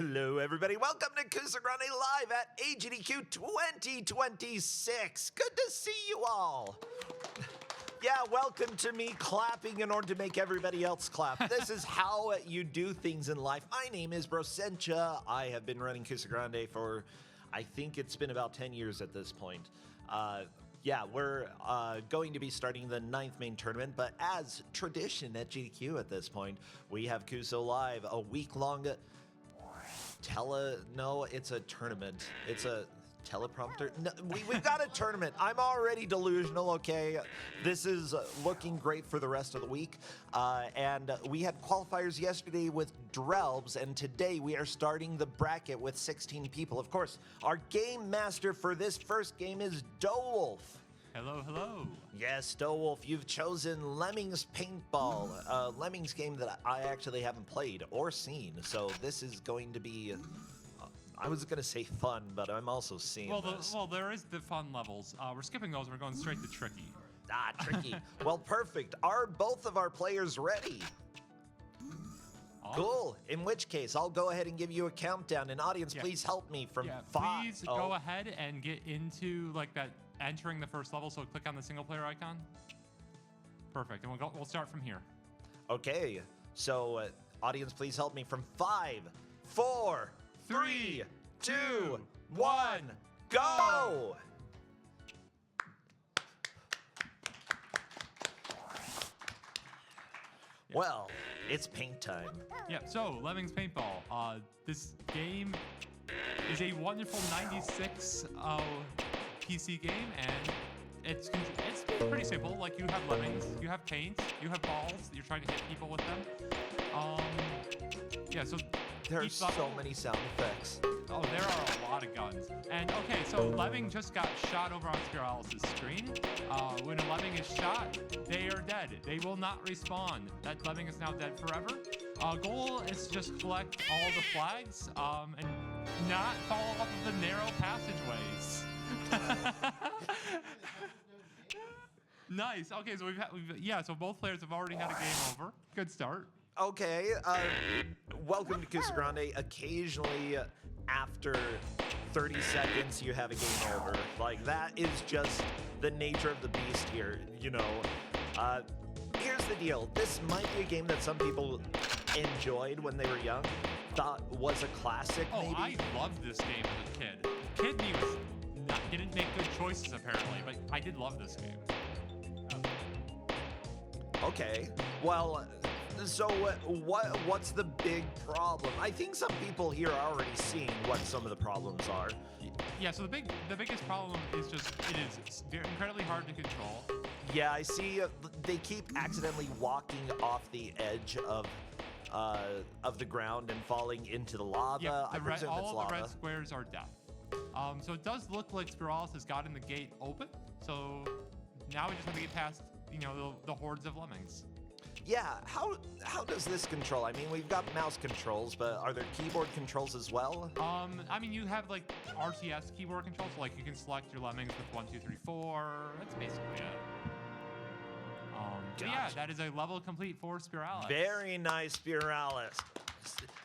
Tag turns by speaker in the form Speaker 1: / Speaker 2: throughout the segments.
Speaker 1: Hello, everybody. Welcome to Kusogrande Live at AGDQ 2026. Good to see you all. Yeah, welcome to me clapping in order to make everybody else clap. This is how you do things in life. My name is Brosencha. I have been running Kusogrande for, I think it's been about 10 years at this point. Yeah, we're going to be starting the 9th main tournament, but as tradition at GDQ at this point, we have Kuso Live, a week-long no, it's a tournament. It's a teleprompter. No, we've got a tournament. I'm already delusional, okay? This is looking great for the rest of the week. And we had qualifiers yesterday with Drelbs, and today we are starting the bracket with 16 people. Of course, our game master for this first game is Dowolf.
Speaker 2: Hello, hello.
Speaker 1: Yes, Dowolf, you've chosen Lemmings Paintball, a Lemmings game that I actually haven't played or seen. So this is going to be, I was going to say fun, but I'm also seeing this.
Speaker 2: Well, there is the fun levels. We're skipping those and we're going straight to tricky.
Speaker 1: Ah, tricky. Well, perfect. Are both of our players ready? Cool. In which case, I'll go ahead and give you a countdown. And audience, please help me from 5.
Speaker 2: Please go ahead and get into like that entering the first level. So click on the single player icon. Perfect. And we'll start from here.
Speaker 1: Okay. So audience, please help me from 5, 4, 3, 2, 1, go! Well, it's paint time.
Speaker 2: Yeah, so Lemmings Paintball. This game is a wonderful 96 PC game, and it's pretty simple. Like, you have lemmings, you have paint, you have balls, you're trying to hit people with them. Yeah, so
Speaker 1: there's so many sound effects.
Speaker 2: Oh, there are a lot of guns. And okay, so Lemming just got shot over on Spiralis' screen. When a Lemming is shot, they are dead. They will not respawn. That Lemming is now dead forever. Goal is to just collect all the flags and not follow up of the narrow passageways. Nice. Okay, so so both players have already had a game over. Good start.
Speaker 1: Okay, welcome to Kusogrande. Occasionally, after 30 seconds, you have a game over. Like, that is just the nature of the beast here, you know. Here's the deal. This might be a game that some people enjoyed when they were young, thought was a classic, maybe.
Speaker 2: I loved this game as a kid. Kid me didn't make good choices, apparently, but I did love this game.
Speaker 1: Okay, well, so what's the big problem? I think some people here are already seeing what some of the problems are.
Speaker 2: Yeah, so the biggest problem is just it is incredibly hard to control.
Speaker 1: Yeah, I see. They keep accidentally walking off the edge of the ground and falling into the lava.
Speaker 2: Yeah,
Speaker 1: I presume it's
Speaker 2: all
Speaker 1: lava.
Speaker 2: the red squares are death. So it does look like Spiralis has gotten the gate open. So now we just have to get past, the hordes of lemmings.
Speaker 1: Yeah, how does this control? I mean, we've got mouse controls, but are there keyboard controls as well?
Speaker 2: I mean, you have like RTS keyboard controls, so like you can select your lemmings with 1, 2, 3, 4. That's basically it.
Speaker 1: Gotcha.
Speaker 2: Yeah, that is a level complete for Spiralis.
Speaker 1: Very nice, Spiralis.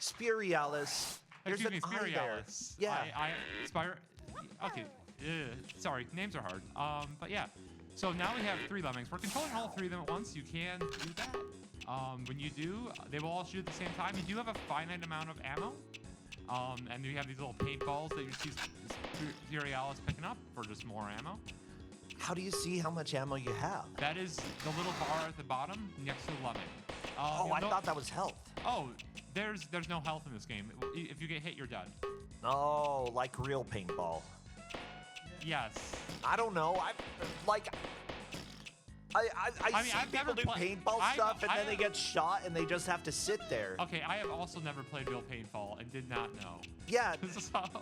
Speaker 1: Spiralis.
Speaker 2: Excuse me, Spiralis.
Speaker 1: Yeah.
Speaker 2: Okay. Sorry, names are hard. But yeah. So now we have 3 lemmings. We're controlling all 3 of them at once. You can do that. When you do, they will all shoot at the same time. You do have a finite amount of ammo. And you have these little paintballs that you see Spiralis picking up for just more ammo.
Speaker 1: How do you see how much ammo you have?
Speaker 2: That is the little bar at the bottom next to the lemming.
Speaker 1: I thought that was health.
Speaker 2: Oh, there's no health in this game. If you get hit, you're dead.
Speaker 1: Oh, like real paintball.
Speaker 2: Yes.
Speaker 1: I don't know. I see people do paintball stuff and then they get shot and they just have to sit there.
Speaker 2: Okay, I have also never played real paintball and did not know.
Speaker 1: Yeah,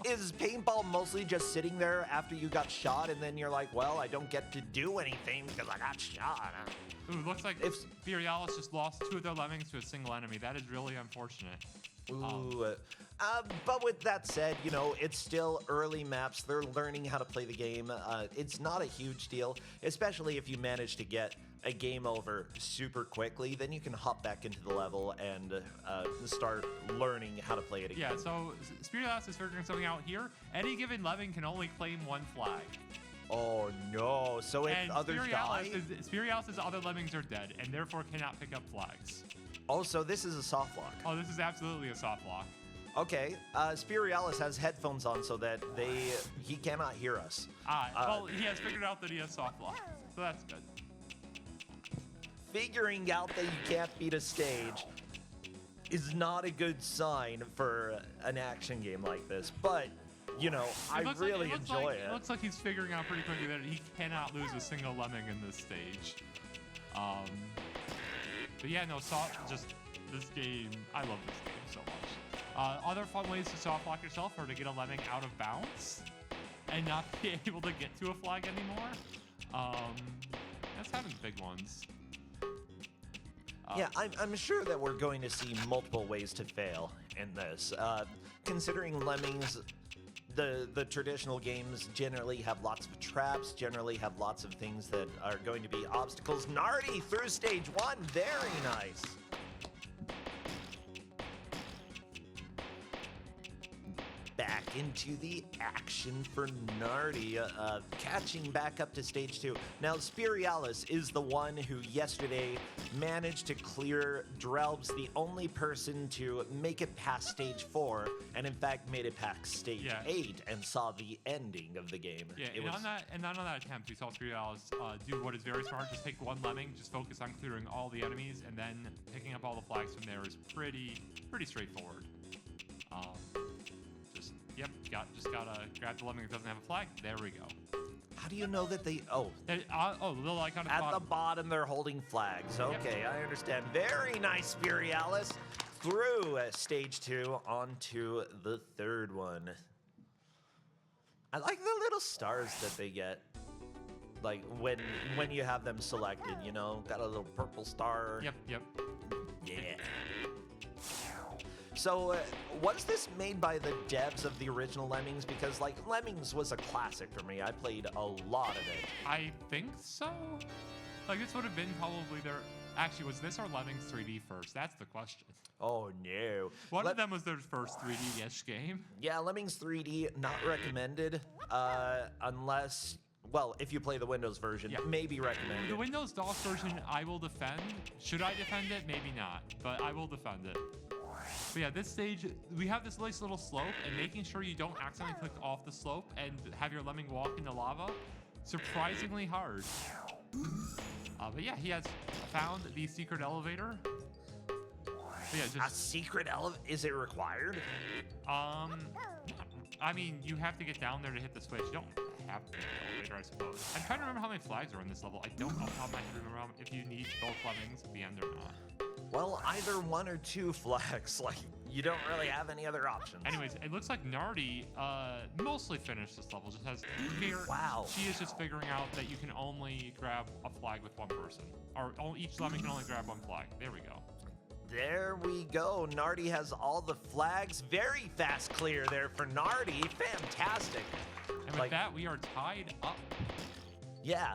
Speaker 1: is paintball mostly just sitting there after you got shot and then you're like, well, I don't get to do anything because I got shot?
Speaker 2: Ooh, looks like Spiralis just lost 2 of their lemmings to a single enemy. That is really unfortunate.
Speaker 1: Ooh, but with that said, it's still early maps. They're learning how to play the game. It's not a huge deal, especially if you manage to get get a game over super quickly, then you can hop back into the level and start learning how to play it again.
Speaker 2: Yeah, so Spirialis is figuring something out here. Any given lemming can only claim one flag.
Speaker 1: Oh no, so if others die?
Speaker 2: Spirialis' other lemmings are dead, and therefore cannot pick up flags.
Speaker 1: Oh, so this is a soft lock.
Speaker 2: Oh, this is absolutely a soft lock.
Speaker 1: Okay, Spirialis has headphones on so that he cannot hear us.
Speaker 2: Well, he has figured out that he has soft lock, so that's good.
Speaker 1: Figuring out that you can't beat a stage is not a good sign for an action game like this, but, you know, I really enjoy it.
Speaker 2: It looks like he's figuring out pretty quickly that he cannot lose a single lemming in this stage. But yeah, no, this game, I love this game so much. Other fun ways to soft lock yourself are to get a lemming out of bounds and not be able to get to a flag anymore. That's having big ones.
Speaker 1: Yeah, I'm sure that we're going to see multiple ways to fail in this. Considering lemmings, the traditional games generally have lots of traps, generally have lots of things that are going to be obstacles. Nardi through stage 1, very nice. Back into the action for Nardi, catching back up to stage 2. Now, Spirialis is the one who yesterday managed to clear Drelbs, the only person to make it past stage 4, and in fact made it past stage 8 and saw the ending of the game.
Speaker 2: Yeah, on that attempt, we saw Spirialis do what is very smart, just take one lemming, just focus on clearing all the enemies, and then picking up all the flags from there is pretty straightforward. Just gotta grab the lemming that doesn't have a flag. There we go.
Speaker 1: How do you know that they?
Speaker 2: The little icon
Speaker 1: at the bottom. They're holding flags. Okay, yep. I understand. Very nice, Spirialis. Through stage 2 onto the third one. I like the little stars that they get. Like when you have them selected, you know, got a little purple star.
Speaker 2: Yep.
Speaker 1: Yeah. So, was this made by the devs of the original Lemmings? Because, like, Lemmings was a classic for me. I played a lot of it.
Speaker 2: I think so. Like, this would have been probably their... Actually, was this or Lemmings 3D first? That's the question.
Speaker 1: Oh, no.
Speaker 2: One of them was their first 3D-ish game.
Speaker 1: Yeah, Lemmings 3D, not recommended, unless... Well, if you play the Windows version, maybe recommended.
Speaker 2: The Windows DOS version, I will defend. Should I defend it? Maybe not, but I will defend it. But yeah, this stage, we have this nice little slope, and making sure you don't accidentally click off the slope and have your lemming walk into lava, surprisingly hard. But yeah, he has found the secret elevator.
Speaker 1: A secret elevator? Is it required?
Speaker 2: I mean, you have to get down there to hit the switch. You don't have to hit the elevator, I suppose. I'm trying to remember how many flags are in this level. I don't know how much I remember if you need both lemmings at the end or not.
Speaker 1: Well, either 1 or 2 flags. Like, you don't really have any other options.
Speaker 2: Anyways, it looks like Nardi mostly finished this level. Just has here.
Speaker 1: Wow.
Speaker 2: She is just figuring out that you can only grab a flag with one person, or each lemming can only grab one flag. There we go.
Speaker 1: There we go. Nardi has all the flags. Very fast clear there for Nardi. Fantastic.
Speaker 2: And with that, we are tied up.
Speaker 1: Yeah,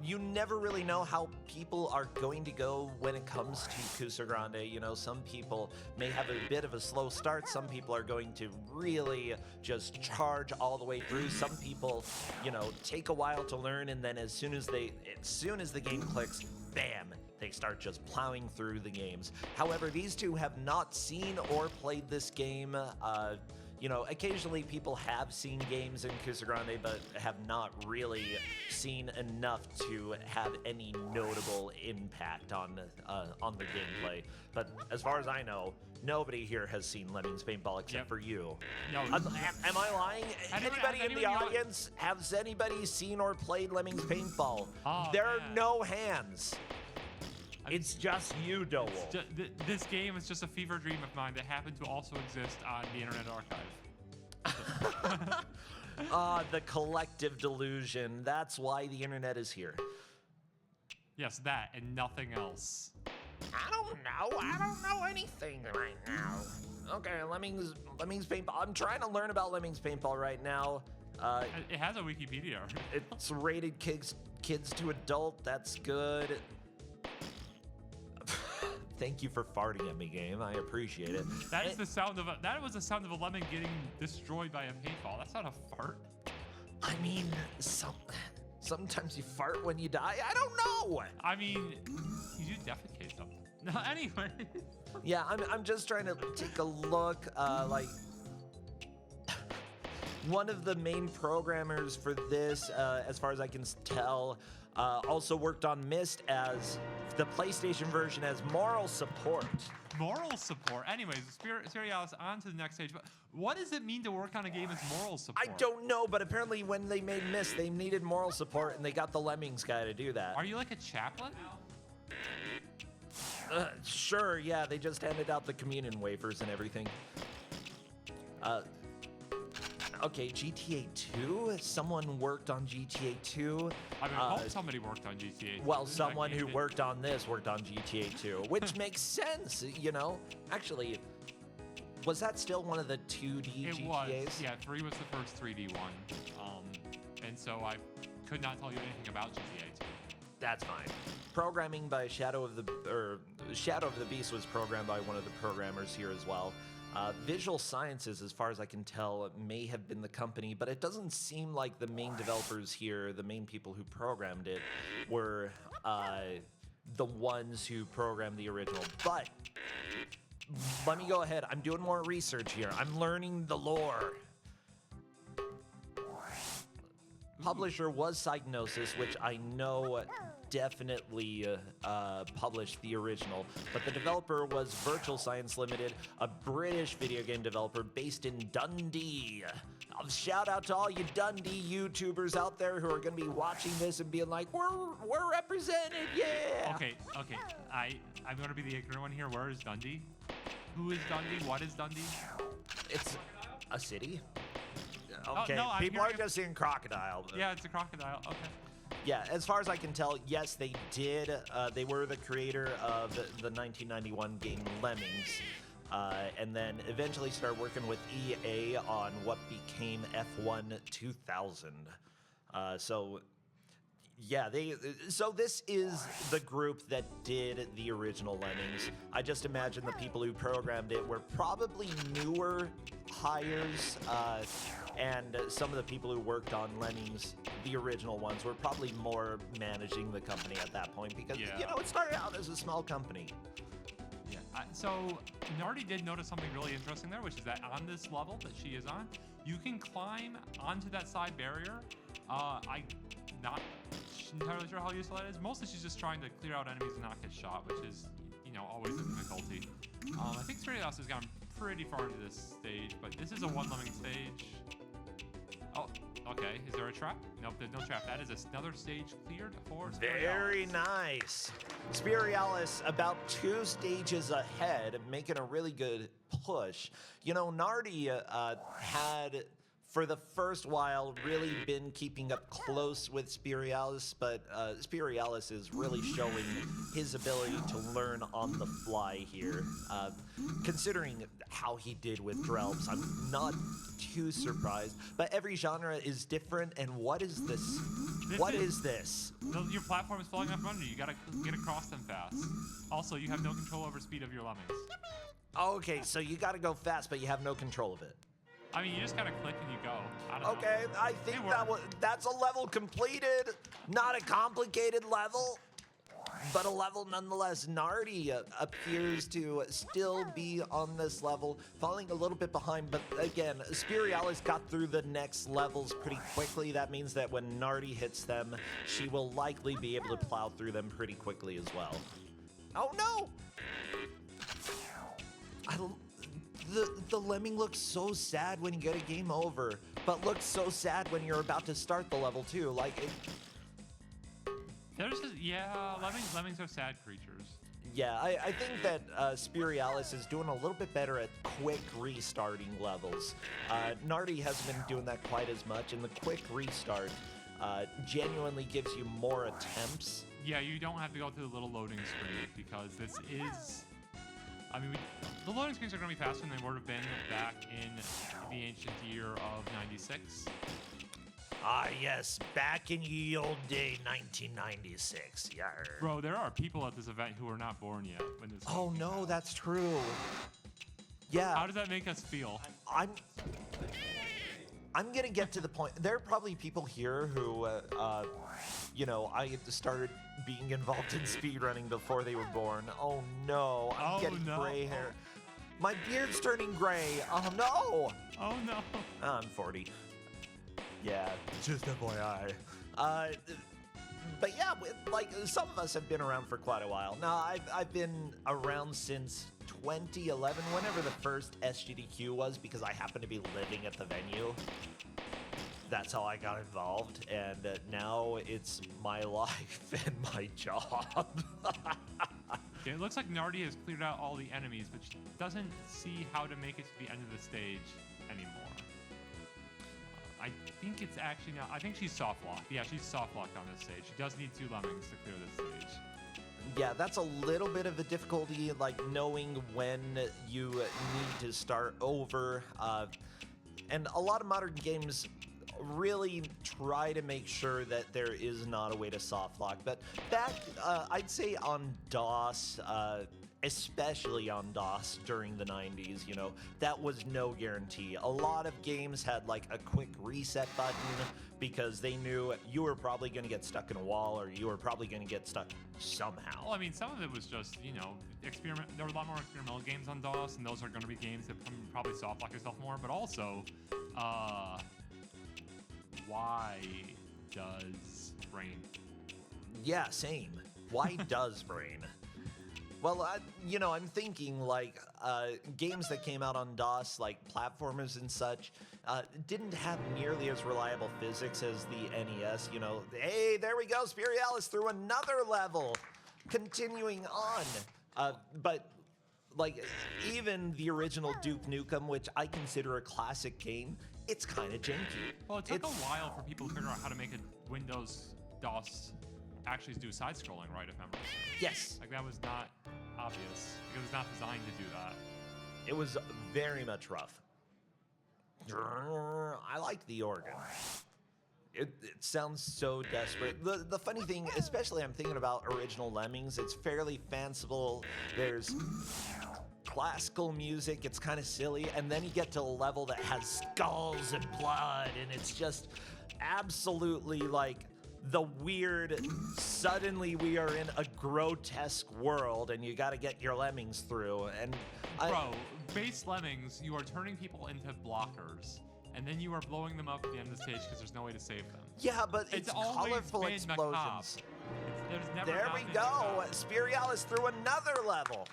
Speaker 1: you never really know how people are going to go when it comes to Kusogrande. You know, some people may have a bit of a slow start. Some people are going to really just charge all the way through. Some people, you know, take a while to learn, and then as soon as the game clicks, bam, they start just plowing through the games. However, these two have not seen or played this game. You know, occasionally people have seen games in Kusogrande, but have not really seen enough to have any notable impact on the gameplay. But as far as I know, nobody here has seen Lemmings Paintball except for you.
Speaker 2: No.
Speaker 1: Am I lying? Anybody in the audience, has anybody seen or played Lemmings Paintball? There are no hands. It's just you, Dole.
Speaker 2: This game is just a fever dream of mine that happened to also exist on the Internet Archive.
Speaker 1: The collective delusion. That's why the internet is here.
Speaker 2: Yes, that and nothing else.
Speaker 1: I don't know anything right now. Okay, Lemmings Paintball. I'm trying to learn about Lemmings Paintball right now.
Speaker 2: It has a Wikipedia.
Speaker 1: It's rated kids to adult. That's good. Thank you for farting at me, game. I appreciate it.
Speaker 2: That is the sound of that was the sound of a lemon getting destroyed by a paintball. That's not a fart.
Speaker 1: I mean, sometimes you fart when you die. I don't know.
Speaker 2: I mean, you do defecate something. No, anyway.
Speaker 1: Yeah, I'm just trying to take a look. Like, one of the main programmers for this, as far as I can tell, also worked on Myst as the PlayStation version as moral support.
Speaker 2: Moral support. Anyways, Spirialis, on to the next stage. But what does it mean to work on a game as moral support?
Speaker 1: I don't know, but apparently when they made Myst, they needed moral support, and they got the Lemmings guy to do that.
Speaker 2: Are you like a chaplain?
Speaker 1: Sure, yeah, they just handed out the communion wafers and everything. Okay, GTA 2? Someone worked on GTA 2?
Speaker 2: I mean, I hope somebody worked on GTA 2.
Speaker 1: Well, someone who worked on this worked on GTA 2, which makes sense, you know? Actually, was that still one of the 2D
Speaker 2: it
Speaker 1: GTAs?
Speaker 2: Was. Yeah, 3 was the first 3D one. And so I could not tell you anything about GTA 2.
Speaker 1: That's fine. Programming by Shadow of the Beast was programmed by one of the programmers here as well. Visual Sciences, as far as I can tell, may have been the company, but it doesn't seem like the main developers here, the main people who programmed it, were the ones who programmed the original. But let me go ahead. I'm doing more research here. I'm learning the lore. Publisher was Psygnosis, which I know definitely published the original, but the developer was Virtual Science Limited, a British video game developer based in Dundee. Shout out to all you Dundee YouTubers out there who are going to be watching this and being like, we're represented, yeah!
Speaker 2: Okay. I'm going to be the ignorant one here. Where is Dundee? Who is Dundee? What is Dundee?
Speaker 1: It's a city. Okay,
Speaker 2: no,
Speaker 1: people are just seeing crocodile.
Speaker 2: Yeah, it's a crocodile. Okay.
Speaker 1: Yeah, as far as I can tell, yes, they did. They were the creator of the 1991 game Lemmings, and then eventually started working with EA on what became F1 2000. Yeah, so this is the group that did the original Lemmings. I just imagine the people who programmed it were probably newer hires, and some of the people who worked on Lemmings, the original ones, were probably more managing the company at that point because, you know, it started out as a small company.
Speaker 2: Yeah, so Nardi did notice something really interesting there, which is that on this level that she is on, you can climb onto that side barrier. I'm not entirely sure how useful that is. Mostly she's just trying to clear out enemies and not get shot, which is, you know, always a difficulty. I think Spirialis has gone pretty far into this stage, but this is a one lemming stage. Oh, okay. Is there a trap? Nope, there's no trap. That is another stage cleared for Spirialis.
Speaker 1: Very nice. Spirialis about 2 stages ahead, making a really good push. You know, Nardi had, for the first while, really been keeping up close with Spirialis, but Spirialis is really showing his ability to learn on the fly here. Considering how he did with Drelps, I'm not too surprised, but every genre is different, and what is this? What is this?
Speaker 2: Your platform is falling off under you. You gotta get across them fast. Also, you have no control over speed of your lemmings.
Speaker 1: Okay, so you gotta go fast, but you have no control of it.
Speaker 2: I mean, you just gotta click and you go. I don't know.
Speaker 1: Okay, I think that's a level completed. Not a complicated level, but a level nonetheless. Nardi appears to still be on this level, falling a little bit behind, but again, Spirialis got through the next levels pretty quickly. That means that when Nardi hits them, she will likely be able to plow through them pretty quickly as well. Oh no! The lemming looks so sad when you get a game over, but looks so sad when you're about to start the level too. Like it.
Speaker 2: Lemmings are sad creatures.
Speaker 1: Yeah, I think that Spirialis is doing a little bit better at quick restarting levels. Nardi hasn't been doing that quite as much, and the quick restart genuinely gives you more attempts.
Speaker 2: Yeah, you don't have to go through the little loading screen because this is... I mean, the loading screens are going to be faster than they would have been back in the ancient year of 96.
Speaker 1: Ah, yes, back in ye old day, 1996. Yeah.
Speaker 2: Bro, there are people at this event who are not born yet when this
Speaker 1: Oh
Speaker 2: game came
Speaker 1: no,
Speaker 2: out.
Speaker 1: that's true. Yeah.
Speaker 2: How does that make us feel?
Speaker 1: I'm gonna get to the point. There are probably people here who, I started being involved in speedrunning before they were born. Oh no, I'm
Speaker 2: Oh,
Speaker 1: getting
Speaker 2: no.
Speaker 1: gray hair. My beard's turning gray. Oh no.
Speaker 2: Oh no.
Speaker 1: I'm 40. Yeah, just FYI. But yeah, like some of us have been around for quite a while. Now, I've been around since 2011, whenever the first SGDQ was, because I happened to be living at the venue. That's how I got involved, and now it's my life and my job.
Speaker 2: It looks like Nardi has cleared out all the enemies, but she doesn't see how to make it to the end of the stage anymore. I think it's actually now. I think she's soft locked. Yeah, she's soft locked on this stage. She does need 2 lemmings to clear this stage.
Speaker 1: Yeah, that's a little bit of a difficulty, like knowing when you need to start over. And a lot of modern games really try to make sure that there is not a way to soft lock. But back, I'd say on DOS, especially on DOS during the 90s, that was no guarantee. A lot of games had like a quick reset button because they knew you were probably going to get stuck in a wall or you were probably going to get stuck somehow.
Speaker 2: Well, I mean, some of it was just, experiment. There were a lot more experimental games on DOS, and those are going to be games that can probably soft lock yourself more. But also, why does Brain?
Speaker 1: Yeah, same. Why does Brain? Well, I'm thinking like games that came out on DOS, like platformers and such, didn't have nearly as reliable physics as the NES. Hey, there we go, Spirialis through another level. Continuing on, but like even the original Duke Nukem, which I consider a classic game, it's kind of janky.
Speaker 2: Well, it took a while for people to figure out how to make a Windows DOS actually do side-scrolling, right? If memory serves.
Speaker 1: Yes.
Speaker 2: Like that was not obvious because it's not designed to do that.
Speaker 1: It was very much rough. I like the organ. It sounds so desperate. The funny thing, especially I'm thinking about original Lemmings, it's fairly fanciful. There's classical music, it's kind of silly, and then you get to a level that has skulls and blood, and it's just absolutely like the weird, suddenly we are in a grotesque world and you gotta get your lemmings through. And
Speaker 2: Bro, base lemmings, you are turning people into blockers, and then you are blowing them up at the end of the stage because there's no way to save them.
Speaker 1: yeah, but it's
Speaker 2: always
Speaker 1: colorful
Speaker 2: been
Speaker 1: explosions.
Speaker 2: macabre. There's never
Speaker 1: There
Speaker 2: not
Speaker 1: we
Speaker 2: been
Speaker 1: go.
Speaker 2: macabre.
Speaker 1: Spirialis through another level.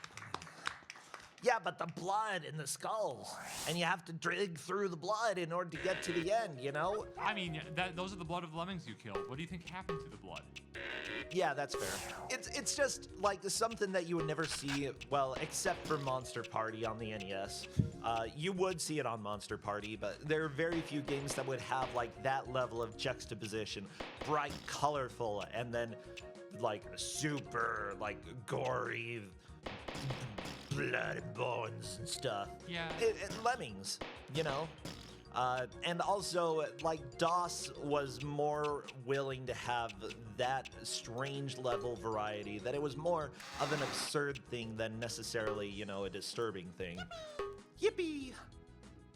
Speaker 1: Yeah, but the blood and the skulls. And you have to dig through the blood in order to get to the end,
Speaker 2: I mean, those are the blood of the lemmings you killed. What do you think happened to the blood?
Speaker 1: Yeah, that's fair. It's just like something that you would never see, well, except for Monster Party on the NES. You would see it on Monster Party, but there are very few games that would have like that level of juxtaposition. Bright, colorful, and then like super like gory blood and bones and stuff.
Speaker 2: Yeah.
Speaker 1: Lemmings, and also like DOS was more willing to have that strange level variety, that it was more of an absurd thing than necessarily, a disturbing thing. Yippee!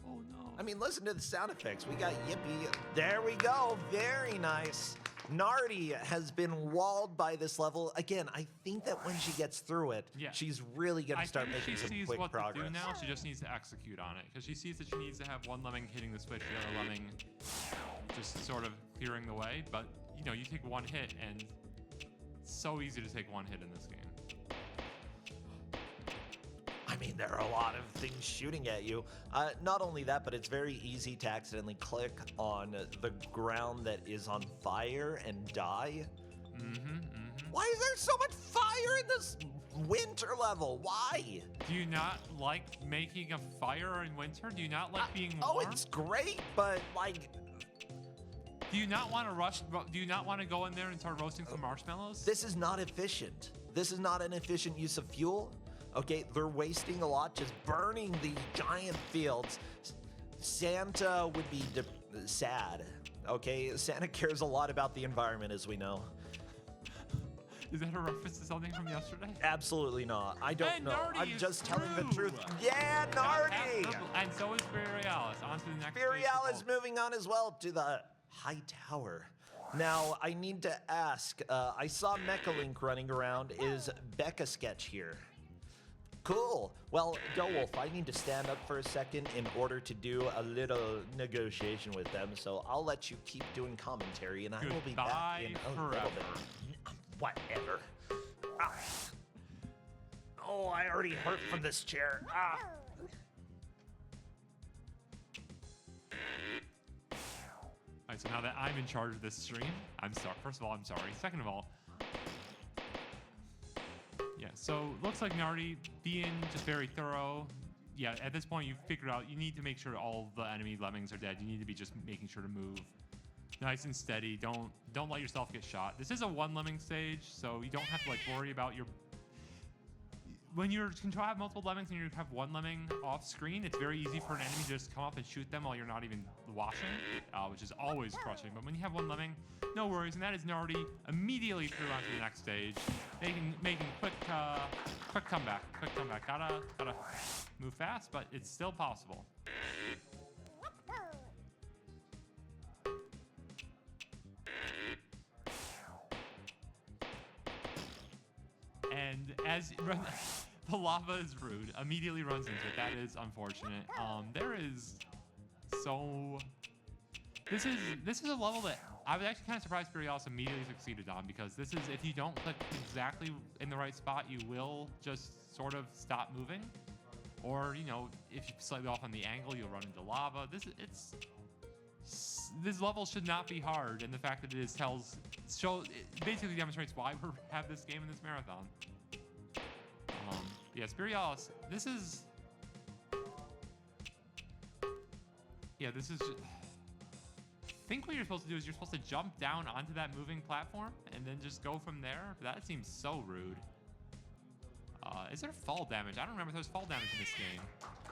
Speaker 2: Oh no.
Speaker 1: I mean, listen to the sound effects. We got yippee. There we go. Very nice. Nardi has been walled by this level. Again, I think that when she gets through it,
Speaker 2: Yeah.
Speaker 1: she's really going
Speaker 2: I
Speaker 1: to start
Speaker 2: think
Speaker 1: making
Speaker 2: she
Speaker 1: some
Speaker 2: sees
Speaker 1: quick
Speaker 2: what
Speaker 1: progress.
Speaker 2: to do now. She just needs to execute on it because she sees that she needs to have one lemming hitting the switch, the other lemming just sort of clearing the way. But you take one hit, and it's so easy to take one hit in this game.
Speaker 1: I mean, there are a lot of things shooting at you. Not only that, but it's very easy to accidentally click on the ground that is on fire and die. Why is there so much fire in this winter level? Why?
Speaker 2: Do you not like making a fire in winter? Do you not like being
Speaker 1: Oh,
Speaker 2: warm?
Speaker 1: it's great, but like,
Speaker 2: Do you not want to rush? Do you not want to go in there and start roasting some marshmallows?
Speaker 1: this is not efficient. This is not an efficient use of fuel. Okay, they're wasting a lot just burning the giant fields. Santa would be sad. okay? Santa cares a lot about the environment, as we know.
Speaker 2: Is that a reference to something from yesterday?
Speaker 1: Absolutely not. I don't know.
Speaker 2: Nardi
Speaker 1: I'm
Speaker 2: is
Speaker 1: just telling the
Speaker 2: through.
Speaker 1: truth. Yeah, Nardi!
Speaker 2: And so is Furialis. On to the next
Speaker 1: Furial
Speaker 2: stage
Speaker 1: is
Speaker 2: of all-
Speaker 1: moving on as well to the high tower. Now, I need to ask, I saw Mechalink running around. Is Becca Sketch here? Cool. Well, Wolf, I need to stand up for a second in order to do a little negotiation with them, so I'll let you keep doing commentary, and I will be back in a little bit. Whatever. Ah. Oh, I already hurt from this chair. Ah.
Speaker 2: Alright, so now that I'm in charge of this stream, I'm sorry. First of all, I'm sorry. Second of all, yeah, so looks like Nardi being just very thorough. Yeah, at this point you've figured out you need to make sure all the enemy lemmings are dead. You need to be just making sure to move nice and steady. Don't let yourself get shot. This is a one lemming stage, so you don't have to like worry about your. When you're have multiple lemmings and you have one lemming off screen, it's very easy for an enemy to just come up and shoot them while you're not even watching, which is always crushing. But when you have one lemming, no worries. And that is Nardi immediately through onto the next stage, making quick comeback. Quick comeback. Gotta move fast, but it's still possible. And as the lava is rude, immediately runs into it. That is unfortunate. There is so. This is a level that I was actually kind of surprised Furialis immediately succeeded on, because this is, if you don't click exactly in the right spot, you will just sort of stop moving, or if you slightly off on the angle, you'll run into lava. This level should not be hard, and the fact that it it basically demonstrates why we have this game in this marathon. Yeah, Furialis, this is. I think what you're supposed to do is you're supposed to jump down onto that moving platform and then just go from there. That seems so rude. Is there fall damage? I don't remember if there's fall damage in this game.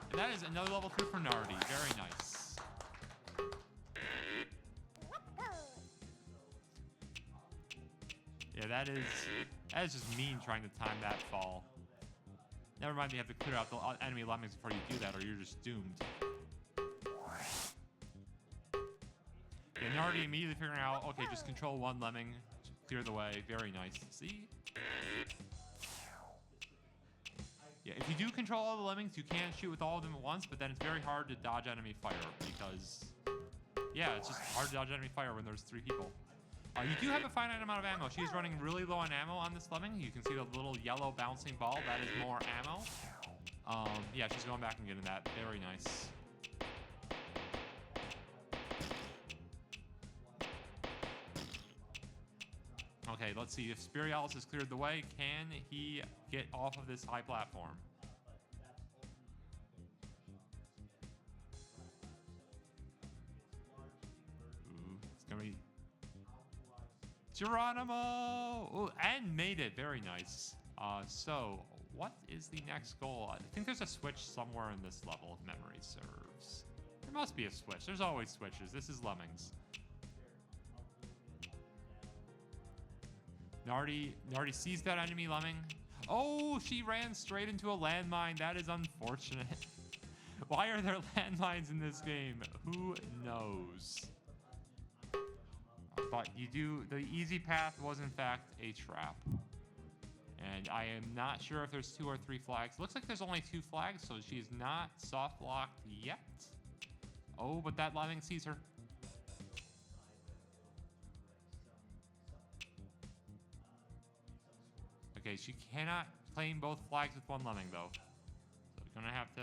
Speaker 2: And that is another level through for Nardi. Very nice. Yeah, that is just mean trying to time that fall. Never mind, you have to clear out the enemy lemmings before you do that, or you're just doomed. Yeah, Nardi immediately figuring out, okay, just control one lemming, clear the way. Very nice. See? Yeah, if you do control all the lemmings, you can shoot with all of them at once, but then it's very hard to dodge enemy fire because, yeah, it's just hard to dodge enemy fire when there's 3 people. You do have a finite amount of ammo. She's running really low on ammo on this lemming. You can see the little yellow bouncing ball. That is more ammo. Yeah, she's going back and getting that. Very nice. Okay, let's see if Furialis has cleared the way. Can he get off of this high platform? Ooh, it's gonna be Geronimo! Ooh, and made it. Very nice. So, what is the next goal? I think there's a switch somewhere in this level, if memory serves. There must be a switch. There's always switches. This is Lemmings. Nardi sees that enemy lemming. Oh, she ran straight into a landmine. That is unfortunate. Why are there landmines in this game? Who knows? But the easy path was in fact a trap. And I am not sure if there's 2 or 3 flags. Looks like there's only 2 flags, so she's not soft locked yet. Oh, but that lemming sees her. Okay, she cannot claim both flags with one lemming though. So we're gonna have to.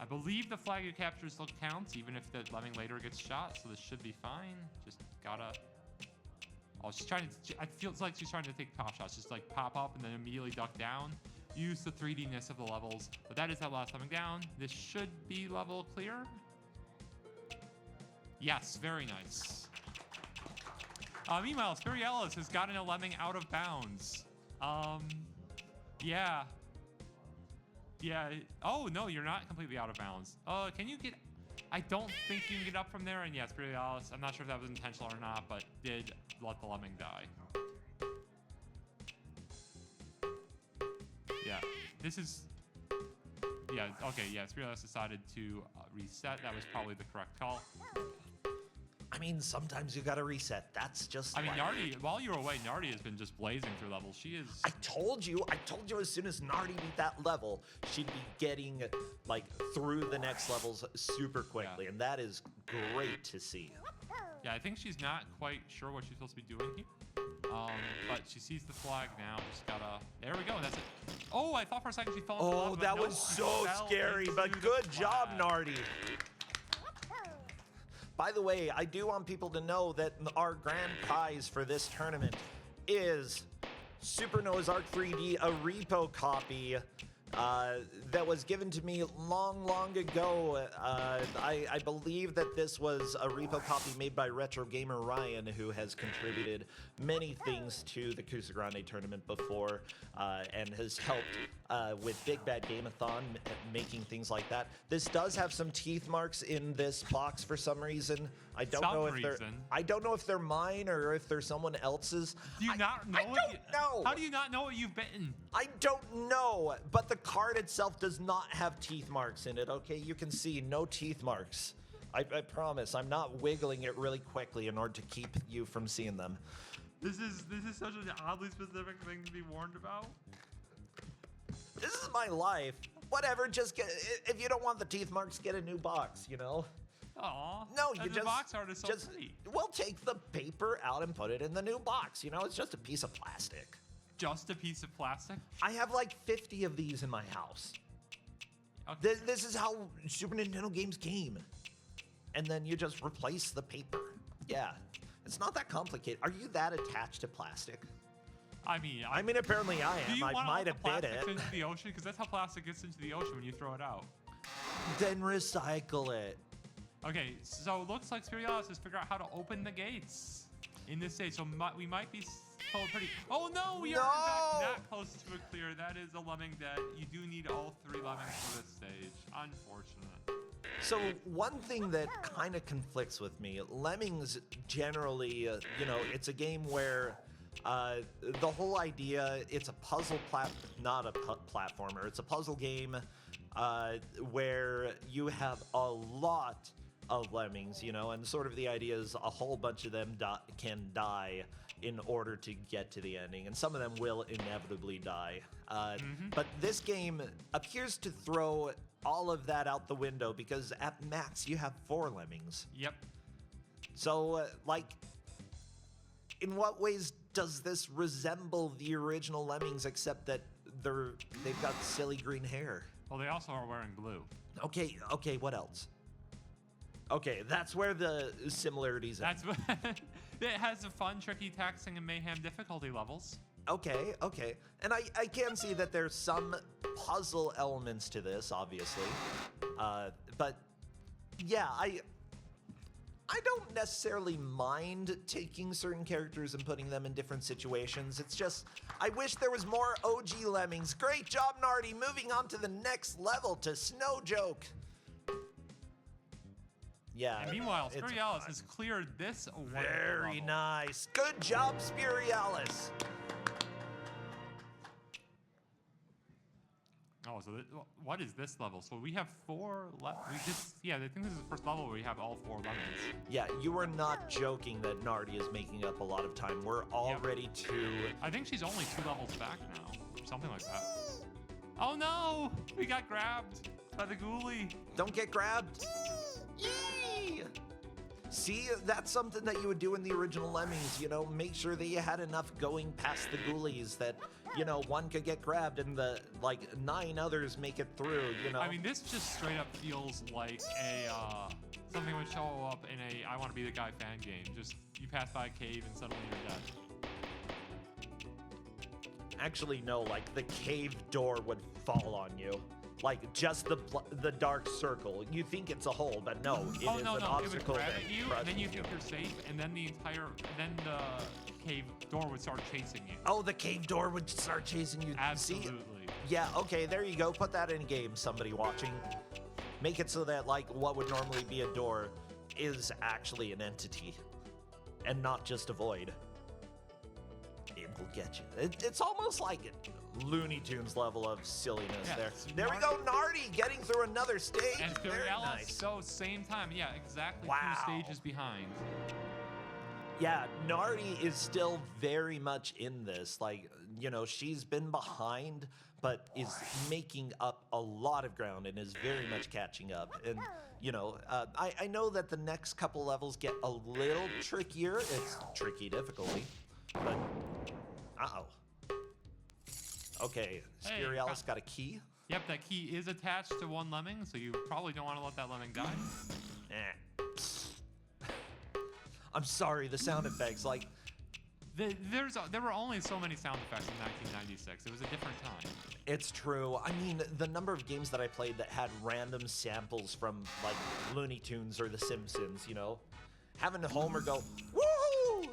Speaker 2: I believe the flag you capture still counts, even if the lemming later gets shot, so this should be fine. Just gotta. Oh, she's trying to. It feels like she's trying to take pop shots, just like pop up and then immediately duck down. Use the 3D-ness of the levels, but that is that last lemming down. This should be level clear. Yes, very nice. Meanwhile, Furialis has gotten a lemming out of bounds. Yeah. Yeah. Oh, no, you're not completely out of bounds. Can you get... I don't think you can get up from there, and yes, Spirialis, I'm not sure if that was intentional or not, but did let the lemming die. Yeah, this is... Yeah, okay, yeah, Spirialis decided to reset. That was probably the correct call.
Speaker 1: I mean, sometimes you gotta reset. That's just.
Speaker 2: I mean, Nardi, while you were away, Nardi has been just blazing through levels. She is.
Speaker 1: I told you as soon as Nardi beat that level, she'd be getting like through the next levels super quickly, and that is great to see.
Speaker 2: Yeah, I think she's not quite sure what she's supposed to be doing here. But she sees the flag now. Just gotta. There we go. That's it. Oh, I thought for a second she fell into the lava,
Speaker 1: That
Speaker 2: no,
Speaker 1: was so
Speaker 2: fell
Speaker 1: scary,
Speaker 2: into
Speaker 1: but
Speaker 2: the
Speaker 1: good job,
Speaker 2: flag.
Speaker 1: Nardi. By the way, I do want people to know that our grand prize for this tournament is Super Noah's Ark 3D, a repo copy that was given to me long, long ago. I believe that this was a repo copy made by Retro Gamer Ryan, who has contributed many things to the Kusogrande tournament before and has helped with Big Bad Game-a-thon, making things like that. This does have some teeth marks in this box for some reason. I don't know if they're mine or if they're someone else's.
Speaker 2: Do you not know?
Speaker 1: I don't know.
Speaker 2: How do you not know what you've bitten?
Speaker 1: I don't know, but the card itself does not have teeth marks in it, okay? You can see no teeth marks. I promise. I'm not wiggling it really quickly in order to keep you from seeing them.
Speaker 2: This is such an oddly specific thing to be warned about.
Speaker 1: This is my life. Whatever, just get, if you don't want the teeth marks, get a new box, you know?
Speaker 2: Aw.
Speaker 1: No,
Speaker 2: and
Speaker 1: you
Speaker 2: the
Speaker 1: just
Speaker 2: box art is so pretty.
Speaker 1: We'll take the paper out and put it in the new box. You know, it's just a piece of plastic.
Speaker 2: Just a piece of plastic?
Speaker 1: I have like 50 of these in my house.
Speaker 2: Okay.
Speaker 1: This is how Super Nintendo games came. And then you just replace the paper. Yeah, it's not that complicated. Are you that attached to plastic?
Speaker 2: I mean,
Speaker 1: apparently I
Speaker 2: do
Speaker 1: am.
Speaker 2: you
Speaker 1: I
Speaker 2: want
Speaker 1: might
Speaker 2: all the
Speaker 1: have bit
Speaker 2: plastics
Speaker 1: it.
Speaker 2: into the ocean? Because that's how plastic gets into the ocean when you throw it out.
Speaker 1: Then recycle it.
Speaker 2: Okay, so it looks like Spirialis has figured out how to open the gates in this stage. So we might be told pretty. Oh no, we are in fact that close to a clear. That is a lemming dead. You do need all 3 lemmings for this stage. Unfortunate.
Speaker 1: So one thing that kind of conflicts with me, Lemmings generally, you know, it's a game where the whole idea, it's a puzzle not a platformer. It's a puzzle game where you have a lot of lemmings, you know, and sort of the idea is a whole bunch of them can die in order to get to the ending, and some of them will inevitably die. But this game appears to throw all of that out the window because at max you have 4 lemmings.
Speaker 2: Yep.
Speaker 1: So, like, in what ways does this resemble the original Lemmings, except that they've got silly green hair?
Speaker 2: Well, they also are wearing blue.
Speaker 1: Okay, what else? Okay, that's where the similarities are.
Speaker 2: That's it has the fun, tricky, taxing, and mayhem difficulty levels.
Speaker 1: Okay. And I can see that there's some puzzle elements to this, obviously. But yeah, I don't necessarily mind taking certain characters and putting them in different situations. It's just, I wish there was more OG Lemmings. Great job, Nardi. Moving on to the next level, to Snow Joke. Yeah.
Speaker 2: And meanwhile, Spirialis has cleared this
Speaker 1: very
Speaker 2: level.
Speaker 1: nice. Good job, Spirialis.
Speaker 2: Oh, so what is this level? So we have 4 left. I think this is the first level where we have all 4 lemmings.
Speaker 1: Yeah, you are not joking that Nardi is making up a lot of time. We're already
Speaker 2: I think she's only 2 levels back now, or something like that. Oh no! We got grabbed by the ghoulie.
Speaker 1: Don't get grabbed. Yee! See, that's something that you would do in the original Lemmings, you know, make sure that you had enough going past the ghoulies that, you know, one could get grabbed and the, 9 others make it through, you know?
Speaker 2: I mean, this just straight up feels like something would show up in a I Want to Be the Guy fan game. Just, you pass by a cave and suddenly you're dead.
Speaker 1: Actually, no, the cave door would fall on you. Just the dark circle. You think it's a hole, but no, it is an obstacle.
Speaker 2: It would grab at you, and then you think you're safe, and then the cave door would start chasing you.
Speaker 1: Oh, the cave door would start chasing you.
Speaker 2: Absolutely.
Speaker 1: See? Yeah, okay, there you go. Put that in a game, somebody watching. Make it so that like what would normally be a door is actually an entity and not just a void. It will get you. It's almost like Looney Tunes level of silliness
Speaker 2: Yeah,
Speaker 1: there.
Speaker 2: it's
Speaker 1: There we go, Nardi getting through another stage.
Speaker 2: And
Speaker 1: Very
Speaker 2: Furiella,
Speaker 1: nice.
Speaker 2: so same time. Yeah, exactly
Speaker 1: Wow.
Speaker 2: 2 stages behind.
Speaker 1: Yeah, Nardi is still very much in this. Like, you know, she's been behind, but is making up a lot of ground and is very much catching up. And, you know, I know that the next couple levels get a little trickier. It's tricky difficulty, but uh-oh. Okay,
Speaker 2: Hey,
Speaker 1: Spirialis got a key.
Speaker 2: Yep, that key is attached to one lemming, so you probably don't want to let that lemming die.
Speaker 1: I'm sorry, the sound effects, like,
Speaker 2: There were only so many sound effects in 1996. It was a different time.
Speaker 1: it's true. I mean, the number of games that I played that had random samples from, like, Looney Tunes or The Simpsons, you know? Having Homer go, woohoo!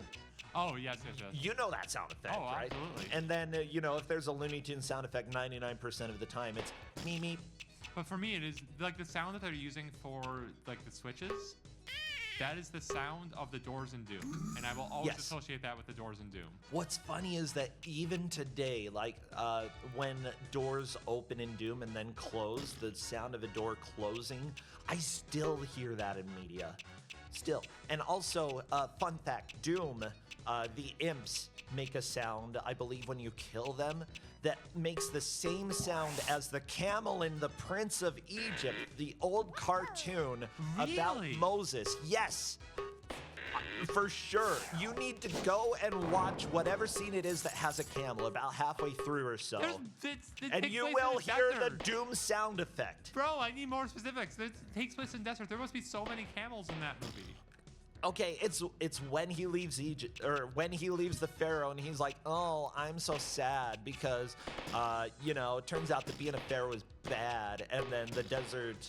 Speaker 2: Oh, yes, yes, yes.
Speaker 1: You know that sound effect,
Speaker 2: Oh,
Speaker 1: right?
Speaker 2: absolutely.
Speaker 1: And then, you know, if there's a Looney Tunes sound effect, 99% of the time, it's me, me.
Speaker 2: But for me, it is like the sound that they're using for like the switches. That is the sound of the doors in Doom, and I will always
Speaker 1: Yes.
Speaker 2: associate that with the doors in Doom.
Speaker 1: What's funny is that even today, like when doors open in Doom and then close, the sound of a door closing, I still hear that in media. Still. And also, fun fact, Doom, the imps make a sound, I believe when you kill them, that makes the same sound as the camel in The Prince of Egypt, the old cartoon about
Speaker 2: Really?
Speaker 1: Moses. Yes. For sure. You need to go and watch whatever scene it is that has a camel about halfway through or so.
Speaker 2: It
Speaker 1: And
Speaker 2: takes
Speaker 1: you
Speaker 2: place
Speaker 1: will
Speaker 2: in the
Speaker 1: hear the
Speaker 2: desert.
Speaker 1: Doom sound effect.
Speaker 2: Bro, I need more specifics. It takes place in desert. There must be so many camels in that movie.
Speaker 1: Okay, it's when he leaves Egypt, or when he leaves the Pharaoh, and he's like, "Oh, I'm so sad because, you know, it turns out that being a Pharaoh is bad." And then the desert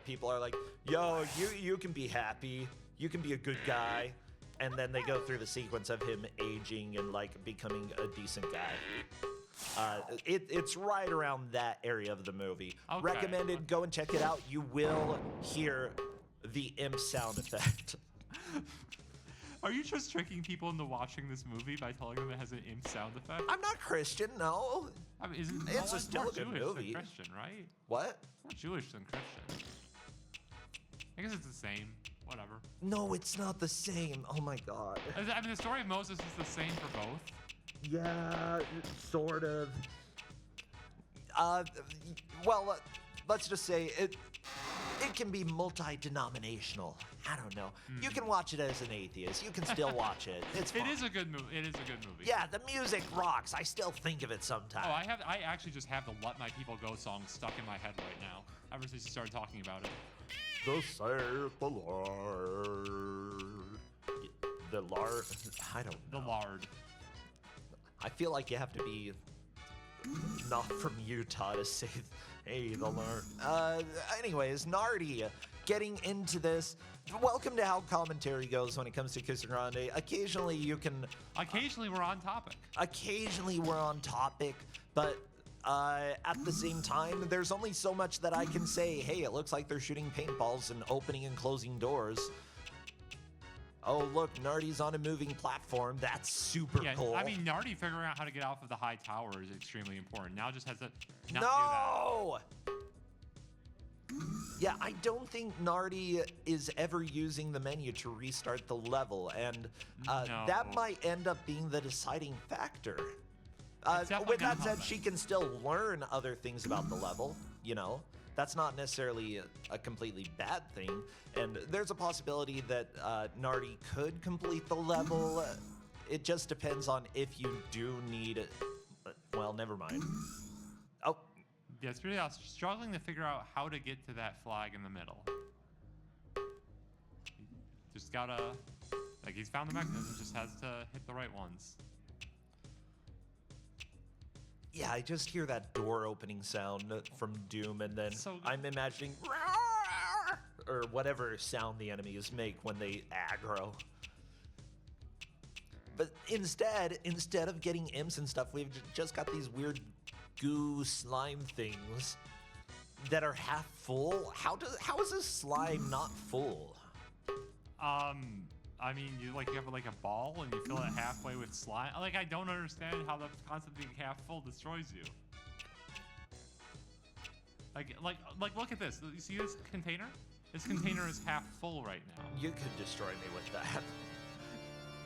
Speaker 1: people are like, "Yo, you can be happy, you can be a good guy." And then they go through the sequence of him aging and like becoming a decent guy. It's right around that area of the movie.
Speaker 2: Okay.
Speaker 1: Recommended. Go and check it out. You will hear the imp sound effect.
Speaker 2: Are you just tricking people into watching this movie by telling them it has an imp sound effect?
Speaker 1: I'm not Christian, no.
Speaker 2: I mean, isn't
Speaker 1: It's
Speaker 2: no,
Speaker 1: still
Speaker 2: more
Speaker 1: a good
Speaker 2: Jewish
Speaker 1: movie.
Speaker 2: than Christian, right?
Speaker 1: What?
Speaker 2: More Jewish than Christian. I guess it's the same. Whatever.
Speaker 1: No, it's not the same. Oh my god.
Speaker 2: I mean, the story of Moses is the same for both.
Speaker 1: Yeah, sort of. Well, let's just say it can be multi-denominational. I don't know. You can watch it as an atheist. You can still watch it. It's fine.
Speaker 2: It is a good movie. It is a good movie.
Speaker 1: Yeah, the music rocks. I still think of it sometimes.
Speaker 2: Oh, I actually just have the "Let My People Go" song stuck in my head right now. Ever since you started talking about it.
Speaker 1: Thus saith the Lord. The Lord. I don't know.
Speaker 2: The lard.
Speaker 1: I feel like you have to be not from Utah to say, hey, the Lord. Anyways, Nardi, getting into this. Welcome to how commentary goes when it comes to Kusogrande. Occasionally you can...
Speaker 2: Occasionally we're on topic.
Speaker 1: Occasionally we're on topic, but at the same time, there's only so much that I can say, hey, it looks like they're shooting paintballs and opening and closing doors. Oh, look, Nardi's on a moving platform. That's super cool.
Speaker 2: I mean, Nardi figuring out how to get off of the high tower is extremely important. Now just has to not
Speaker 1: No! Yeah, I don't think Nardi is ever using the menu to restart the level, and that
Speaker 2: No.
Speaker 1: might end up being the deciding factor.
Speaker 2: definitely
Speaker 1: With that
Speaker 2: not
Speaker 1: said,
Speaker 2: helping.
Speaker 1: she can still learn other things about the level, you know? That's not necessarily a completely bad thing, and there's a possibility that Nardi could complete the level. It just depends on if you do need it. Well, never mind. Oh,
Speaker 2: that. Yeah, it's really struggling to figure out how to get to that flag in the middle. Just gotta, like, he's found the mechanism, just has to hit the right ones.
Speaker 1: yeah, I just hear that door opening sound from Doom, and then
Speaker 2: So good.
Speaker 1: I'm imagining or whatever sound the enemies make when they aggro. But instead of getting imps and stuff, we've just got these weird goo slime things that are half full? How is a slime not full?
Speaker 2: I mean, you have like a ball and you fill it halfway with slime. Like, I don't understand how the concept of being half full destroys you. Like, look at this. You see this container? This container is half full right now.
Speaker 1: You could destroy me with that.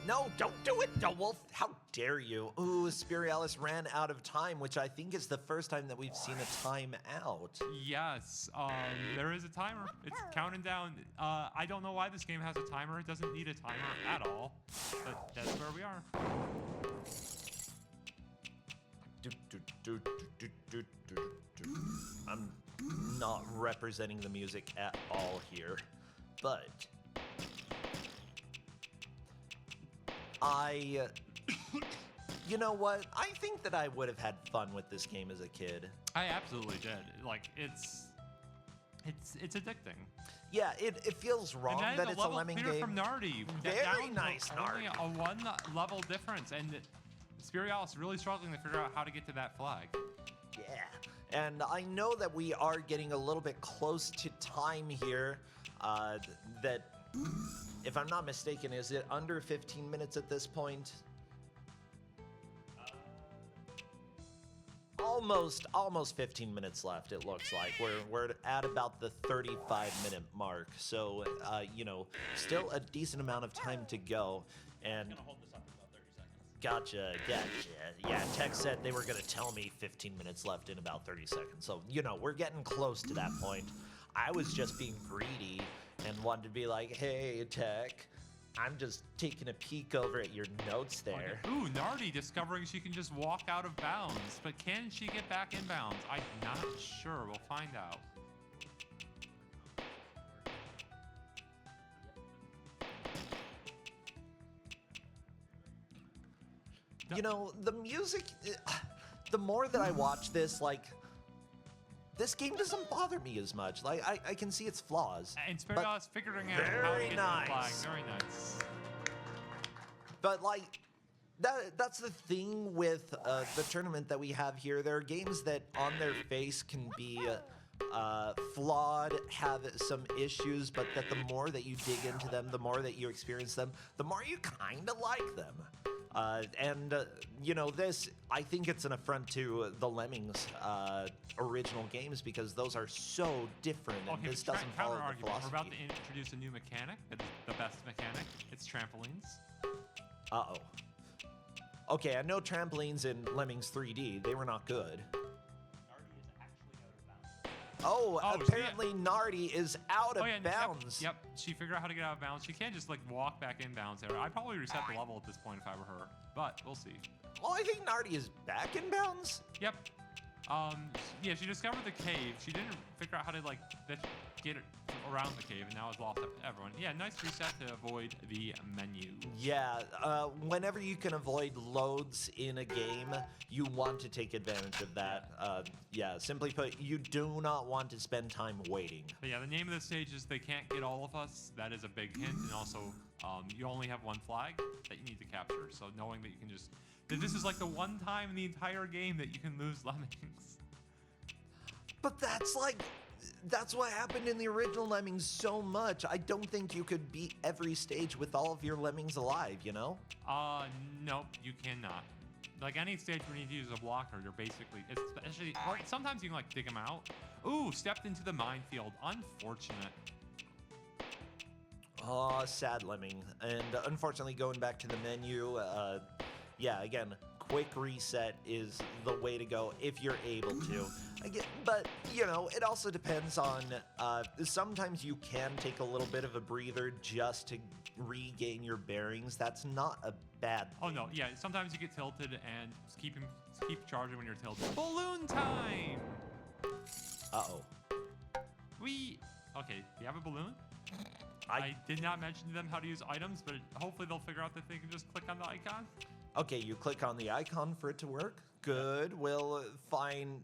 Speaker 1: No, don't do it, Wolf. How dare you? Ooh, Spirialis ran out of time, which I think is the first time that we've seen a time out.
Speaker 2: Yes, there is a timer. It's counting down. I don't know why this game has a timer. It doesn't need a timer at all, but that's where we are.
Speaker 1: I'm not representing the music at all here, but you know what? I think that I would have had fun with this game as a kid.
Speaker 2: I absolutely did. Like, it's addicting.
Speaker 1: Yeah, it feels wrong that it's a lemming game.
Speaker 2: From Nardi.
Speaker 1: Very nice, Nardi.
Speaker 2: Only a one level difference, and Spirialis really struggling to figure out how to get to that flag.
Speaker 1: Yeah, and I know that we are getting a little bit close to time here. That, if I'm not mistaken, is it under 15 minutes at this point? Almost 15 minutes left, it looks like. We're at about the 35-minute mark. So, you know, still a decent amount of time to go. And
Speaker 3: Gonna hold this up for about 30 seconds.
Speaker 1: gotcha. Yeah, Tech said they were gonna tell me 15 minutes left in about 30 seconds. So, you know, we're getting close to that point. I was just being greedy and wanted to be like, hey, Tech, I'm just taking a peek over at your notes there.
Speaker 2: Okay. Ooh, Nardi discovering she can just walk out of bounds, but can she get back in bounds? I'm not sure. We'll find out.
Speaker 1: You know, the music, the more that I watch this, like, this game doesn't bother me as much. Like, I can see its flaws.
Speaker 2: And Spirialis figuring out how to get to the flag. Very nice.
Speaker 1: But, like, that's the thing with the tournament that we have here. There are games that on their face can be flawed, have some issues, but that the more that you dig into them, the more that you experience them, the more you kind of like them. You know, this, I think it's an affront to the Lemmings original games because those are so different, and this doesn't follow the philosophy.
Speaker 2: We're about to introduce a new mechanic. It's the best mechanic. It's trampolines.
Speaker 1: Uh-oh. Okay, I know trampolines in Lemmings 3D. They were not good. Oh, apparently Nardi is out of bounds.
Speaker 2: Yep, she figured out how to get out of bounds. She can't just, like, walk back in bounds there. I'd probably reset the level at this point if I were her, but we'll see.
Speaker 1: Oh, I think Nardi is back in bounds.
Speaker 2: Yep. Yeah, she discovered the cave. She didn't figure out how to, like, get it around the cave, and now it's lost everyone. Yeah, nice reset to avoid the menu.
Speaker 1: Yeah, whenever you can avoid loads in a game, you want to take advantage of that. Yeah, simply put, you do not want to spend time waiting.
Speaker 2: But yeah, the name of the stage is They Can't Get All of Us. That is a big hint, and also, you only have one flag that you need to capture, so knowing that you can just... This is like the one time in the entire game that you can lose Lemmings.
Speaker 1: But that's what happened in the original Lemmings so much. I don't think you could beat every stage with all of your Lemmings alive, you know?
Speaker 2: Nope, you cannot. Like, any stage where you need to use a blocker, you're basically, especially, well, sometimes you can, like, dig them out. Ooh, stepped into the minefield. Unfortunate.
Speaker 1: Oh, sad Lemming. And unfortunately, going back to the menu, yeah, again, quick reset is the way to go if you're able to. But, you know, it also depends on, sometimes you can take a little bit of a breather just to regain your bearings. That's not a bad thing.
Speaker 2: Oh, no, yeah, sometimes you get tilted and just keep charging when you're tilted. Balloon time!
Speaker 1: Uh-oh.
Speaker 2: Okay, do you have a balloon? I did not mention to them how to use items, but hopefully they'll figure out that they can just click on the icon.
Speaker 1: Okay, you click on the icon for it to work. Good. We'll find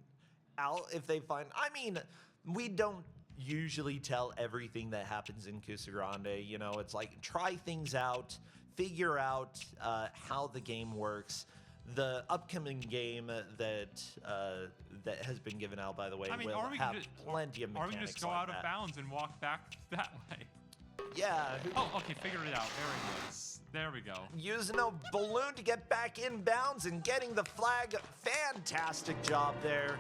Speaker 1: out if they find... I mean, we don't usually tell everything that happens in Kusogrande. You know, it's like, try things out, figure out how the game works. The upcoming game that that has been given out, by the way,
Speaker 2: I mean,
Speaker 1: will
Speaker 2: or we
Speaker 1: have
Speaker 2: can just,
Speaker 1: plenty of
Speaker 2: or
Speaker 1: mechanics
Speaker 2: we can just go
Speaker 1: like
Speaker 2: out
Speaker 1: that.
Speaker 2: of bounds and walk back that way.
Speaker 1: Yeah.
Speaker 2: Oh, okay, figured it out. Very nice. There we go.
Speaker 1: Using a balloon to get back in bounds and getting the flag. Fantastic job there.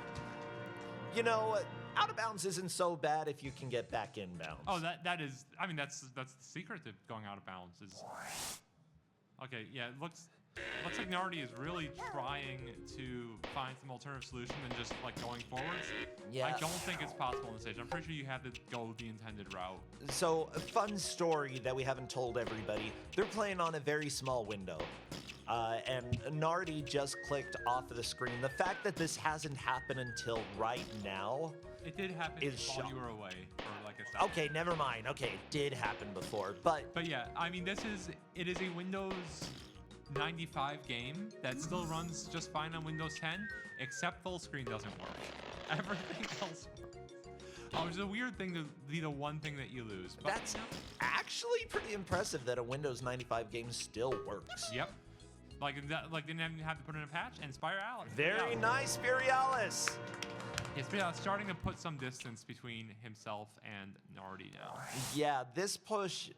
Speaker 1: You know, out of bounds isn't so bad if you can get back in bounds.
Speaker 2: Oh, that is. I mean, that's the secret to going out of bounds. Is okay. Yeah, it looks like Nardi is really trying to find some alternative solution than just like going forwards.
Speaker 1: Yeah.
Speaker 2: I don't think it's possible on the stage. I'm pretty sure you have to go the intended route.
Speaker 1: So, a fun story that we haven't told everybody. They're playing on a very small window. And Nardi just clicked off of the screen. The fact that this hasn't happened until right now.
Speaker 2: It did happen
Speaker 1: Is
Speaker 2: while
Speaker 1: shock.
Speaker 2: you were away for like a second.
Speaker 1: Okay, never mind. Okay, it did happen before, but
Speaker 2: But yeah, I mean, it is a Windows 95 game that still runs just fine on Windows 10, except full screen doesn't work. Everything else works. Which is a weird thing to be the one thing that you lose. But,
Speaker 1: that's actually pretty impressive that a Windows 95 game still works.
Speaker 2: Yep. Like didn't even have to put in a patch. And Spiralis.
Speaker 1: Very nice, Spirialis.
Speaker 2: Yeah, Spiralis starting to put some distance between himself and Nardi now.
Speaker 1: Yeah, this push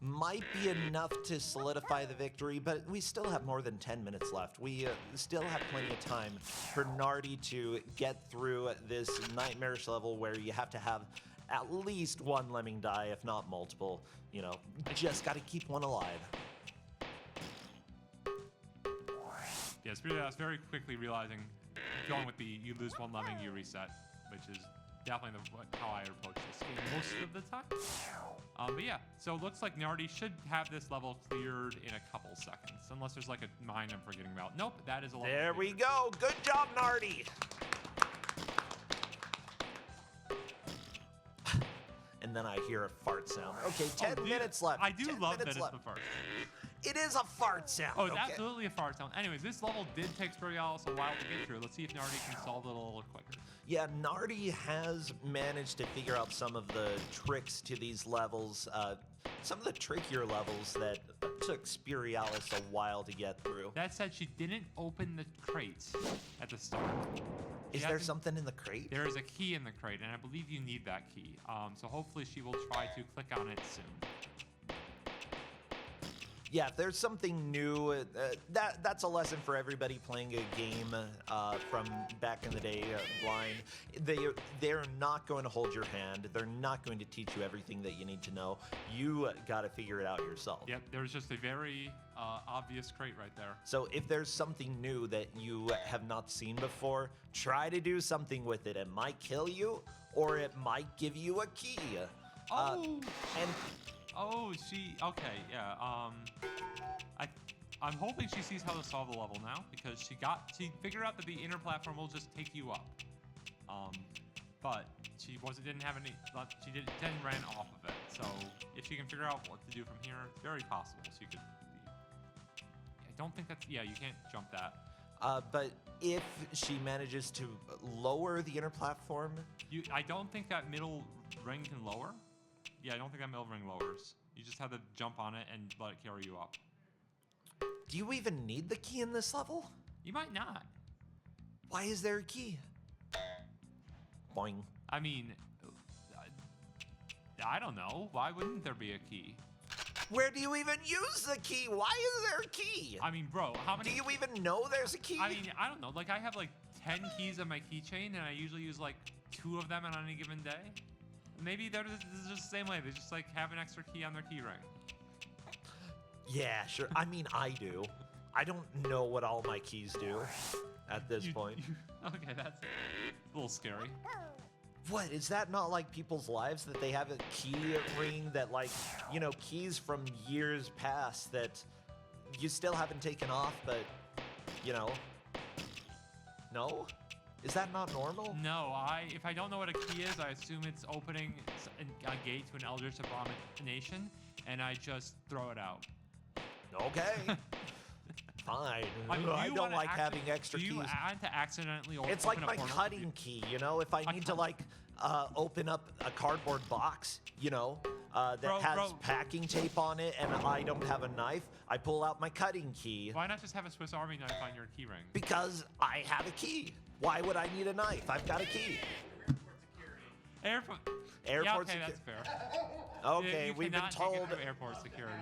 Speaker 1: might be enough to solidify the victory, but we still have more than 10 minutes left. We still have plenty of time for Nardi to get through this nightmarish level where you have to have at least one lemming die, if not multiple. You know, just got to keep one alive.
Speaker 2: Yeah, Spiralis very quickly realizing, going with the you lose one lemming, you reset, which is definitely how I approach this game most of the time. But yeah, so it looks like Nardi should have this level cleared in a couple seconds, unless there's like a mine I'm forgetting about. Nope, that is a level
Speaker 1: There we
Speaker 2: cleared.
Speaker 1: go. Good job, Nardi. And then I hear a fart sound. Okay, 10
Speaker 2: dude,
Speaker 1: minutes left.
Speaker 2: I do
Speaker 1: 10
Speaker 2: love that
Speaker 1: minutes
Speaker 2: it's
Speaker 1: left.
Speaker 2: the first.
Speaker 1: It is a fart sound.
Speaker 2: Oh, it's
Speaker 1: okay?
Speaker 2: absolutely a fart sound. Anyways, this level did take Spiralis a while to get through. Let's see if Nardi can solve it a little quicker.
Speaker 1: Yeah, Nardi has managed to figure out some of the tricks to these levels, some of the trickier levels that took Spirialis a while to get through.
Speaker 2: That said, she didn't open the crates at the start.
Speaker 1: Is there something in the crate?
Speaker 2: There is a key in the crate, and I believe you need that key. So hopefully she will try to click on it soon.
Speaker 1: Yeah, if there's something new, that's a lesson for everybody playing a game from back in the day, blind. They're not going to hold your hand. They're not going to teach you everything that you need to know. You got to figure it out yourself.
Speaker 2: Yep, there's just a very obvious crate right there.
Speaker 1: So if there's something new that you have not seen before, try to do something with it. It might kill you, or it might give you a key. And
Speaker 2: Oh, okay, yeah. I'm hoping she sees how to solve the level now, because she figured out that the inner platform will just take you up. But she didn't ran off of it. So if she can figure out what to do from here, it's very possible she could. I don't think that's, you can't jump that.
Speaker 1: But if she manages to lower the inner platform,
Speaker 2: I don't think that middle ring can lower. Yeah, I don't think that middle ring lowers. You just have to jump on it and let it carry you up.
Speaker 1: do you even need the key in this level?
Speaker 2: You might not.
Speaker 1: Why is there a key? Boing.
Speaker 2: I mean, I don't know. Why wouldn't there be a key?
Speaker 1: Where do you even use the key? Why is there a key?
Speaker 2: I mean, bro, how many?
Speaker 1: Do you even know there's a key?
Speaker 2: I mean, I don't know. Like, I have like 10 keys on my keychain, and I usually use like 2 of them on any given day. Maybe they're just the same way. They just like have an extra key on their key ring.
Speaker 1: Yeah, sure. I mean, I do. I don't know what all my keys do at this point.
Speaker 2: Okay, that's a little scary.
Speaker 1: What, is that not like people's lives that they have a key ring that, like, you know, keys from years past that you still haven't taken off, but, you know, no? Is that not normal?
Speaker 2: No, if I don't know what a key is, I assume it's opening a gate to an eldritch abomination, and I just throw it out.
Speaker 1: Okay. Fine.
Speaker 2: I mean,
Speaker 1: I don't like having extra
Speaker 2: keys. Do you
Speaker 1: keys.
Speaker 2: want to accidentally open
Speaker 1: It's like
Speaker 2: a
Speaker 1: my
Speaker 2: portal?
Speaker 1: cutting key, you know? If I need to, like, open up a cardboard box, that has packing tape on it, and I don't have a knife, I pull out my cutting key.
Speaker 2: Why not just have a Swiss Army knife on your keyring?
Speaker 1: Because I have a key. Why would I need a knife? I've got a key.
Speaker 2: Airport.
Speaker 1: Airport
Speaker 2: yeah, okay,
Speaker 1: secu-
Speaker 2: that's fair.
Speaker 1: Okay,
Speaker 2: You
Speaker 1: we've been
Speaker 2: cannot take it
Speaker 1: told.
Speaker 2: through airport security.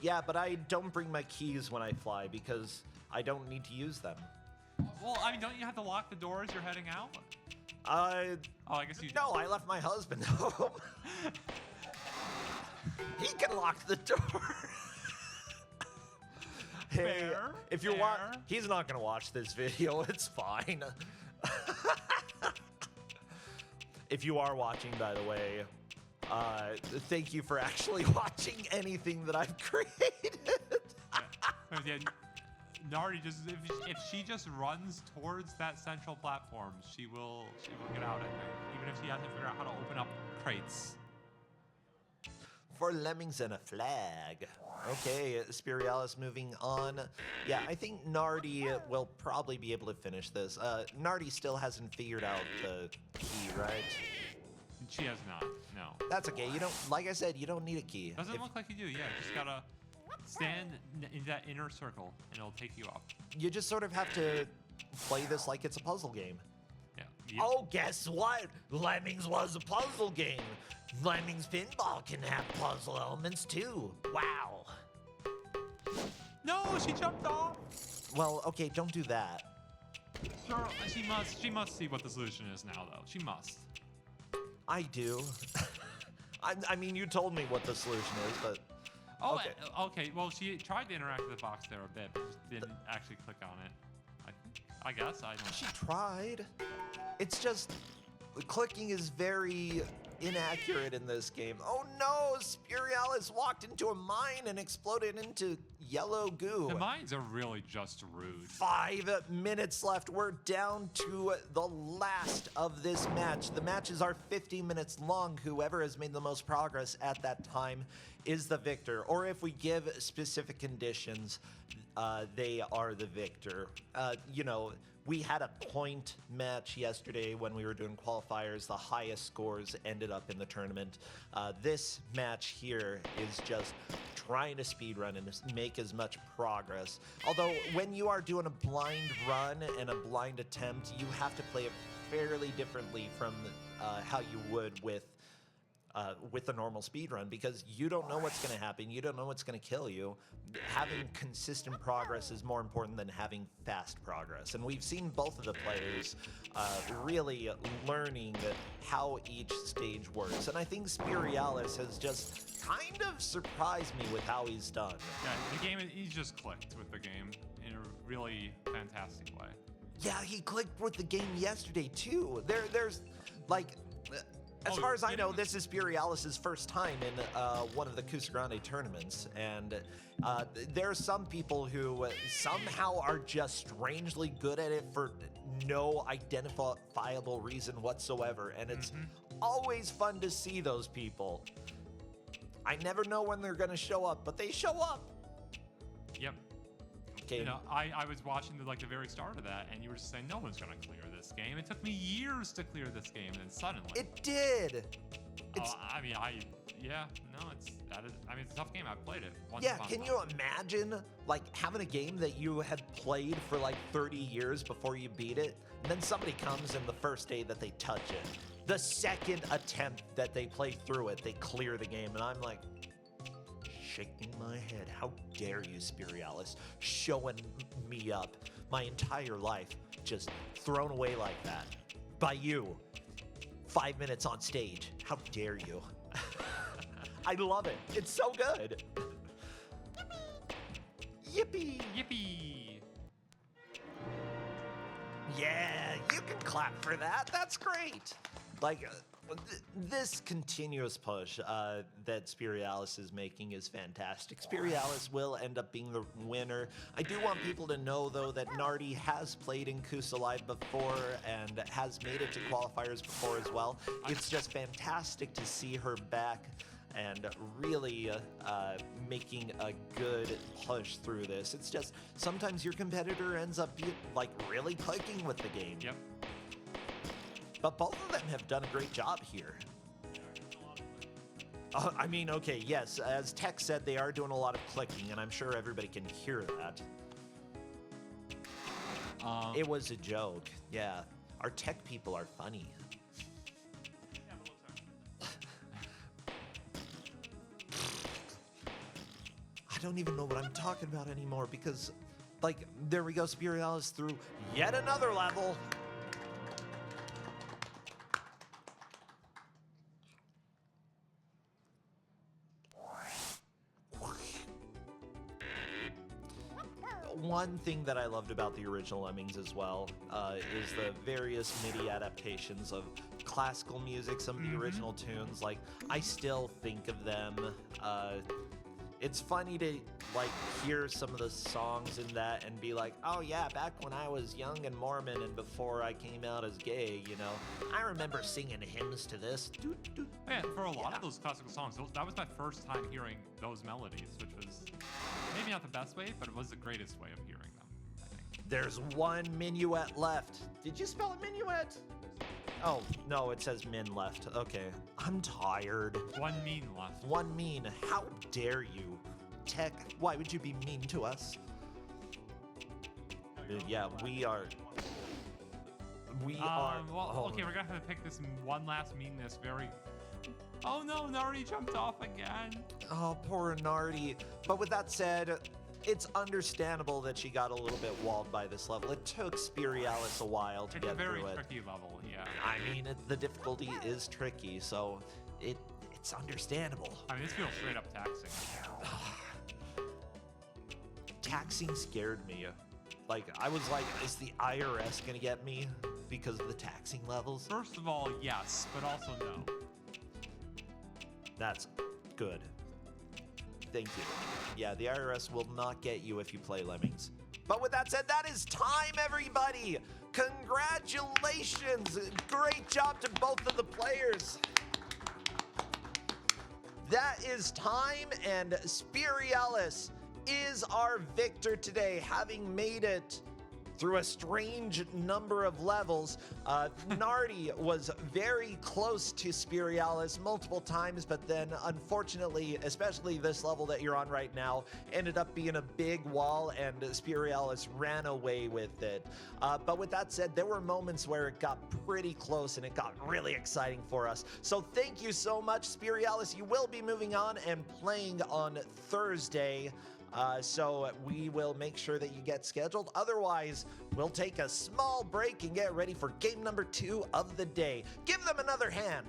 Speaker 1: Yeah, but I don't bring my keys when I fly because I don't need to use them.
Speaker 2: Well, I mean, don't you have to lock the door as you're heading out?
Speaker 1: Oh,
Speaker 2: I guess you do.
Speaker 1: no, I left my husband home. He can lock the door. Hey,
Speaker 2: Fair,
Speaker 1: if you're
Speaker 2: fair.
Speaker 1: he's not gonna watch this video. It's fine. If you are watching, by the way, thank you for actually watching anything that I've created.
Speaker 2: Yeah, Nardi just if she just runs towards that central platform, she will get out. I think, even if she hasn't figured out how to open up crates.
Speaker 1: For lemmings and a flag. Okay, Spirialis moving on. Yeah, I think Nardi will probably be able to finish this. Nardi still hasn't figured out the key, right?
Speaker 2: She has not. No.
Speaker 1: That's okay. You don't, like I said, you don't need a key.
Speaker 2: Doesn't look like you do. Yeah, just gotta stand in that inner circle, and it'll take you up.
Speaker 1: You just sort of have to play this like it's a puzzle game.
Speaker 2: Yeah.
Speaker 1: Oh, guess what? Lemmings was a puzzle game. Lemmings Pinball can have puzzle elements too. Wow.
Speaker 2: No, she jumped off.
Speaker 1: Well, okay, don't do that.
Speaker 2: Sure, she must see what the solution is now, though. She must.
Speaker 1: I do. I mean, you told me what the solution is, but
Speaker 2: Oh,
Speaker 1: okay.
Speaker 2: Okay. Well, she tried to interact with the box there a bit, but just didn't actually click on it. I guess I don't.
Speaker 1: She tried. It's just clicking is very inaccurate in this game. Oh no, Spirialis walked into a mine and exploded into yellow goo.
Speaker 2: The mines are really just rude.
Speaker 1: 5 minutes left. We're down to the last of this match. The matches are 50 minutes long. Whoever has made the most progress at that time is the victor. Or if we give specific conditions, they are the victor. We had a point match yesterday when we were doing qualifiers. The highest scores ended up in the tournament. This match here is just trying to speedrun and make as much progress. Although when you are doing a blind run and a blind attempt, you have to play it fairly differently from how you would with a normal speed run, because you don't know what's going to happen. You don't know what's going to kill you. Having consistent progress is more important than having fast progress. And we've seen both of the players really learning how each stage works. And I think Spirialis has just kind of surprised me with how he's done.
Speaker 2: Yeah, the game, he just clicked with the game in a really fantastic way.
Speaker 1: Yeah, he clicked with the game yesterday too. There's like, as far as I know, this is Spirialis' first time in one of the Kusogrande tournaments, and there are some people who somehow are just strangely good at it for no identifiable reason whatsoever, and it's always fun to see those people. I never know when they're going to show up, but they show up.
Speaker 2: Yep.
Speaker 1: Okay.
Speaker 2: You know, I was watching the very start of that, and you were just saying no one's gonna clear this game. It took me years to clear this game, and then suddenly
Speaker 1: It did. It's,
Speaker 2: it's a tough game. I've played it once.
Speaker 1: yeah,
Speaker 2: upon a
Speaker 1: can
Speaker 2: time.
Speaker 1: you imagine having a game that you had played for 30 years before you beat it, and then somebody comes and the first day that they touch it, the second attempt that they play through it, they clear the game, and I'm like, shaking my head. How dare you, Spirialis, showing me up my entire life just thrown away like that by you. 5 minutes on stage. How dare you? I love it. It's so good. Yippee!
Speaker 2: Yippee!
Speaker 1: Yeah, you can clap for that. That's great. This continuous push that Spirialis is making is fantastic. Spirialis will end up being the winner. I do want people to know, though, that Nardi has played in Kusa Live before and has made it to qualifiers before as well. It's just fantastic to see her back and really making a good push through this. It's just sometimes your competitor ends up really clicking with the game.
Speaker 2: Yep.
Speaker 1: but both of them have done a great job here. I mean, okay, yes, as Tech said, they are doing a lot of clicking, and I'm sure everybody can hear that. It was a joke, yeah. Our tech people are funny. I don't even know what I'm talking about anymore because, like, there we go, Spirialis through yet another level. One thing that I loved about the original Lemmings as well is the various MIDI adaptations of classical music, some of the original tunes. Like, I still think of them. It's funny to, like, hear some of the songs in that and be like, oh yeah, back when I was young and Mormon and before I came out as gay, you know, I remember singing hymns to this.
Speaker 2: Yeah, for a lot of those classical songs, that was my first time hearing those melodies, which was maybe not the best way, but it was the greatest way of hearing them, I think.
Speaker 1: There's one minuet left. Did you spell it minuet? Oh, no, it says min left. Okay. I'm tired.
Speaker 2: One mean left.
Speaker 1: One mean. How dare you? Tech, why would you be mean to us? Yeah, we are.
Speaker 2: Well,
Speaker 1: oh.
Speaker 2: okay, we're gonna have to pick this one last meanness very... Oh no, Nari jumped off again.
Speaker 1: Oh, poor Nardi. But with that said, it's understandable that she got a little bit walled by this level. It took Spirialis a while to get through it.
Speaker 2: It's a very tricky level, yeah.
Speaker 1: I mean, the difficulty is tricky, so it's understandable.
Speaker 2: I mean, this feels straight up taxing.
Speaker 1: Taxing scared me. Like, I was like, is the IRS gonna get me because of the taxing levels?
Speaker 2: First of all, yes, but also no.
Speaker 1: That's good. Thank you. Yeah, the IRS will not get you if you play Lemmings. But with that said, that is time, everybody! Congratulations! Great job to both of the players! That is time, and Spirialis is our victor today, having made it through a strange number of levels. Nardi was very close to Spirialis multiple times, but then unfortunately, especially this level that you're on right now, ended up being a big wall and Spirialis ran away with it. But with that said, there were moments where it got pretty close and it got really exciting for us. So thank you so much, Spirialis. You will be moving on and playing on Thursday. So we will make sure that you get scheduled. Otherwise, we'll take a small break and get ready for game number 2 of the day. Give them another hand.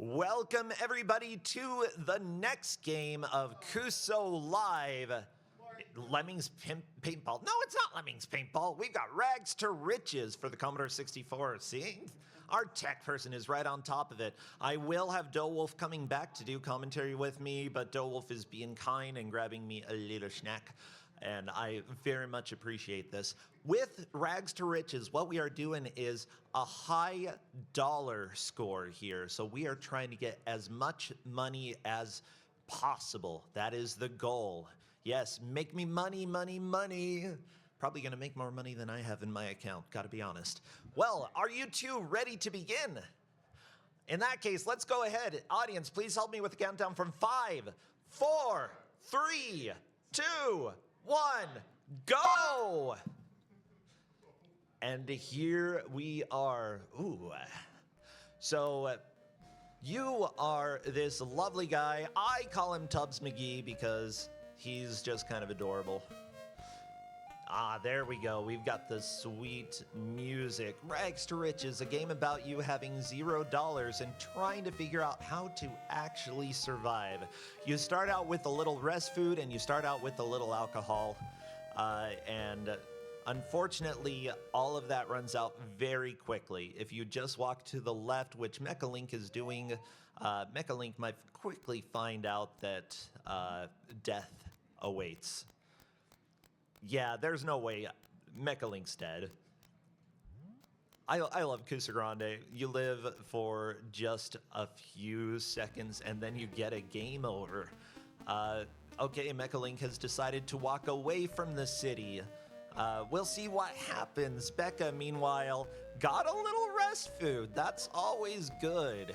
Speaker 1: Welcome everybody to the next game of Kuso Live. Lemmings Paintball. No, it's not Lemmings Paintball. We've got Rags to Riches for the Commodore 64. See? Our tech person is right on top of it. I will have Wolf coming back to do commentary with me, but Wolf is being kind and grabbing me a little snack, and I very much appreciate this. With Rags to Riches, what we are doing is a high dollar score here. So we are trying to get as much money as possible. That is the goal. Yes, make me money, money, money. Probably gonna make more money than I have in my account, gotta be honest. Well, are you two ready to begin? In that case, let's go ahead. Audience, please help me with the countdown from 5, 4, 3, 2, 1, go! And here we are. Ooh. So, you are this lovely guy. I call him Tubbs McGee because he's just kind of adorable. Ah, there we go. We've got the sweet music. Rags to Riches, a game about you having $0 and trying to figure out how to actually survive. You start out with a little rest food and you start out with a little alcohol. And unfortunately, all of that runs out very quickly. If you just walk to the left, which Mechalink is doing, Mechalink might quickly find out that death awaits. Yeah, there's no way Mechalink's dead. I love Kusogrande. You live for just a few seconds and then you get a game over. Okay, Mechalink has decided to walk away from the city. We'll see what happens. Becca, meanwhile, got a little rest food. That's always good.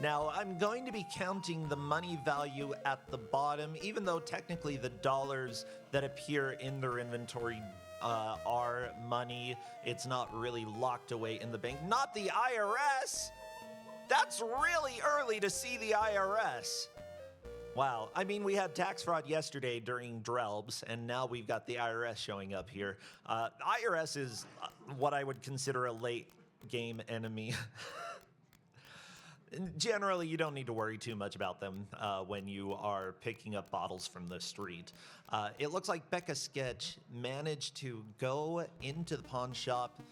Speaker 1: Now, I'm going to be counting the money value at the bottom, even though technically the dollars that appear in their inventory are money. It's not really locked away in the bank. Not the IRS! That's really early to see the IRS. Wow, I mean, we had tax fraud yesterday during Drelbs, and now we've got the IRS showing up here. IRS is what I would consider a late game enemy. Generally, you don't need to worry too much about them when you are picking up bottles from the street. It looks like Becca Sketch managed to go into the pawn shop,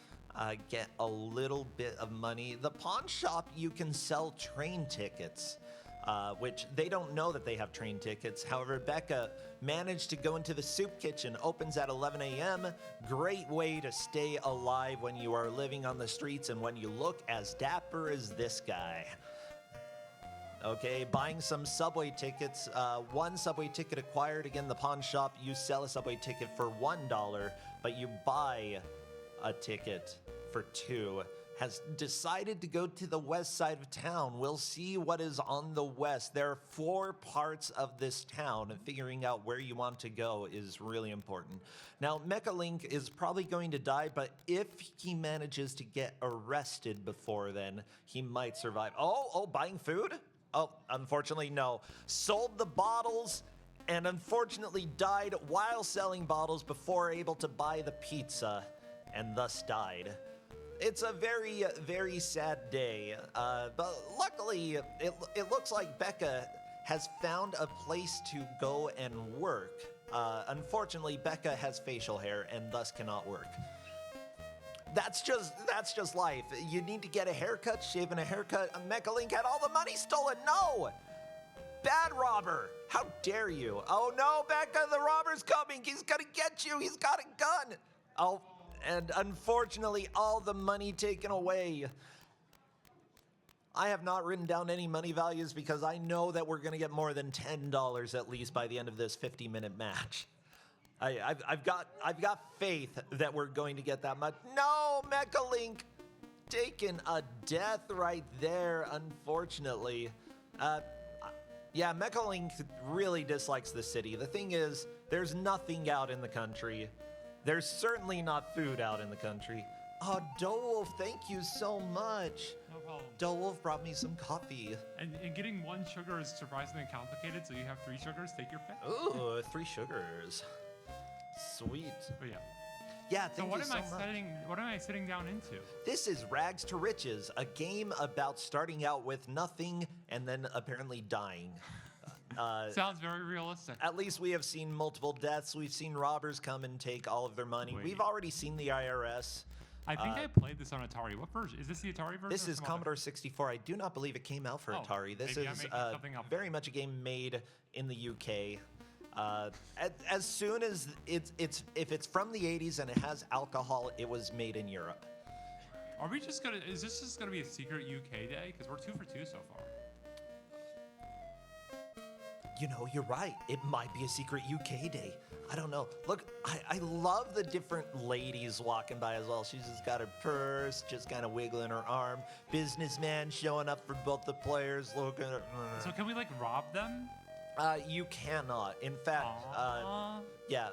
Speaker 1: get a little bit of money. The pawn shop, you can sell train tickets. Which they don't know that they have train tickets. However, Becca managed to go into the soup kitchen, opens at 11 a.m. Great way to stay alive when you are living on the streets and when you look as dapper as this guy. Okay, buying some subway tickets. One subway ticket acquired. Again, the pawn shop, you sell a subway ticket for $1, but you buy a ticket for $2. Has decided to go to the west side of town. We'll see what is on the west. There are 4 parts of this town, and figuring out where you want to go is really important. Now, Mechalink is probably going to die, but if he manages to get arrested before then, he might survive. Oh, buying food? Oh, unfortunately, no. Sold the bottles and unfortunately died while selling bottles before able to buy the pizza, and thus died. It's a very, very sad day, but luckily, it looks like Becca has found a place to go and work. Unfortunately, Becca has facial hair and thus cannot work. That's just life. You need to get a haircut, shaving a haircut. Mechalink had all the money stolen. No! Bad robber! How dare you? Oh no, Becca, the robber's coming. He's gonna get you. He's got a gun. Oh. And unfortunately, all the money taken away. I have not written down any money values because I know that we're going to get more than $10 at least by the end of this 50-minute match. I've got faith that we're going to get that much. No, Mechalink taking a death right there, unfortunately. Yeah, Mechalink really dislikes the city. The thing is, there's nothing out in the country. There's certainly not food out in the country. Oh, Wolf, thank you so much.
Speaker 2: No problem.
Speaker 1: Wolf brought me some coffee.
Speaker 2: And getting 1 sugar is surprisingly complicated, so you have 3 sugars. Take your pick.
Speaker 1: Ooh, 3 sugars. Sweet.
Speaker 2: But yeah.
Speaker 1: Yeah,
Speaker 2: So
Speaker 1: thank
Speaker 2: what
Speaker 1: you
Speaker 2: am
Speaker 1: so
Speaker 2: I
Speaker 1: much.
Speaker 2: what am I sitting down into?
Speaker 1: This is Rags to Riches, a game about starting out with nothing and then apparently dying.
Speaker 2: Sounds very realistic.
Speaker 1: At least we have seen multiple deaths. We've seen robbers come and take all of their money.
Speaker 2: Wait.
Speaker 1: We've already seen the IRS.
Speaker 2: I think I played this on Atari. What version? Is this the Atari version?
Speaker 1: This
Speaker 2: or
Speaker 1: is
Speaker 2: some other?
Speaker 1: Commodore 64. I do not believe it came out for
Speaker 2: Oh,
Speaker 1: Atari. This
Speaker 2: maybe I'm
Speaker 1: is
Speaker 2: making something up.
Speaker 1: very much a game made in the UK. As soon as if it's from the 80s and it has alcohol, it was made in Europe.
Speaker 2: Are we just gonna? Is this just gonna be a secret UK day? Because we're 2 for 2 so far.
Speaker 1: You know, you're right. It might be a secret UK day. I don't know. Look, I love the different ladies walking by as well. She's just got her purse, just kind of wiggling her arm. Businessman showing up for both the players, looking at.
Speaker 2: So can we like rob them?
Speaker 1: You cannot. In fact,
Speaker 2: Aw.
Speaker 1: yeah,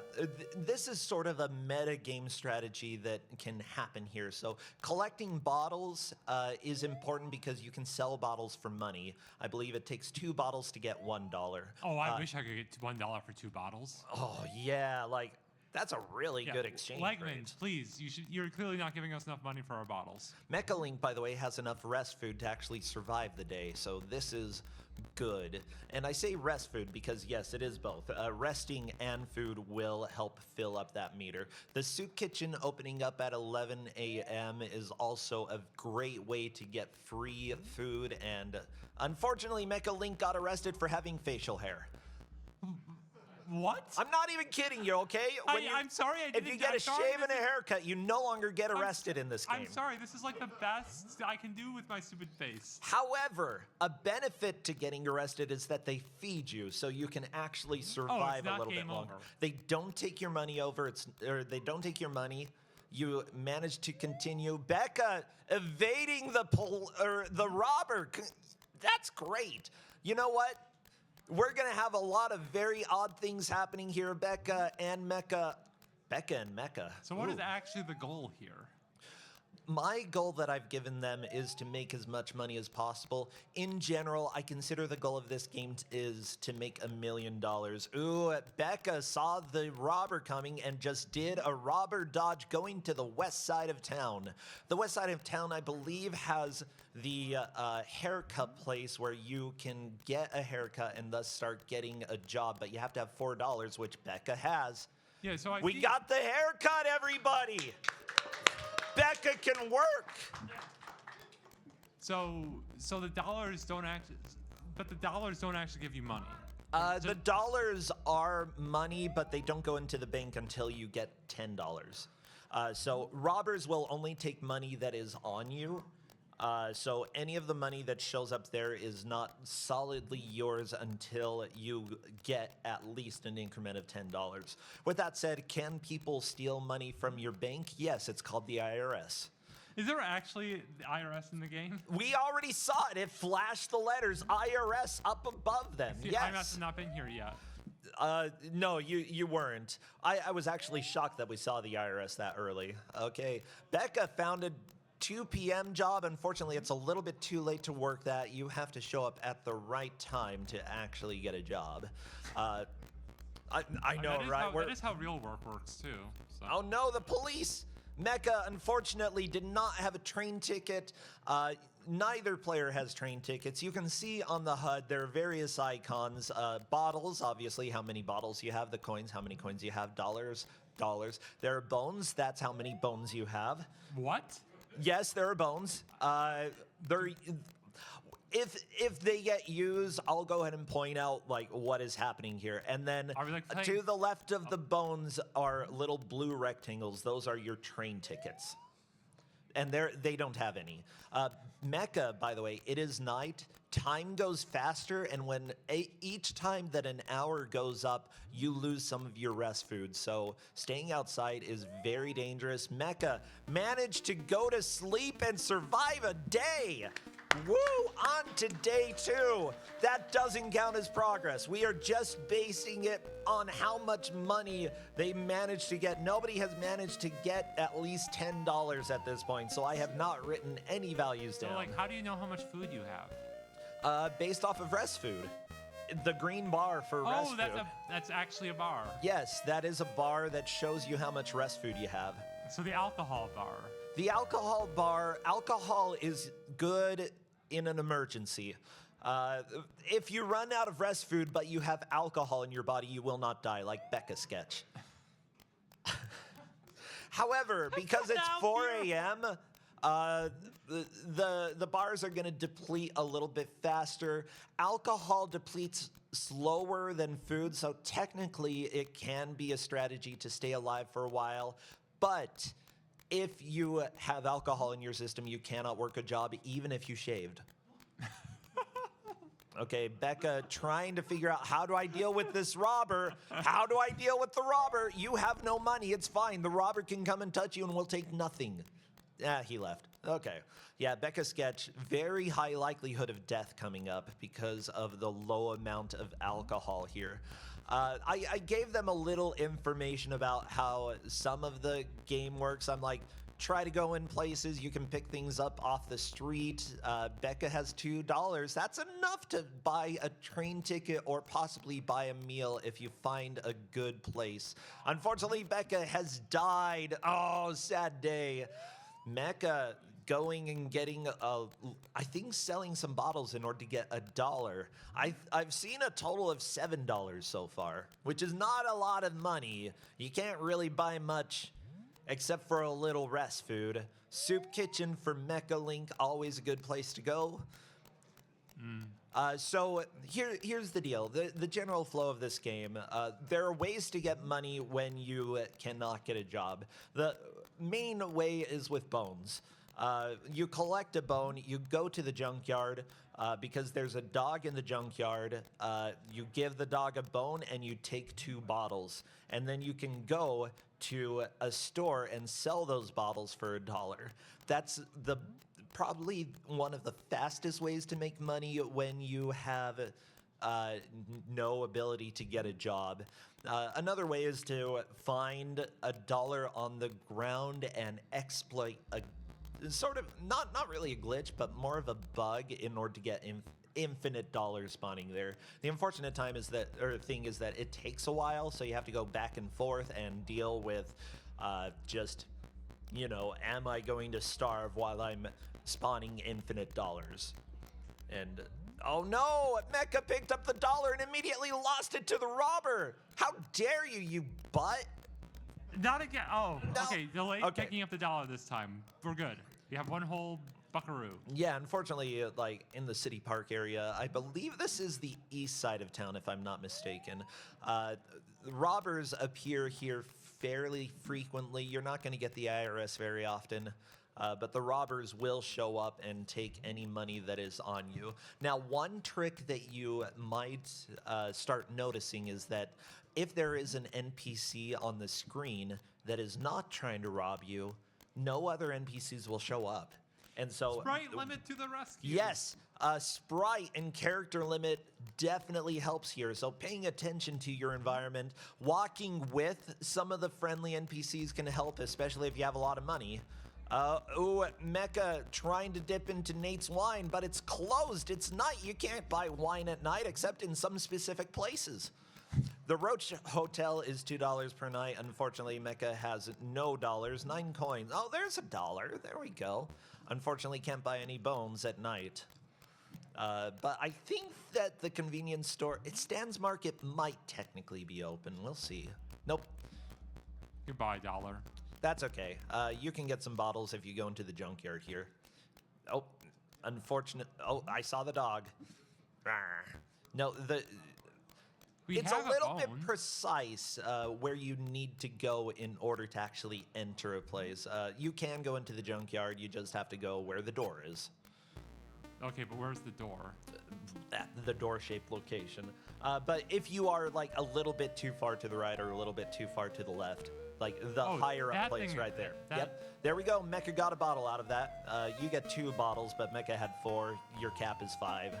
Speaker 1: this is sort of a meta game strategy that can happen here. So collecting bottles is important because you can sell bottles for money. I believe it takes 2 bottles to get $1.
Speaker 2: Oh, I wish I could get $1 for 2 bottles.
Speaker 1: Oh yeah, like that's a really good exchange rate.
Speaker 2: Wegmans, please. You're clearly not giving us enough money for our bottles.
Speaker 1: Mecha Link, by the way, has enough rest food to actually survive the day, so this is good. And I say rest food because, yes, it is both. Resting and food will help fill up that meter. The soup kitchen opening up at 11 a.m. is also a great way to get free food, and unfortunately, Mecha Link got arrested for having facial hair.
Speaker 2: What?
Speaker 1: I'm not even kidding you, okay?
Speaker 2: I'm sorry, I
Speaker 1: If
Speaker 2: didn't-
Speaker 1: you get
Speaker 2: I'm
Speaker 1: a
Speaker 2: sorry,
Speaker 1: shave and a haircut, you no longer get arrested in this game.
Speaker 2: I'm sorry, this is like the best I can do with my stupid face.
Speaker 1: However, a benefit to getting arrested is that they feed you, so you can actually survive a
Speaker 2: not
Speaker 1: little bit
Speaker 2: game
Speaker 1: longer.
Speaker 2: over.
Speaker 1: They don't take your money over. They don't take your money. You manage to continue. Becca evading the robber. That's great. You know what? We're gonna have a lot of very odd things happening here. Becca and Mecca.
Speaker 2: So what is
Speaker 1: Ooh.
Speaker 2: actually the goal here?
Speaker 1: My goal that I've given them is to make as much money as possible. In general, I consider the goal of this game is to make $1 million. Ooh, Becca saw the robber coming and just did a robber dodge going to the west side of town. The west side of town, I believe, has the haircut place where you can get a haircut and thus start getting a job, but you have to have $4, which Becca has.
Speaker 2: Yeah, so
Speaker 1: We got the haircut, everybody! Becca can work.
Speaker 2: So the dollars don't actually, but the dollars don't actually give you money.
Speaker 1: The dollars are money, but they don't go into the bank until you get $10. So robbers will only take money that is on you. So any of the money that shows up there is not solidly yours until you get at least an increment of $10. With that said, can people steal money from your bank? Yes, it's called the IRS.
Speaker 2: Is there actually the IRS in the game?
Speaker 1: We already saw it. It flashed the letters IRS up above them.
Speaker 2: See,
Speaker 1: Yes.
Speaker 2: I must have not been here yet.
Speaker 1: No, you weren't. I was actually shocked that we saw the IRS that early. Okay. Becca found a 2 p.m. job. Unfortunately, it's a little bit too late to work that. You have to show up at the right time to actually get a job. I know, right?
Speaker 2: That is how real work works, too. So.
Speaker 1: Oh no, the police! Mecca, unfortunately, did not have a train ticket. Neither player has train tickets. You can see on the HUD there are various icons. Bottles, obviously, how many bottles you have. The coins, how many coins you have. Dollars. There are bones. That's how many bones you have.
Speaker 2: What?
Speaker 1: Yes, there are bones. If they get used, I'll go ahead and point out like what is happening here. And then
Speaker 2: Are we, like, playing-
Speaker 1: to the left of the bones are little blue rectangles. Those are your train tickets. And they don't have any. Mecca, by the way, it is night. Time goes faster, and when each time that an hour goes up, you lose some of your rest food. So staying outside is very dangerous. Mecca managed to go to sleep and survive a day. Woo! On to day 2. That doesn't count as progress. We are just basing it on how much money they managed to get. Nobody has managed to get at least $10 at this point, so I have not written any values
Speaker 2: So,
Speaker 1: down.
Speaker 2: like, how do you know how much food you have?
Speaker 1: Based off of rest food. The green bar for rest
Speaker 2: Oh,
Speaker 1: food.
Speaker 2: that's actually a bar.
Speaker 1: Yes, that is a bar that shows you how much rest food you have.
Speaker 2: So the alcohol bar.
Speaker 1: The alcohol bar, alcohol is good in an emergency. If you run out of rest food but you have alcohol in your body, you will not die, like Becca sketch. However, because it's 4 a.m., the bars are going to deplete a little bit faster. Alcohol depletes slower than food, so technically it can be a strategy to stay alive for a while. But if you have alcohol in your system, you cannot work a job even if you shaved. Okay, Becca trying to figure out, how do I deal with this robber? How do I deal with the robber? You have no money. It's fine. The robber can come and touch you and we'll take nothing. He left. Okay. Yeah, Becca sketch, very high likelihood of death coming up because of the low amount of alcohol here. I gave them a little information about how some of the game works. I'm like, try to go in places. You can pick things up off the street. Becca has $2. That's enough to buy a train ticket or possibly buy a meal if you find a good place. Unfortunately, Becca has died. Oh, sad day. Mecca going and getting I think selling some bottles in order to get $1. I've seen a total of $7 so far, which is not a lot of money. You can't really buy much except for a little rest food. Soup kitchen for Mecha Link, always a good place to go. So here's the deal. The general flow of this game, there are ways to get money when you cannot get a job. The main way is with bones. You collect a bone, you go to the junkyard, because there's a dog in the junkyard. You give the dog a bone and you take 2 bottles. And then you can go to a store and sell those bottles for $1. That's probably one of the fastest ways to make money when you have no ability to get a job. Another way is to find $1 on the ground and exploit a sort of, not really a glitch, but more of a bug in order to get infinite dollars spawning there. The unfortunate thing is that it takes a while, so you have to go back and forth and deal with just, am I going to starve while I'm spawning infinite dollars? And oh no, Mecha picked up the $1 and immediately lost it to the robber. How dare you, you butt?
Speaker 2: Not again. Oh,
Speaker 1: No.
Speaker 2: okay. Delay
Speaker 1: Okay.
Speaker 2: picking up the $1 this time. We're good. You have one whole buckaroo.
Speaker 1: Yeah, unfortunately, like in the city park area, I believe this is the east side of town, if I'm not mistaken. Robbers appear here fairly frequently. You're not going to get the IRS very often, but the robbers will show up and take any money that is on you. Now, one trick that you might start noticing is that if there is an NPC on the screen that is not trying to rob you, no other NPCs will show up. And so
Speaker 2: Sprite limit to the rescue.
Speaker 1: yes, sprite and character limit definitely helps here. So paying attention to your environment, walking with some of the friendly NPCs can help, especially if you have a lot of money. Ooh, Mecha trying to dip into Nate's wine, but it's closed. It's night. You can't buy wine at night except in some specific places. The Roach Hotel is $2 per night. Unfortunately, Mecha has no dollars, 9 coins. Oh, there's $1. There we go. Unfortunately, can't buy any bones at night. But I think that the convenience store, Stan's Market might technically be open. We'll see. Nope.
Speaker 2: Goodbye, $1.
Speaker 1: That's okay. You can get some bottles if you go into the junkyard here. Oh, unfortunate. Oh, I saw the dog. Rawr. No, it's a little bit precise where you need to go in order to actually enter a place. You can go into the junkyard. You just have to go where the door is.
Speaker 2: Okay, but where's the door?
Speaker 1: At the door-shaped location. But if you are like a little bit too far to the right or a little bit too far to the left, like the higher up place
Speaker 2: thing,
Speaker 1: right there. Yep. There we go. Mecha got a bottle out of that. You get 2 bottles, but Mecha had 4. Your cap is 5.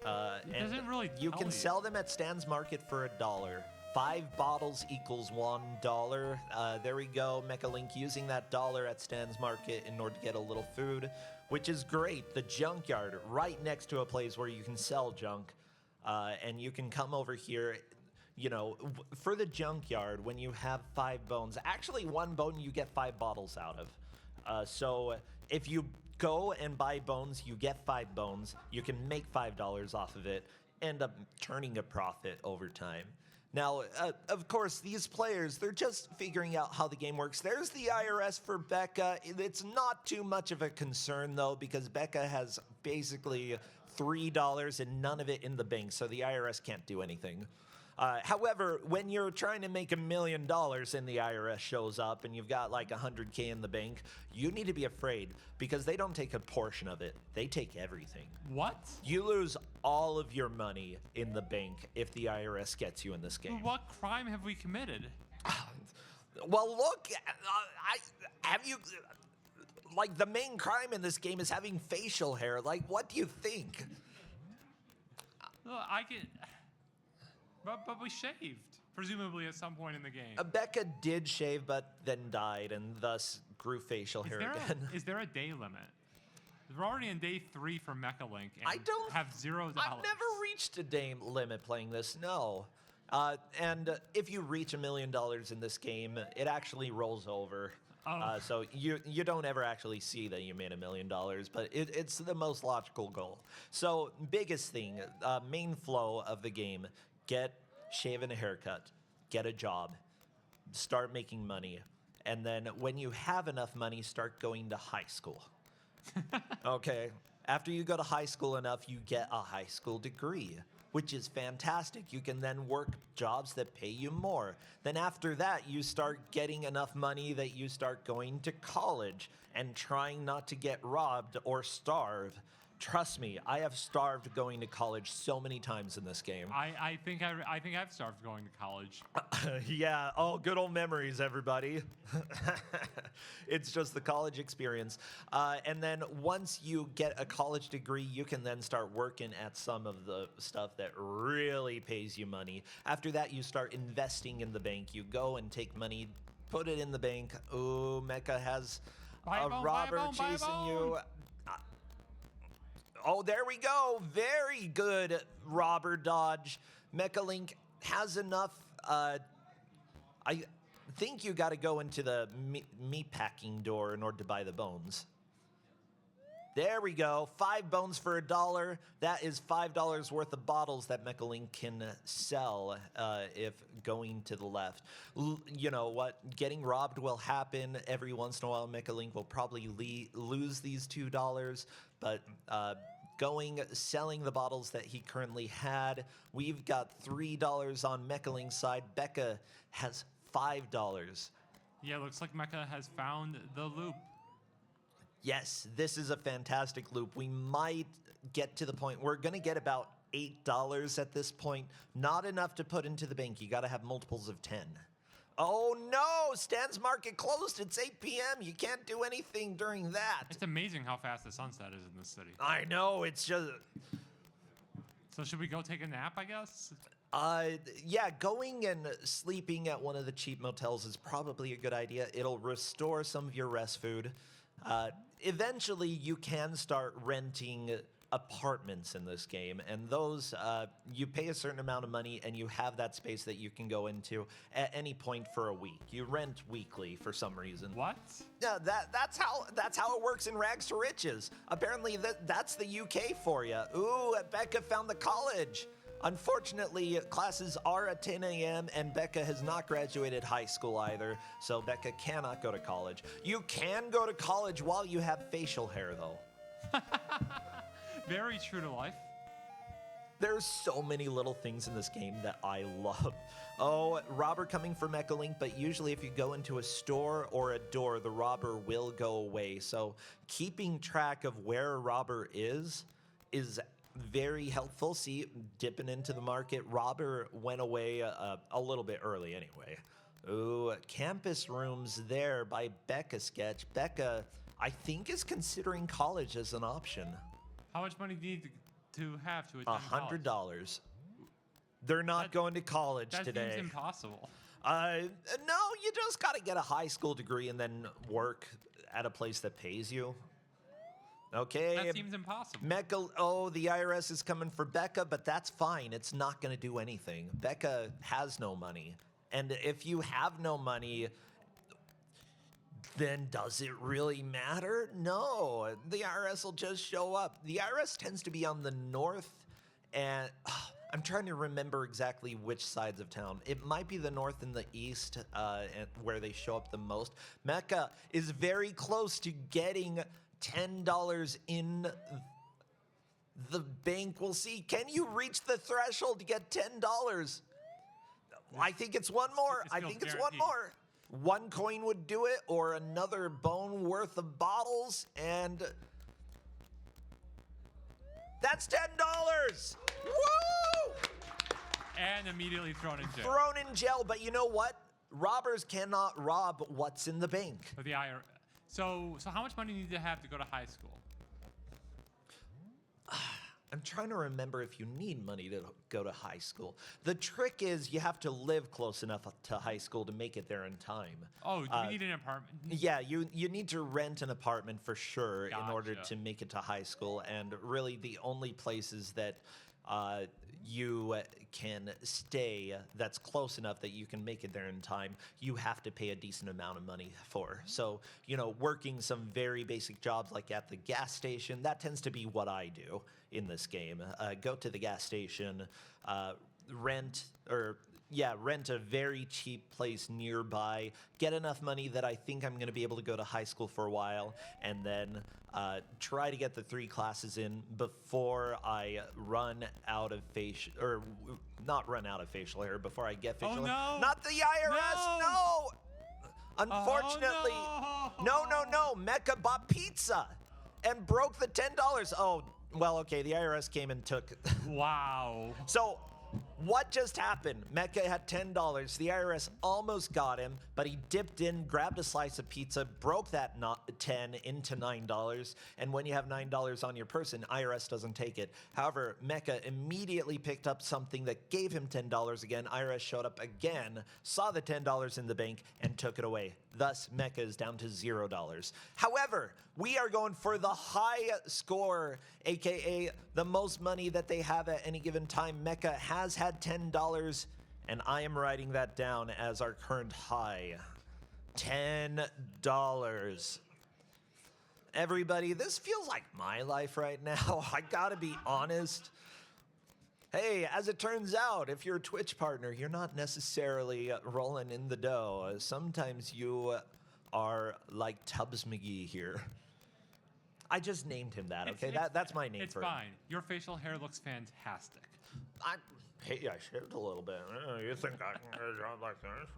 Speaker 2: It doesn't really
Speaker 1: You
Speaker 2: tell
Speaker 1: can sell them at Stan's Market for $1. 5 bottles equals $1. There we go. Mecha Link using that $1 at Stan's Market in order to get a little food, which is great. The junkyard right next to a place where you can sell junk. and you can come over here. For the junkyard, when you have 5 bones, actually 1 bone you get 5 bottles out of. So if you go and buy bones, you get 5 bones. You can make $5 off of it, end up turning a profit over time. Now, of course, these players, they're just figuring out how the game works. There's the IRS for Becca. It's not too much of a concern, though, because Becca has basically $3 and none of it in the bank, so the IRS can't do anything. However, when you're trying to make $1 million and the IRS shows up and you've got like 100K in the bank, you need to be afraid because they don't take a portion of it. They take everything.
Speaker 2: What?
Speaker 1: You lose all of your money in the bank if the IRS gets you in this game.
Speaker 2: What crime have we committed?
Speaker 1: Well, look, like the main crime in this game is having facial hair. Like, what do you think?
Speaker 2: I get... But we shaved, presumably at some point in the game.
Speaker 1: Becca did shave, but then died, and thus grew facial hair again.
Speaker 2: Is there a day limit? We're already in day 3 for Mecha Link, and
Speaker 1: I don't
Speaker 2: have $0.
Speaker 1: I've never reached a day limit playing this. No, and if you reach $1 million in this game, it actually rolls over.
Speaker 2: Oh.
Speaker 1: So you don't ever actually see that you made $1 million, but it's the most logical goal. So biggest thing, main flow of the game. Get shaven a haircut, get a job, start making money, and then when you have enough money, start going to high school. Okay? After you go to high school enough, you get a high school degree, which is fantastic. You can then work jobs that pay you more. Then after that, you start getting enough money that you start going to college and trying not to get robbed or starve. Trust me, I have starved going to college so many times in this game.
Speaker 2: I think I've starved going to college.
Speaker 1: Yeah, oh, good old memories, everybody. It's just the college experience. And then once you get a college degree, you can then start working at some of the stuff that really pays you money. After that, you start investing in the bank. You go and take money, put it in the bank. Ooh, Mecha has a robber chasing you. Oh, there we go. Very good robber dodge. Mecha Link has enough. I think you got to go into the meat packing door in order to buy the bones. There we go. 5 bones for $1. That is $5 worth of bottles that Mecha Link can sell if going to the left. You know what? Getting robbed will happen every once in a while. Mecha Link will probably lose these $2, but selling the bottles that he currently had, we've got $3 on Mecha Link's side. Becca has $5.
Speaker 2: Yeah, looks like Mecha has found the loop.
Speaker 1: Yes, this is a fantastic loop. We might get to the point, we're going to get about $8 at this point. Not enough to put into the bank. You got to have multiples of 10. Oh no, Stan's Market closed. It's 8 p.m. You can't do anything during that.
Speaker 2: It's amazing how fast the sunset is in this city.
Speaker 1: I know, it's just...
Speaker 2: So should we go take a nap, I guess?
Speaker 1: Yeah, going and sleeping at one of the cheap motels is probably a good idea. It'll restore some of your rest food. Eventually, you can start renting apartments in this game, and those you pay a certain amount of money and you have that space that you can go into at any point for a week. You rent weekly for some reason.
Speaker 2: What?
Speaker 1: Yeah, that's how it works in Rags to Riches. Apparently that's the UK for you. Ooh, Becca found the college. Unfortunately, classes are at 10 a.m. and Becca has not graduated high school either, so Becca cannot go to college. You can go to college while you have facial hair, though.
Speaker 2: Very true to life.
Speaker 1: There's so many little things in this game that I love. Oh, robber coming for Mecha Link, but usually if you go into a store or a door, the robber will go away. So keeping track of where a robber is very helpful. See, dipping into the market, robber went away a little bit early anyway. Ooh, campus rooms there by Becca Sketch. Becca, I think, is considering college as an option.
Speaker 2: How much money do you need to have to attend college?
Speaker 1: $100. They're not going to college today.
Speaker 2: That seems impossible.
Speaker 1: No, you just got to get a high school degree and then work at a place that pays you. Okay.
Speaker 2: That seems impossible.
Speaker 1: Mecca, oh, the IRS is coming for Becca, but that's fine. It's not going to do anything. Becca has no money. And if you have no money, then does it really matter? No. The IRS will just show up. The IRS tends to be on the north, and I'm trying to remember exactly which sides of town. It might be the north and the east where they show up the most. Mecca is very close to getting $10 in the bank. We'll see. Can you reach the threshold to get $10? I think it's one more. I think it's one more. One coin would do it, or another bone worth of bottles, and that's $10. Woo!
Speaker 2: And immediately thrown in jail.
Speaker 1: Thrown in jail, but you know what? Robbers cannot rob what's in the bank.
Speaker 2: For the IRS. So how much money do you need to have to go to high school?
Speaker 1: I'm trying to remember if you need money to go to high school. The trick is you have to live close enough to high school to make it there in time.
Speaker 2: Oh, do you need an apartment?
Speaker 1: Yeah, you need to rent an apartment for sure in order
Speaker 2: Gotcha.
Speaker 1: to make it to high school. And really the only places that you can stay that's close enough that you can make it there in time, you have to pay a decent amount of money for. So, working some very basic jobs like at the gas station, that tends to be what I do in this game. Go to the gas station, rent a very cheap place nearby, get enough money that I think I'm going to be able to go to high school for a while, and then try to get the 3 classes in before I run out of facial, or not run out of facial hair, before I get facial hair.
Speaker 2: no.
Speaker 1: Not the IRS, no! Unfortunately, no. Mecca bought pizza and broke the $10. Oh, well, okay, the IRS came and took.
Speaker 2: Wow.
Speaker 1: So, what just happened? Mecca had $10. The IRS almost got him, but he dipped in, grabbed a slice of pizza, broke that 10 into $9, and when you have $9 on your person, IRS doesn't take it. However, Mecca immediately picked up something that gave him $10 again. IRS showed up again, saw the $10 in the bank, and took it away. Thus, Mecca is down to $0. However, we are going for the high score, aka the most money that they have at any given time. Mecca has had $10, and I am writing that down as our current high. $10. Everybody, this feels like my life right now. I gotta be honest. Hey, as it turns out, if you're a Twitch partner, you're not necessarily rolling in the dough. Sometimes you are like Tubbs McGee here. I just named him that, okay? That's my name
Speaker 2: It's
Speaker 1: for him.
Speaker 2: fine. Your facial hair looks fantastic.
Speaker 1: Hey, I shaved a little bit. You think I can get a job like this?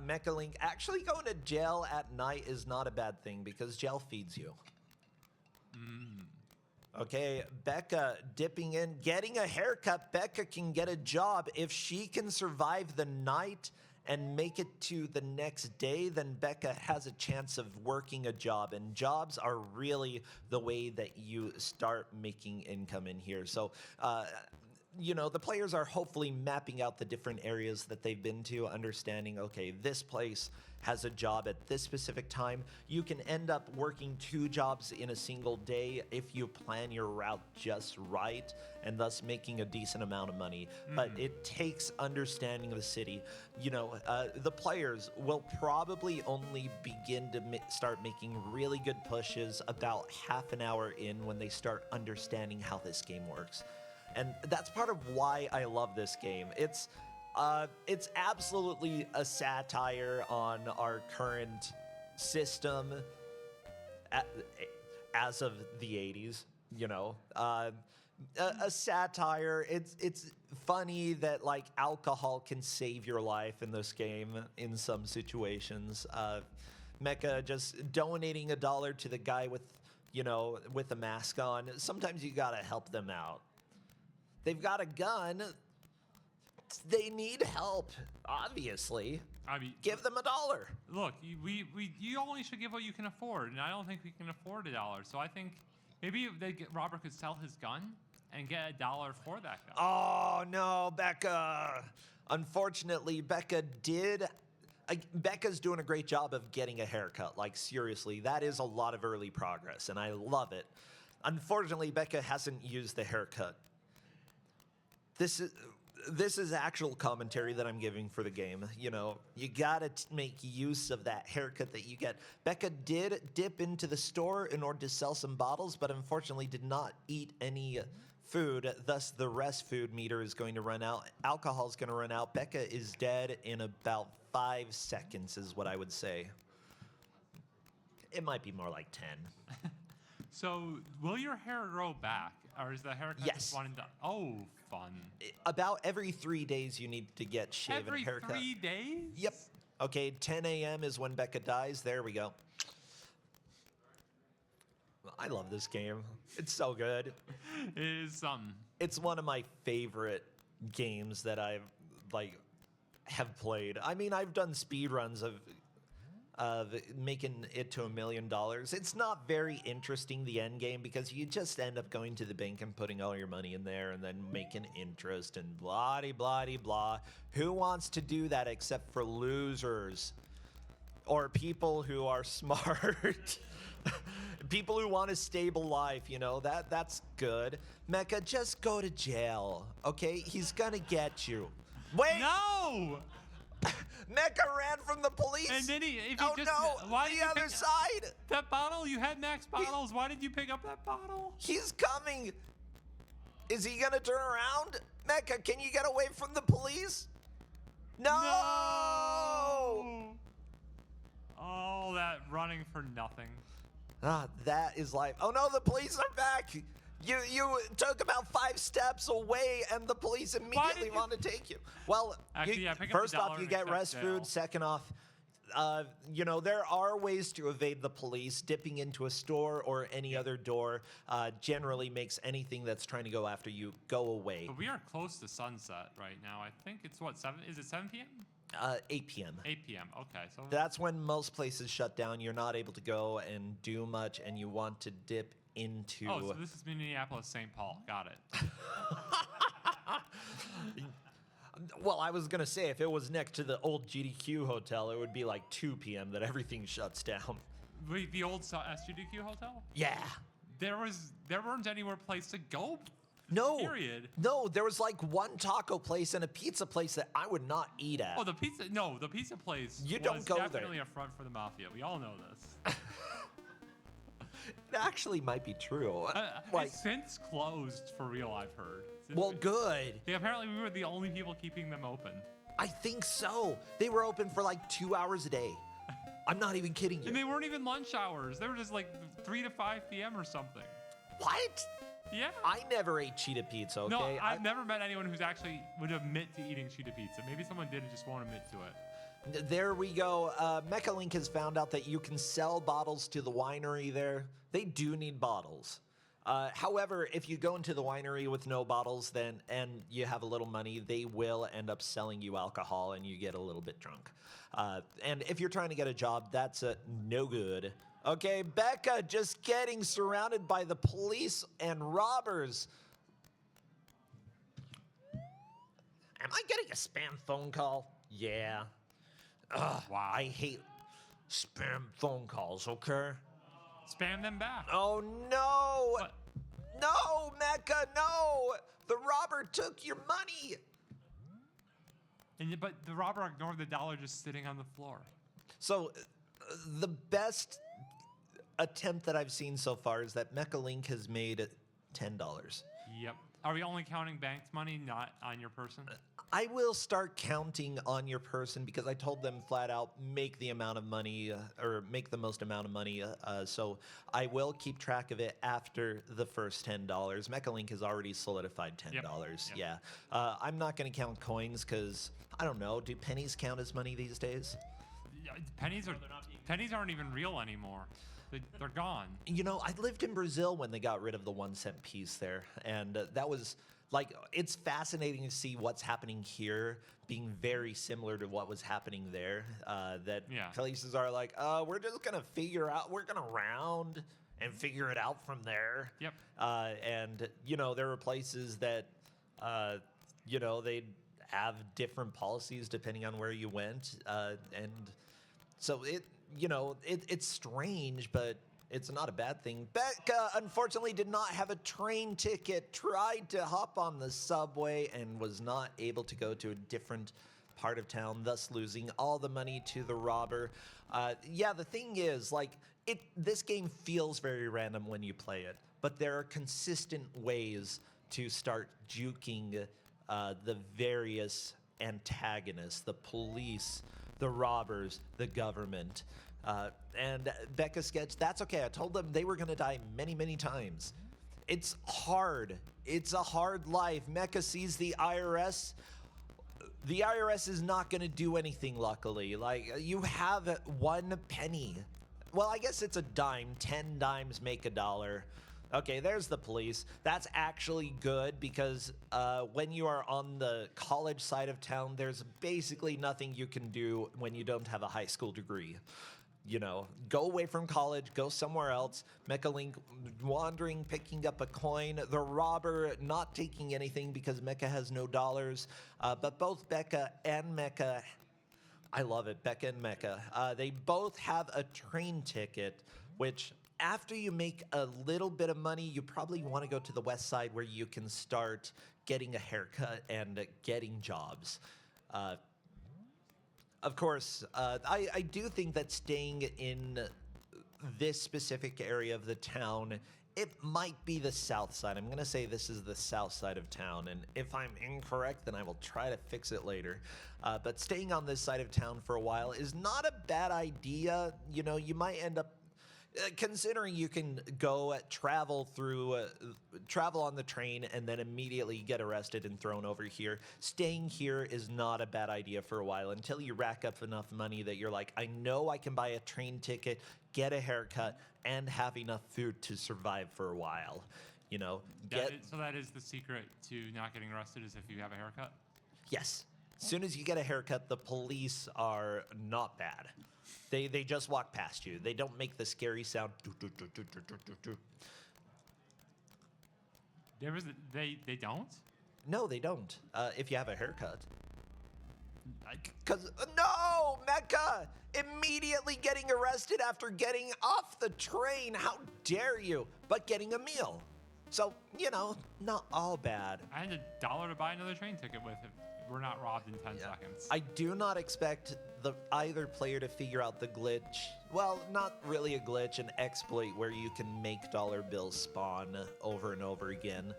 Speaker 1: Mecha Link, actually going to jail at night is not a bad thing because jail feeds you. Okay, Becca dipping in, getting a haircut. Becca can get a job. If she can survive the night and make it to the next day, then Becca has a chance of working a job. And jobs are really the way that you start making income in here. So, the players are hopefully mapping out the different areas that they've been to, understanding, okay, this place has a job at this specific time. You can end up working 2 jobs in a single day if you plan your route just right, and thus making a decent amount of money. But it takes understanding the city. The players will probably only begin to start making really good pushes about half an hour in when they start understanding how this game works. And that's part of why I love this game. It's absolutely a satire on our current system as of the 80s, a satire. It's funny that alcohol can save your life in this game in some situations. Mecha just donating $1 to the guy with the mask on. Sometimes you gotta help them out. They've got a gun. They need help, obviously.
Speaker 2: I mean,
Speaker 1: give them $1.
Speaker 2: Look, you only should give what you can afford, and I don't think we can afford $1. So I think maybe Robert could sell his gun and get $1 for that gun.
Speaker 1: Oh no, Becca! Unfortunately, Becca did Becca's doing a great job of getting a haircut. Like, seriously, that is a lot of early progress, and I love it. Unfortunately, Becca hasn't used the haircut. This is actual commentary that I'm giving for the game. You know, you gotta make use of that haircut that you get. Becca did dip into the store in order to sell some bottles, but unfortunately did not eat any food. Thus, the rest food meter is going to run out. Alcohol is going to run out. Becca is dead in about 5 seconds, is what I would say. It might be more like 10.
Speaker 2: So, will your hair grow back, or is the haircut
Speaker 1: Yes.
Speaker 2: just one and done? Oh, fun.
Speaker 1: About every 3 days, you need to get shaven
Speaker 2: Every
Speaker 1: haircut.
Speaker 2: 3 days?
Speaker 1: Yep. Okay, 10 a.m. is when Becca dies. There we go. I love this game. It's so good.
Speaker 2: It is
Speaker 1: It's one of my favorite games that I've have played. I mean, I've done speed runs of making it to $1 million. It's not very interesting, the end game, because you just end up going to the bank and putting all your money in there and then making interest and blah blah blah. Who wants to do that except for losers or people who are smart? People who want a stable life, you know, that's good. Mecha, just go to jail, okay? He's gonna get you. Wait!
Speaker 2: No!
Speaker 1: Mecha ran from the police!
Speaker 2: And then if you
Speaker 1: oh
Speaker 2: just,
Speaker 1: no!
Speaker 2: why did
Speaker 1: The
Speaker 2: you
Speaker 1: other
Speaker 2: pick
Speaker 1: side!
Speaker 2: that bottle? You had max bottles. Why did you pick up that bottle?
Speaker 1: He's coming! Is he gonna turn around? Mecha, can you get away from the police? No!
Speaker 2: Oh, that running for nothing.
Speaker 1: Ah, that is life. Oh no, the police are back! You took about 5 steps away, and the police immediately want to take you. Well,
Speaker 2: Actually, yeah, pick up the
Speaker 1: first off,
Speaker 2: dollar
Speaker 1: you
Speaker 2: and
Speaker 1: get
Speaker 2: accept
Speaker 1: rest
Speaker 2: jail.
Speaker 1: food. Second off, you know, there are ways to evade the police. Dipping into a store or any other door generally makes anything that's trying to go after you go away.
Speaker 2: But we are close to sunset right now. I think it's what, 7? Is it 7 p.m.?
Speaker 1: 8 p.m.
Speaker 2: 8 p.m. Okay, so
Speaker 1: That's when most places shut down. You're not able to go and do much, and you want to dip into.
Speaker 2: oh, so this is Minneapolis, St. Paul. Got it.
Speaker 1: Well, I was going to say, if it was next to the old GDQ hotel, it would be like 2 p.m. that everything shuts down.
Speaker 2: Wait, the old SUDQ hotel?
Speaker 1: Yeah.
Speaker 2: There weren't anywhere place to go.
Speaker 1: No.
Speaker 2: Period.
Speaker 1: No, there was like one taco place and a pizza place that I would not eat at.
Speaker 2: Oh, the pizza place.
Speaker 1: You don't go there.
Speaker 2: Definitely a front for the mafia. We all know this.
Speaker 1: It actually might be true.
Speaker 2: It's since closed for real, I've heard.
Speaker 1: Well, good.
Speaker 2: Yeah, apparently we were the only people keeping them open.
Speaker 1: I think so. They were open for like 2 hours a day. I'm not even kidding you.
Speaker 2: And they weren't even lunch hours. They were just like 3 to 5 p.m. or something.
Speaker 1: What?
Speaker 2: Yeah.
Speaker 1: I never ate cheetah pizza, okay?
Speaker 2: No, I've never met anyone who's actually would admit to eating cheetah pizza. Maybe someone did and just won't admit to it.
Speaker 1: There we go. Mecha Link has found out that you can sell bottles to the winery there. They do need bottles. However, if you go into the winery with no bottles, and you have a little money, they will end up selling you alcohol, and you get a little bit drunk. And if you're trying to get a job, that's no good. Okay, Becca just getting surrounded by the police and robbers. Am I getting a spam phone call? Yeah. Ugh,
Speaker 2: Wow.
Speaker 1: I hate spam phone calls, okay?
Speaker 2: Spam them back.
Speaker 1: Oh no!
Speaker 2: What?
Speaker 1: No, Mecca, no! The robber took your money!
Speaker 2: But the robber ignored the dollar just sitting on the floor.
Speaker 1: So, the best attempt that I've seen so far is that Mecha Link has made $10.
Speaker 2: Yep. Are we only counting banked money, not on your person?
Speaker 1: I will start counting on your person because I told them flat out, make the amount of money or make the most amount of money. So I will keep track of it after the first $10. Mecha Link has already solidified $10.
Speaker 2: Yep.
Speaker 1: Yeah. I'm not going to count coins because I don't know. Do pennies count as money these days?
Speaker 2: Yeah, pennies aren't even real anymore. They're gone.
Speaker 1: You know, I lived in Brazil when they got rid of the 1-cent piece there. And that was like, it's fascinating to see what's happening here being very similar to what was happening there. That places are like, we're just going to we're going to round and figure it out from there.
Speaker 2: Yep.
Speaker 1: And, you know, there were places that, you know, they'd have different policies depending on where you went, and so it's strange, but it's not a bad thing. Becca unfortunately did not have a train ticket, tried to hop on the subway, and was not able to go to a different part of town, thus losing all the money to the robber. The thing is, this game feels very random when you play it, but there are consistent ways to start juking the various antagonists, the police, the robbers, the government. And Becca sketch, that's okay. I told them they were going to die many, many times. It's hard. It's a hard life. Mecha sees the IRS. The IRS is not going to do anything, luckily. Like, you have 1 penny. Well, I guess it's a dime. 10 dimes make a dollar. Okay, there's the police. That's actually good because when you are on the college side of town, there's basically nothing you can do when you don't have a high school degree. Go away from college, go somewhere else. Mecha Link wandering, picking up a coin. The robber not taking anything because Mecha has no dollars. But both Becca and Mecha, I love it, Becca and Mecha, they both have a train ticket, which after you make a little bit of money, you probably want to go to the west side where you can start getting a haircut and getting jobs. Of course, I do think that staying in this specific area of the town, it might be the south side. I'm going to say this is the south side of town, and if I'm incorrect, then I will try to fix it later. But staying on this side of town for a while is not a bad idea. You might end up considering you can go travel on the train and then immediately get arrested and thrown over here. Staying here is not a bad idea for a while until you rack up enough money that you're like, I know I can buy a train ticket, get a haircut, and have enough food to survive for a while.
Speaker 2: So that is the secret to not getting arrested, is if you have a haircut?
Speaker 1: Yes. As soon as you get a haircut, the police are not bad. They just walk past you. They don't make the scary sound.
Speaker 2: They don't?
Speaker 1: No, they don't. If you have a haircut. No, Mecha! Immediately getting arrested after getting off the train. How dare you? But getting a meal. So, not all bad.
Speaker 2: I had $1 to buy another train ticket with if we're not robbed in 10 seconds.
Speaker 1: I do not expect either player to figure out the glitch. Well, not really a glitch, an exploit where you can make dollar bills spawn over and over again,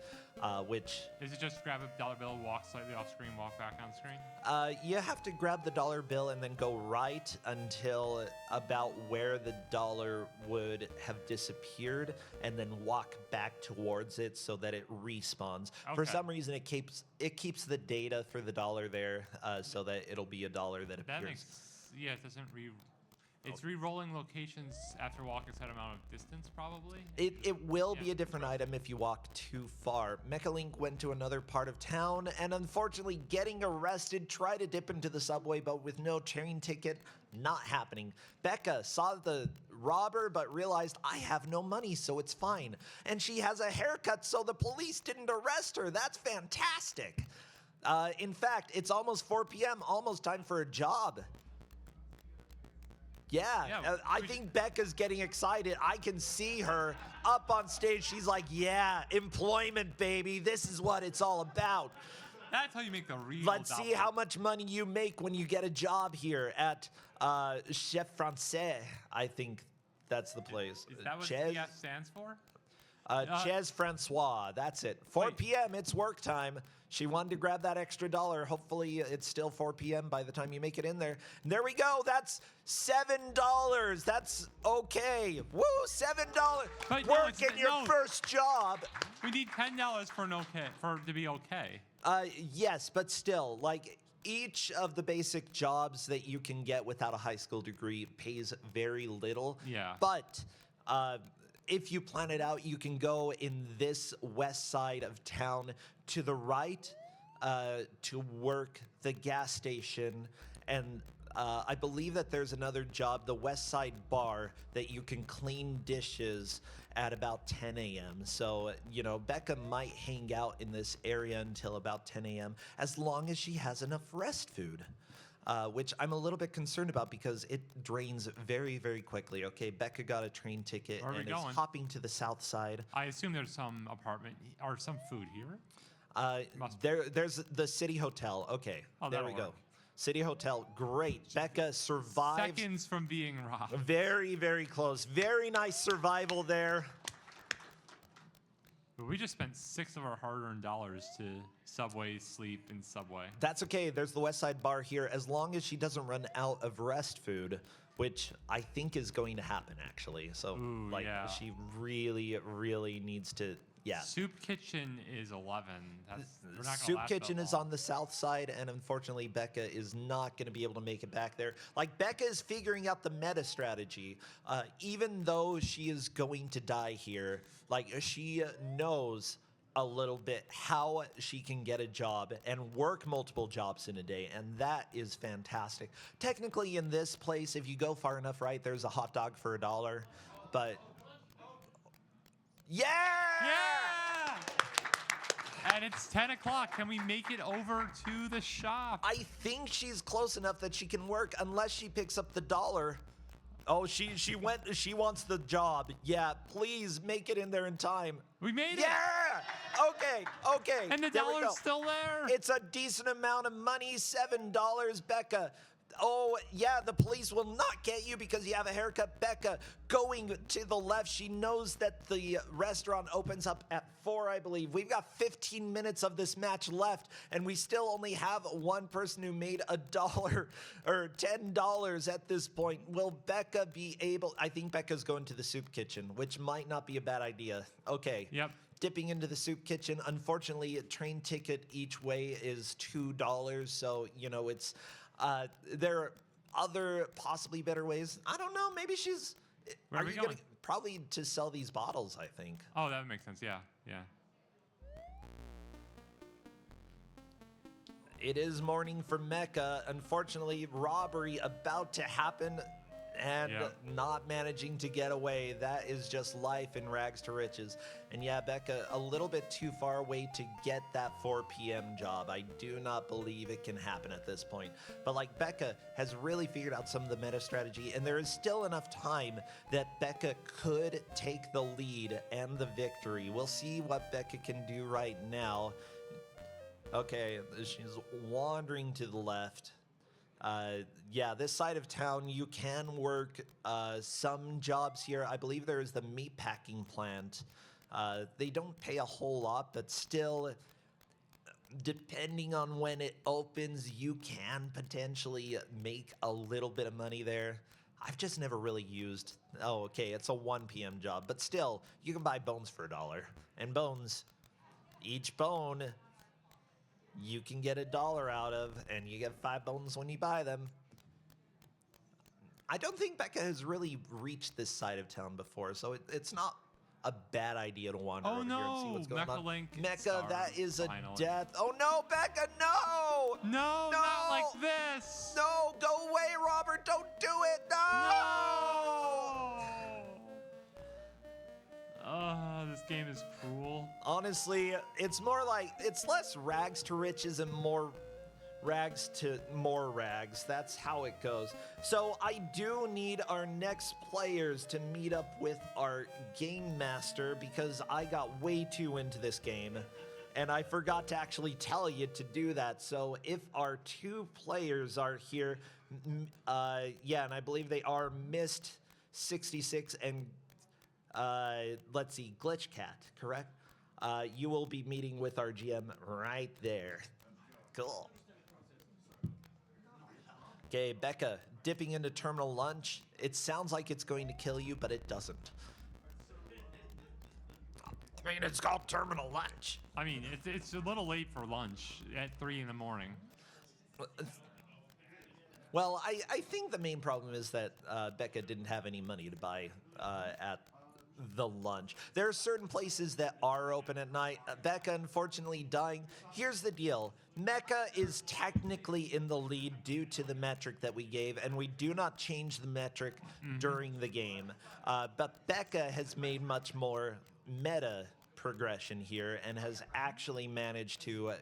Speaker 1: which...
Speaker 2: Is it just grab a dollar bill, walk slightly off screen, walk back on screen?
Speaker 1: You have to grab the dollar bill and then go right until about where the dollar would have disappeared, and then walk back towards it so that it respawns.
Speaker 2: Okay.
Speaker 1: For some reason, it keeps the data for the dollar there, so that it'll be a dollar that appears.
Speaker 2: It doesn't It's re-rolling locations after walking a set amount of distance, probably.
Speaker 1: It will be a different item if you walk too far. Mecha Link went to another part of town, and unfortunately getting arrested, tried to dip into the subway, but with no train ticket, not happening. Becca saw the robber, but realized, I have no money, so it's fine. And she has a haircut, so the police didn't arrest her. That's fantastic. In fact, it's almost 4 p.m., almost time for a job. I think Becca's getting excited. I can see her up on stage. She's like, yeah, employment, baby. This is what it's all about.
Speaker 2: That's how you make the real
Speaker 1: Let's see how much money you make when you get a job here at Chef Francais. I think that's the place.
Speaker 2: Is that what CF stands for?
Speaker 1: Chez Francois, that's it. 4 p.m., it's work time. She wanted to grab that extra dollar. Hopefully, it's still 4 p.m. by the time you make it in there. And there we go. That's $7. That's okay. Woo, $7. Working your first job.
Speaker 2: We need $10 to be okay.
Speaker 1: Yes, but still, like, each of the basic jobs that you can get without a high school degree pays very little.
Speaker 2: Yeah.
Speaker 1: But if you plan it out, you can go in this west side of town to the right to work the gas station. And I believe that there's another job, the West Side Bar, that you can clean dishes at about 10 a.m. So, Becca might hang out in this area until about 10 a.m. as long as she has enough rest food. Which I'm a little bit concerned about because it drains very, very quickly. Okay, Becca got a train ticket
Speaker 2: Where are we
Speaker 1: and is
Speaker 2: going?
Speaker 1: hopping to the south side.
Speaker 2: I assume there's some apartment or some food here.
Speaker 1: There's the City Hotel. Okay,
Speaker 2: Oh,
Speaker 1: there we
Speaker 2: that'll
Speaker 1: go.
Speaker 2: work.
Speaker 1: City Hotel, great. Becca survives.
Speaker 2: Seconds from being robbed.
Speaker 1: Very, very close. Very nice survival there.
Speaker 2: But we just spent 6 of our hard-earned dollars to Subway, sleep, and Subway.
Speaker 1: That's okay. There's the West Side Bar here. As long as she doesn't run out of rest food, which I think is going to happen, actually. So,
Speaker 2: Ooh, yeah.
Speaker 1: she really, really needs to, yeah.
Speaker 2: Soup Kitchen is 11. They're not gonna
Speaker 1: Soup
Speaker 2: last
Speaker 1: Kitchen
Speaker 2: that
Speaker 1: is
Speaker 2: long.
Speaker 1: on the south side, and unfortunately, Becca is not going to be able to make it back there. Like, Becca is figuring out the meta strategy. Even though she is going to die here, like, she knows a little bit how she can get a job and work multiple jobs in a day, and that is fantastic. Technically, in this place, if you go far enough right, there's a hot dog for $1, but... Yeah!
Speaker 2: Yeah! And it's 10 o'clock. Can we make it over to the shop?
Speaker 1: I think she's close enough that she can work unless she picks up the $1. Oh, she wants the job. Yeah, please make it in there in time.
Speaker 2: We made it!
Speaker 1: Yeah! Okay.
Speaker 2: And the
Speaker 1: There we go.
Speaker 2: dollar's still there.
Speaker 1: It's a decent amount of money, $7, Becca. Oh, yeah, the police will not get you because you have a haircut. Becca going to the left. She knows that the restaurant opens up at 4, I believe. We've got 15 minutes of this match left, and we still only have one person who made $1 or $10 at this point. Will Becca be able? I think Becca's going to the soup kitchen, which might not be a bad idea. Okay.
Speaker 2: Yep.
Speaker 1: Dipping into the soup kitchen. Unfortunately, a train ticket each way is $2, so, it's... there are other possibly better ways. I don't know. Maybe she's...
Speaker 2: Where are we going?
Speaker 1: Probably to sell these bottles, I think.
Speaker 2: Oh, that would make sense. Yeah.
Speaker 1: It is morning for Mecca. Unfortunately, robbery about to happen and
Speaker 2: Yep.
Speaker 1: not managing to get away. That is just life in rags to riches. And yeah, Becca, a little bit too far away to get that 4 p.m. job. I do not believe it can happen at this point. But like, Becca has really figured out some of the meta strategy, and there is still enough time that Becca could take the lead and the victory. We'll see what Becca can do right now. Okay, she's wandering to the left. Yeah, this side of town, you can work some jobs here. I believe there is the meat packing plant. They don't pay a whole lot, but still, depending on when it opens, you can potentially make a little bit of money there. I've just never really used... Oh, okay, it's a 1 p.m. job, but still, you can buy bones for $1. And bones, each bone... you can get $1 out of, and you get 5 bones when you buy them. I don't think Becca has really reached this side of town before, so it's not a bad idea to wander over here and see what's going on.
Speaker 2: Link
Speaker 1: Mecca,
Speaker 2: starved,
Speaker 1: that is a
Speaker 2: finally.
Speaker 1: death. Oh no, Becca, no!
Speaker 2: No, not like this.
Speaker 1: No, go away, Robert, don't do it, no!
Speaker 2: This game is cruel.
Speaker 1: Honestly, it's more like, it's less rags to riches and more rags to more rags. That's how it goes. So I do need our next players to meet up with our game master because I got way too into this game and I forgot to actually tell you to do that. So if our 2 players are here, yeah, and I believe they are Mist 66 and let's see, Glitch Cat, correct? You will be meeting with our GM right there. Cool. Okay, Becca, dipping into terminal lunch. It sounds like it's going to kill you, but it doesn't. I mean, it's called terminal lunch.
Speaker 2: I mean, it's a little late for lunch at 3 in the morning.
Speaker 1: Well, I think the main problem is that Becca didn't have any money to buy at the lunch. There are certain places that are open at night. Becca, unfortunately, dying. Here's the deal. Mecha is technically in the lead due to the metric that we gave, and we do not change the metric during the game. But Becca has made much more meta progression here and has actually managed to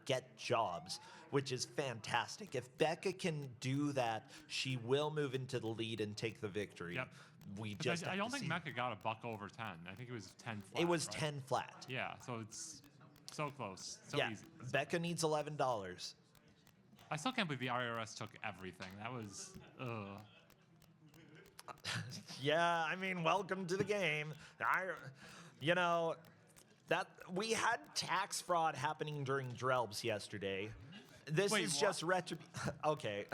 Speaker 1: get jobs, which is fantastic. If Becca can do that, she will move into the lead and take the victory.
Speaker 2: Yep.
Speaker 1: We just
Speaker 2: I
Speaker 1: have
Speaker 2: don't
Speaker 1: to
Speaker 2: think
Speaker 1: see.
Speaker 2: Mecha got a buck over 10. I think it was 10 flat.
Speaker 1: It was
Speaker 2: right?
Speaker 1: 10 flat.
Speaker 2: Yeah, so it's so close. So
Speaker 1: Yeah,
Speaker 2: easy.
Speaker 1: Becca needs $11.
Speaker 2: I still can't believe the IRS took everything. That was,
Speaker 1: Yeah, I mean, welcome to the game. That we had tax fraud happening during Drelbs yesterday. This
Speaker 2: Wait,
Speaker 1: is
Speaker 2: what?
Speaker 1: just okay.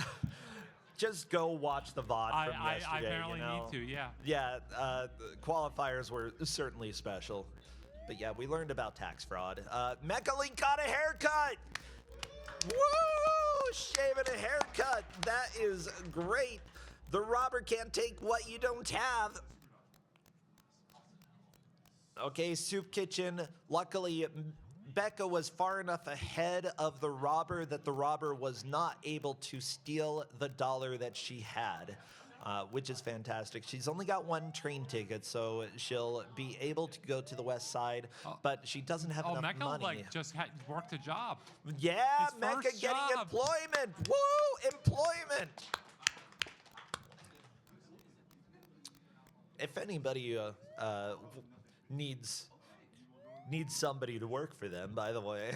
Speaker 1: Just go watch the VOD from
Speaker 2: I
Speaker 1: yesterday.
Speaker 2: apparently need to, yeah.
Speaker 1: Yeah, the qualifiers were certainly special. But yeah, we learned about tax fraud. Mecha Link got a haircut! Woo! Shaving a haircut. That is great. The robber can't take what you don't have. Okay, Soup Kitchen. Luckily, Becca was far enough ahead of the robber that the robber was not able to steal the dollar that she had, which is fantastic. She's only got one train ticket, so she'll be able to go to the west side, but she doesn't have enough
Speaker 2: Mecha
Speaker 1: money.
Speaker 2: just worked a job.
Speaker 1: Yeah,
Speaker 2: His
Speaker 1: Mecha
Speaker 2: first
Speaker 1: getting
Speaker 2: job.
Speaker 1: employment. Woo, employment. If anybody needs somebody to work for them, by the way,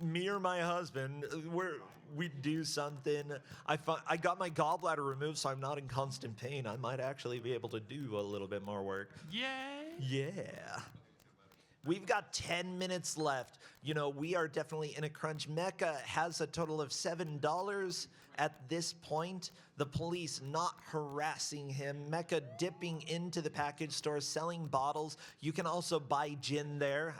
Speaker 1: me or my husband, we do something. I got my gallbladder removed, so I'm not in constant pain. I might actually be able to do a little bit more work.
Speaker 2: Yay!
Speaker 1: Yeah. We've got 10 minutes left. We are definitely in a crunch. Mecha has a total of $7 at this point. The police not harassing him. Mecha dipping into the package store, selling bottles. You can also buy gin there.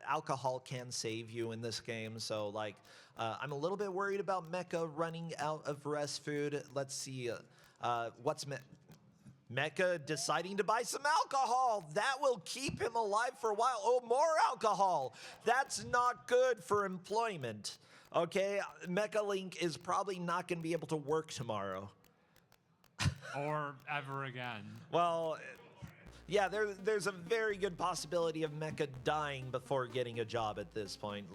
Speaker 1: Alcohol can save you in this game. So, I'm a little bit worried about Mecha running out of rest food. Let's see. Mecha deciding to buy some alcohol. That will keep him alive for a while. Oh, more alcohol. That's not good for employment. Okay, Mecha Link is probably not going to be able to work tomorrow.
Speaker 2: Or ever again.
Speaker 1: Well, yeah, there's a very good possibility of Mecha dying before getting a job at this point.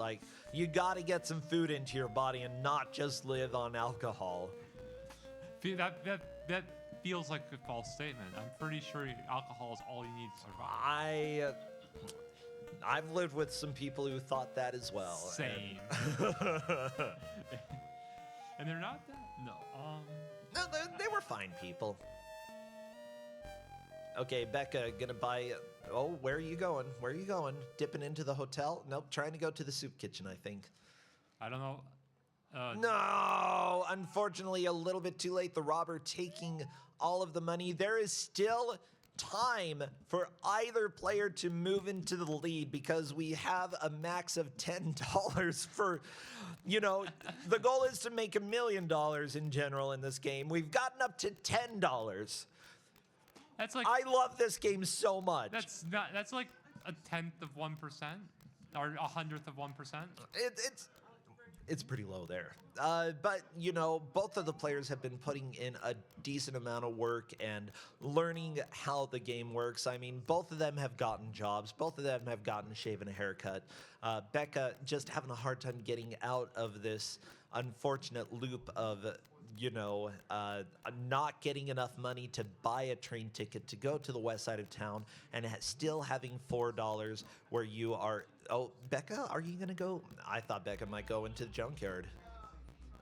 Speaker 1: You got to get some food into your body and not just live on alcohol.
Speaker 2: That feels like a false statement. I'm pretty sure alcohol is all you need to survive.
Speaker 1: I've lived with some people who thought that as well.
Speaker 2: Same. And they're not that? No.
Speaker 1: No, they were fine people. Okay, Becca, gonna buy... Oh, where are you going? Where are you going? Dipping into the hotel? Nope, trying to go to the soup kitchen, I think.
Speaker 2: I don't know.
Speaker 1: No! Unfortunately, a little bit too late. The robber taking all of the money. There is still time for either player to move into the lead because we have a max of $10 for, the goal is to make $1 million in general in this game. We've gotten up to $10.
Speaker 2: That's like
Speaker 1: I love this game so much.
Speaker 2: that's like a 1/10 of 1% or a 100th of 1%.
Speaker 1: It's pretty low there. But, both of the players have been putting in a decent amount of work and learning how the game works. I mean, both of them have gotten jobs. Both of them have gotten shaven a haircut. Becca just having a hard time getting out of this unfortunate loop of, not getting enough money to buy a train ticket to go to the west side of town and still having $4 where you are... Oh, Becca, are you going to go? I thought Becca might go into the junkyard.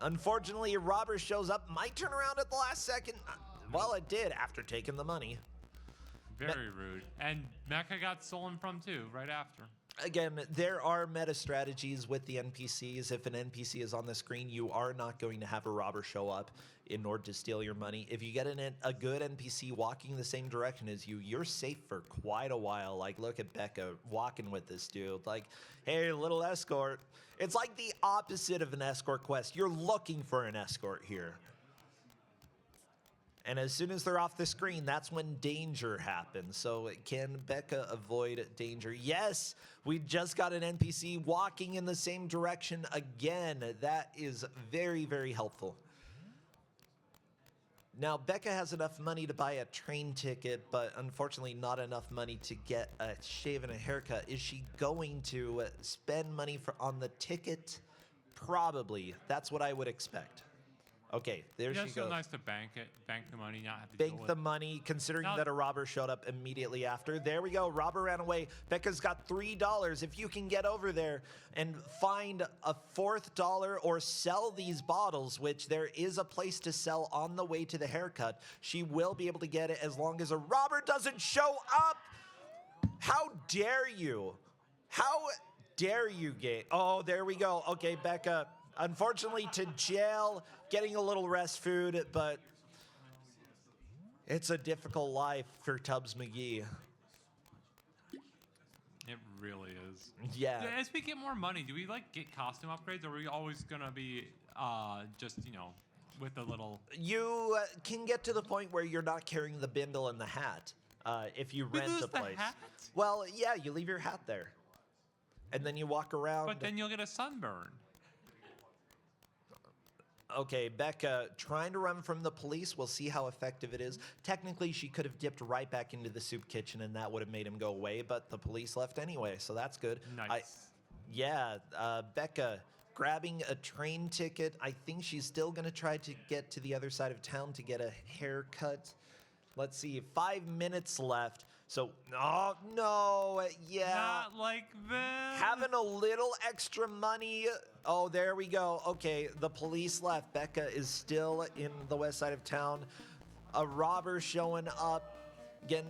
Speaker 1: Unfortunately, a robber shows up, might turn around at the last second. Well, it did after taking the money.
Speaker 2: Very rude. And Mecha got stolen from too, right after.
Speaker 1: Again, there are meta strategies with the NPCs. If an NPC is on the screen, you are not going to have a robber show up in order to steal your money. If you get a good NPC walking the same direction as you, you're safe for quite a while. Look at Becca walking with this dude. Hey, little escort. It's like the opposite of an escort quest. You're looking for an escort here. And as soon as they're off the screen, that's when danger happens. So can Becca avoid danger? Yes, we just got an NPC walking in the same direction again. That is very, very helpful. Now, Becca has enough money to buy a train ticket, but unfortunately not enough money to get a shave and a haircut. Is she going to spend money on the ticket? Probably. That's what I would expect. Okay, there she
Speaker 2: It's
Speaker 1: goes.
Speaker 2: so nice to bank the money, not have to deal
Speaker 1: Bank
Speaker 2: with
Speaker 1: the money, considering
Speaker 2: Now-
Speaker 1: that a robber showed up immediately after. There we go. Robber ran away. Becca's got $3. If you can get over there and find a fourth dollar or sell these bottles, which there is a place to sell on the way to the haircut, she will be able to get it as long as a robber doesn't show up. How dare you? How dare you, Gay? Oh, there we go. Okay, Becca, unfortunately to jail, getting a little rest food, but it's a difficult life for Tubbs McGee.
Speaker 2: It really is.
Speaker 1: Yeah.
Speaker 2: As we get more money, do we like get costume upgrades, or are we always gonna be just with the little?
Speaker 1: You can get to the point where you're not carrying the bindle and the hat if you
Speaker 2: We
Speaker 1: rent
Speaker 2: lose
Speaker 1: a
Speaker 2: the
Speaker 1: place.
Speaker 2: hat?
Speaker 1: Well, yeah, you leave your hat there. And then you walk around.
Speaker 2: But then you'll get a sunburn.
Speaker 1: Okay, Becca trying to run from the police. We'll see how effective it is. Technically, she could have dipped right back into the soup kitchen and that would have made him go away, but the police left anyway, so that's good.
Speaker 2: Nice.
Speaker 1: Becca grabbing a train ticket. I think she's still going to try to get to the other side of town to get a haircut. Let's see, 5 minutes left. So, oh, no, yeah.
Speaker 2: Not like this.
Speaker 1: Having a little extra money. Oh, there we go. Okay, the police left. Becca is still in the west side of town. A robber showing up. Again,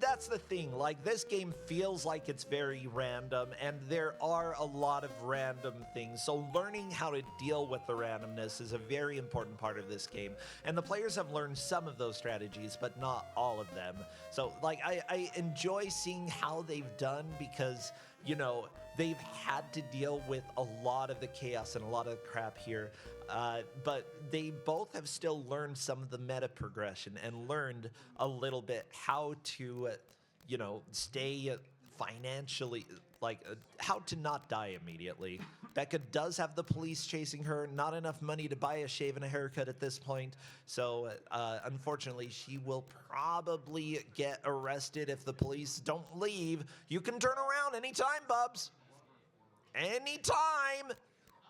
Speaker 1: that's the thing. Like, this game feels like it's very random, and there are a lot of random things. So learning how to deal with the randomness is a very important part of this game. And the players have learned some of those strategies, but not all of them. So, like, I enjoy seeing how they've done because, you know, they've had to deal with a lot of the chaos and a lot of the crap here. But they both have still learned some of the meta progression and learned a little bit how to, stay financially, how to not die immediately. Becca does have the police chasing her, not enough money to buy a shave and a haircut at this point. So, unfortunately, she will probably get arrested if the police don't leave. You can turn around anytime, Bubs. Anytime.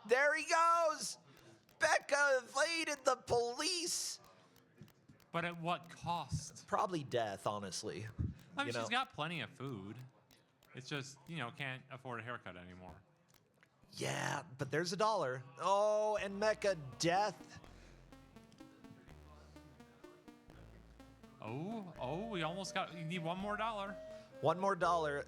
Speaker 1: There he goes. Becca evaded the police.
Speaker 2: But at what cost?
Speaker 1: Probably death, honestly.
Speaker 2: I mean,
Speaker 1: You know?
Speaker 2: she's got plenty of food. It's just, can't afford a haircut anymore.
Speaker 1: Yeah, but there's $1. Oh, and Mecca death.
Speaker 2: Oh, we almost got, you need one more dollar.
Speaker 1: One more $1.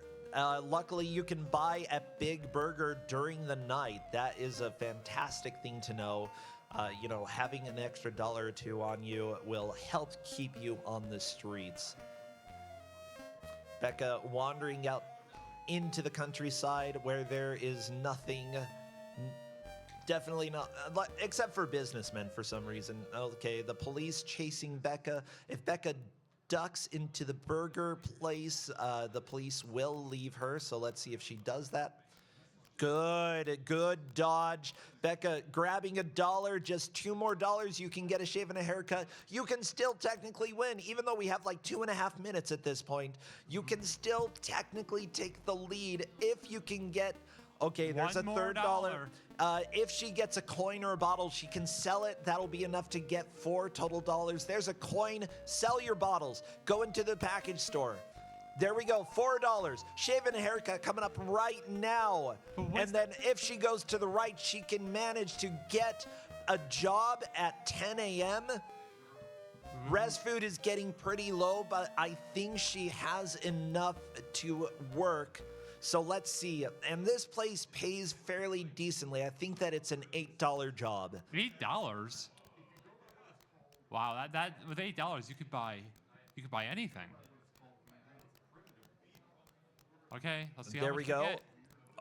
Speaker 1: Luckily, you can buy at Big Burger during the night. That is a fantastic thing to know. Having an extra $1 or $2 on you will help keep you on the streets. Becca wandering out into the countryside where there is nothing, definitely not, except for businessmen for some reason. Okay, the police chasing Becca. If Becca ducks into the burger place, the police will leave her, so let's see if she does that. Good dodge. Becca grabbing $1, just $2 more, you can get a shave and a haircut. You can still technically win, even though we have like 2.5 minutes at this point. You can still technically take the lead if you can get, okay, there's
Speaker 2: One
Speaker 1: a
Speaker 2: more
Speaker 1: third $1. If she gets a coin or a bottle, she can sell it. That'll be enough to get $4 total. There's a coin. Sell your bottles. Go into the package store. There we go, $4. Shave and a haircut coming up right now. And then if she goes to the right, she can manage to get a job at 10 a.m. Res food is getting pretty low, but I think she has enough to work. So let's see. And this place pays fairly decently. I think that it's an $8 job.
Speaker 2: $8? Wow, that with $8 you could buy anything. Okay, let's see how
Speaker 1: There
Speaker 2: much
Speaker 1: we
Speaker 2: you
Speaker 1: go.
Speaker 2: get.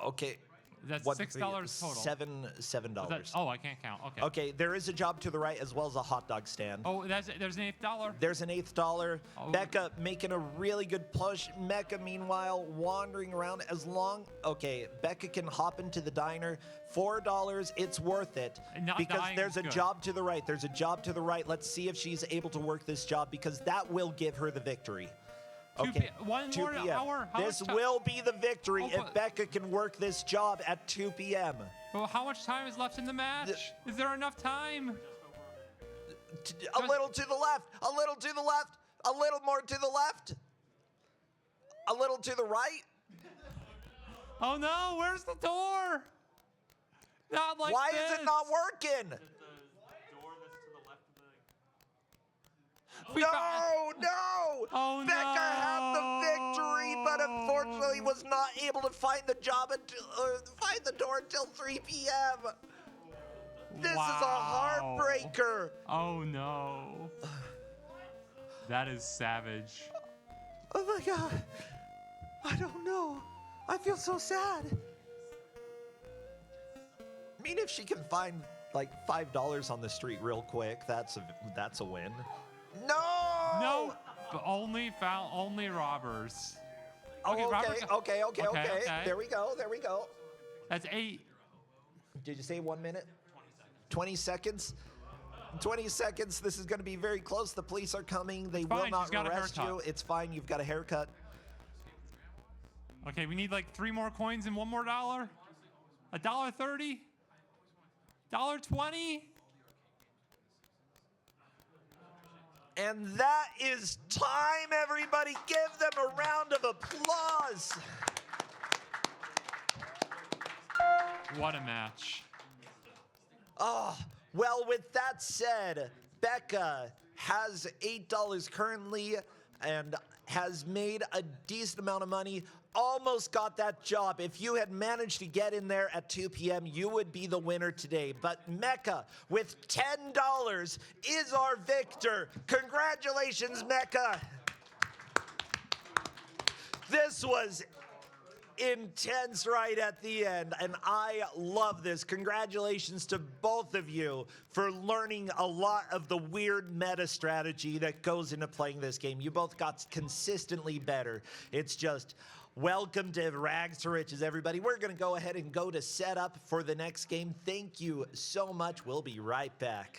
Speaker 1: Okay.
Speaker 2: That's
Speaker 1: One,
Speaker 2: $6
Speaker 1: three,
Speaker 2: total.
Speaker 1: $7.
Speaker 2: Oh, I can't count. Okay.
Speaker 1: Okay, there is a job to the right as well as a hot dog stand.
Speaker 2: Oh, there's an $8.
Speaker 1: There's an $8.
Speaker 2: Oh.
Speaker 1: Becca making a really good push. Mecca, meanwhile, wandering around as long. Okay, Becca can hop into the diner. $4, it's worth it.
Speaker 2: Not
Speaker 1: because
Speaker 2: dying
Speaker 1: there's
Speaker 2: is
Speaker 1: a
Speaker 2: good.
Speaker 1: job to the right. There's a job to the right. Let's see if she's able to work this job because that will give her the victory. Okay,
Speaker 2: 1 more
Speaker 1: 2 p.m.
Speaker 2: hour. How
Speaker 1: This
Speaker 2: much ti-
Speaker 1: will be the victory
Speaker 2: Oh,
Speaker 1: if
Speaker 2: but-
Speaker 1: Becca can work this job at 2 p.m.
Speaker 2: Well, how much time is left in the match? Is there enough time?
Speaker 1: A little to the left, a little to the left, a little more to the left, a little to the right.
Speaker 2: Oh no, where's the door? Not like
Speaker 1: Why
Speaker 2: this.
Speaker 1: is it not working?
Speaker 2: We
Speaker 1: No, no!
Speaker 2: Oh,
Speaker 1: Becca had the victory, but unfortunately was not able to find the job until find the door until 3 p.m. This is a
Speaker 2: Wow.
Speaker 1: heartbreaker.
Speaker 2: Oh no. That is savage.
Speaker 1: Oh my god. I don't know. I feel so sad. I mean, if she can find like $5 on the street real quick, that's a win. No!
Speaker 2: No, but only robbers.
Speaker 1: Oh,
Speaker 2: robbers-
Speaker 1: okay.
Speaker 2: Okay.
Speaker 1: There we go.
Speaker 2: That's 8.
Speaker 1: Did you say 1 minute? 20 seconds? 20 seconds. This is going to be very close. The police are coming. They will
Speaker 2: fine,
Speaker 1: not
Speaker 2: she's got a
Speaker 1: arrest you.
Speaker 2: haircut.
Speaker 1: It's fine. You've got a haircut.
Speaker 2: Okay, we need like 3 more coins and 1 more dollar. $1.30? $1.20?
Speaker 1: And that is time, everybody. Give them a round of applause.
Speaker 2: What a match.
Speaker 1: Oh, well, with that said, Becca has $8 currently and has made a decent amount of money. Almost got that job. If you had managed to get in there at 2 p.m., you would be the winner today. But Mecca, with $10, is our victor. Congratulations, Mecca. This was intense right at the end, and I love this. Congratulations to both of you for learning a lot of the weird meta strategy that goes into playing this game. You both got consistently better. It's just welcome to Rags to Riches, everybody. We're going to go ahead and go to setup for the next game. Thank you so much. We'll be right back.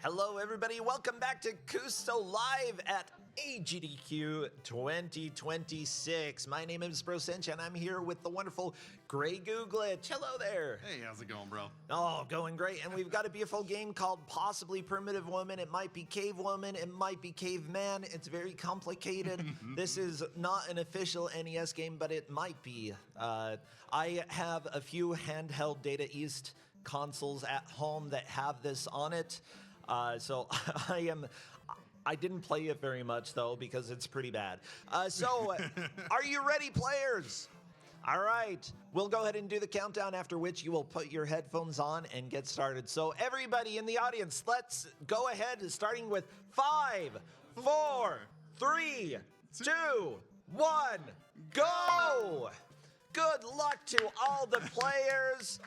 Speaker 1: Hello, everybody. Welcome back to Kuso Live at AGDQ 2026. My name is Brosench, and I'm here with the wonderful Grey Googlitch. Hello there.
Speaker 4: Hey, how's it going, bro?
Speaker 1: Oh, going great. And we've got a beautiful game called possibly Primitive Woman. It might be Cave Woman. It might be Caveman. It's very complicated. This is not an official NES game, but it might be. I have a few handheld Data East consoles at home that have this on it. So I didn't play it very much, though, because it's pretty bad. Are you ready, players? All right, we'll go ahead and do the countdown, after which you will put your headphones on and get started. So everybody in the audience, let's go ahead, starting with 5, 4, 3, 2, 1, go! Good luck to all the players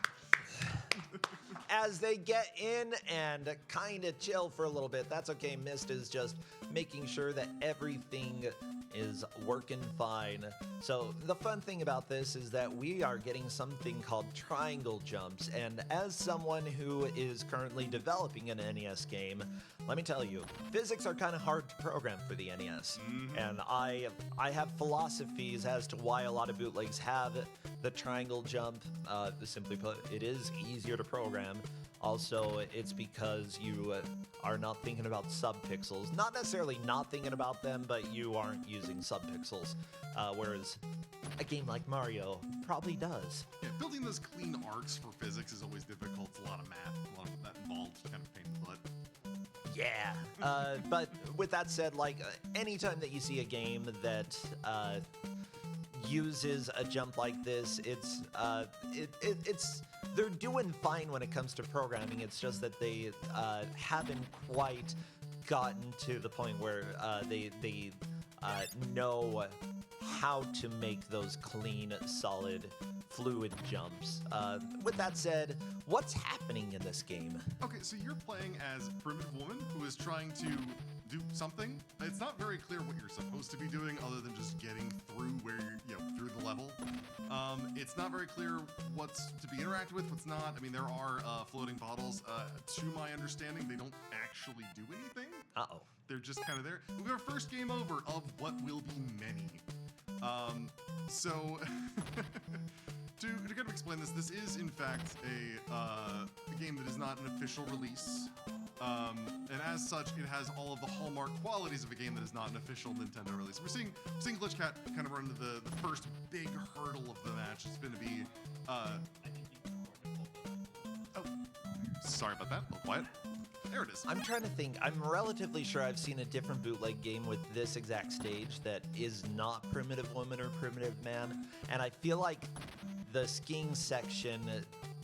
Speaker 1: as they get in and kind of chill for a little bit. That's okay. Mist is just making sure that everything is working fine. So the fun thing about this is that we are getting something called triangle jumps, and as someone who is currently developing an NES game, let me tell you, physics are kind of hard to program for the NES. And I have philosophies as to why a lot of bootlegs have the triangle jump. Simply put, it is easier to program. Also, it's because you are not thinking about subpixels. Not necessarily not thinking about them, but you aren't using subpixels. Whereas a game like Mario probably does.
Speaker 4: Yeah, building those clean arcs for physics is always difficult. It's a lot of math, a lot of that involved, kind of pain in the butt.
Speaker 1: Yeah, but with that said, like anytime that you see a game that uses a jump like this, it's they're doing fine when it comes to programming. It's just that they haven't quite gotten to the point where they know how to make those clean, solid, fluid jumps. With that said, what's happening in this game?
Speaker 4: Okay, so you're playing as a primitive woman who is trying to do something. It's not very clear what you're supposed to be doing other than just getting through where you're, through the level. It's not very clear what's to be interacted with, what's not. I mean, there are floating bottles. To my understanding, they don't actually do anything.
Speaker 1: Uh-oh.
Speaker 4: They're just kind of there. We have our first game over of what will be many. So to kind of explain this, this is in fact a game that is not an official release. And as such, it has all of the hallmark qualities of a game that is not an official Nintendo release. We're seeing Glitchcat kind of run into the first big hurdle of the match. It's going to be, oh, sorry about that. A little quiet. There it is.
Speaker 1: I'm trying to think. I'm relatively sure I've seen a different bootleg game with this exact stage that is not Primitive Woman or Primitive Man. And I feel like the skiing section,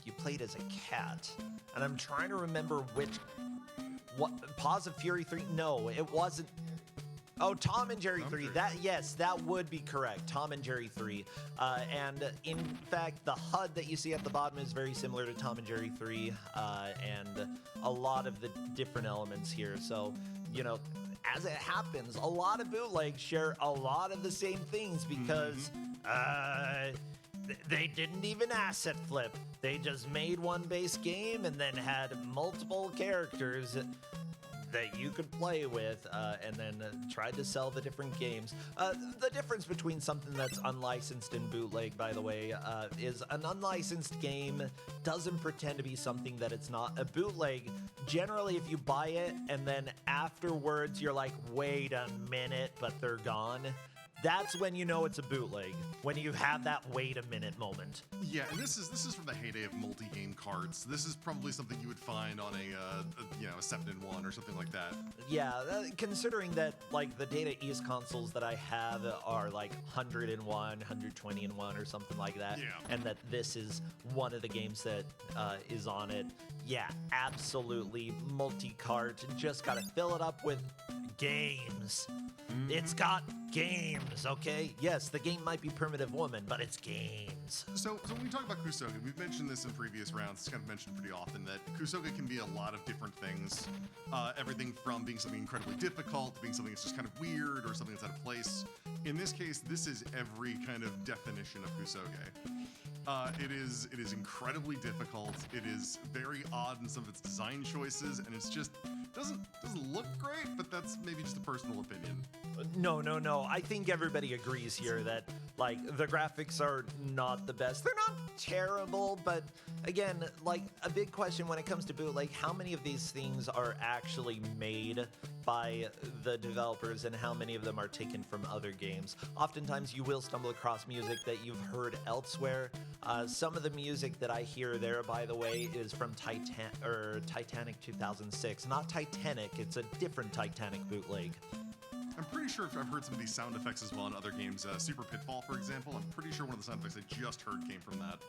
Speaker 1: you played as a cat. And I'm trying to remember what, Paws of Fury 3? No, it wasn't. Oh, Tom and Jerry 3. Yes, that would be correct. Tom and Jerry 3. And in fact, the HUD that you see at the bottom is very similar to Tom and Jerry 3, and a lot of the different elements here. So, as it happens, a lot of bootlegs share a lot of the same things because they didn't even asset flip. They just made one base game and then had multiple characters that you could play with, and then tried to sell the different games. The difference between something that's unlicensed and bootleg, by the way, is an unlicensed game doesn't pretend to be something that it's not. A bootleg, generally, if you buy it and then afterwards you're like, wait a minute, but they're gone, that's when you know it's a bootleg, when you have that wait a minute moment.
Speaker 4: Yeah, and this is from the heyday of multi-game carts. This is probably something you would find on a 7-in-1 or something like that.
Speaker 1: Yeah, considering that like the Data East consoles that I have are like 100-in-1, 120-in-1 or something like that, and that this is one of the games that is on it. Yeah, absolutely multi-cart. Just gotta fill it up with games. It's got games, okay? Yes, the game might be Primitive Woman, but it's games.
Speaker 4: So when we talk about Kusogrande, we've mentioned this in previous rounds. It's kind of mentioned pretty often that Kusogrande can be a lot of different things. Everything from being something incredibly difficult to being something that's just kind of weird or something that's out of place. In this case, this is every kind of definition of Kusogrande. It is incredibly difficult. It is very odd in some of its design choices, and it's just doesn't look great, but that's maybe just a personal opinion.
Speaker 1: No. I think everybody agrees here that, like, the graphics are not the best. They're not terrible, but again, like, a big question when it comes to bootleg, how many of these things are actually made by the developers and how many of them are taken from other games? Oftentimes you will stumble across music that you've heard elsewhere. Some of the music that I hear there, by the way, is from Titanic 2006. Not Titanic, it's a different Titanic bootleg.
Speaker 4: I'm pretty sure I've heard some of these sound effects as well in other games. Super Pitfall, for example, I'm pretty sure one of the sound effects I just heard came from that.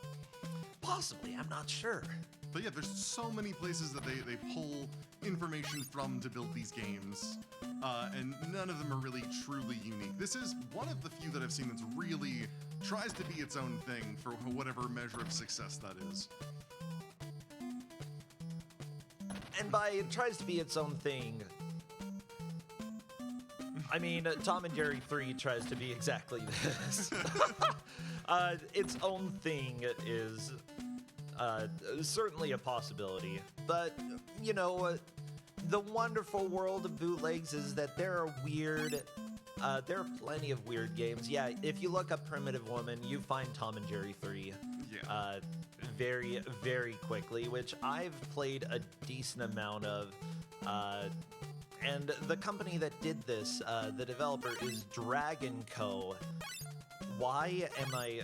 Speaker 1: Possibly, I'm not sure.
Speaker 4: But yeah, there's so many places that they pull information from to build these games, and none of them are really truly unique. This is one of the few that I've seen that's really tries to be its own thing for whatever measure of success that is.
Speaker 1: And by it tries to be its own thing, I mean, Tom and Jerry 3 tries to be exactly this. Its own thing is certainly a possibility. But, you know, the wonderful world of bootlegs is that there are there are plenty of weird games. Yeah, if you look up Primitive Woman, you find Tom and Jerry 3.
Speaker 4: Yeah.
Speaker 1: Very, very quickly, which I've played a decent amount of. And the company that did this, the developer is Dragon Co. Why am I...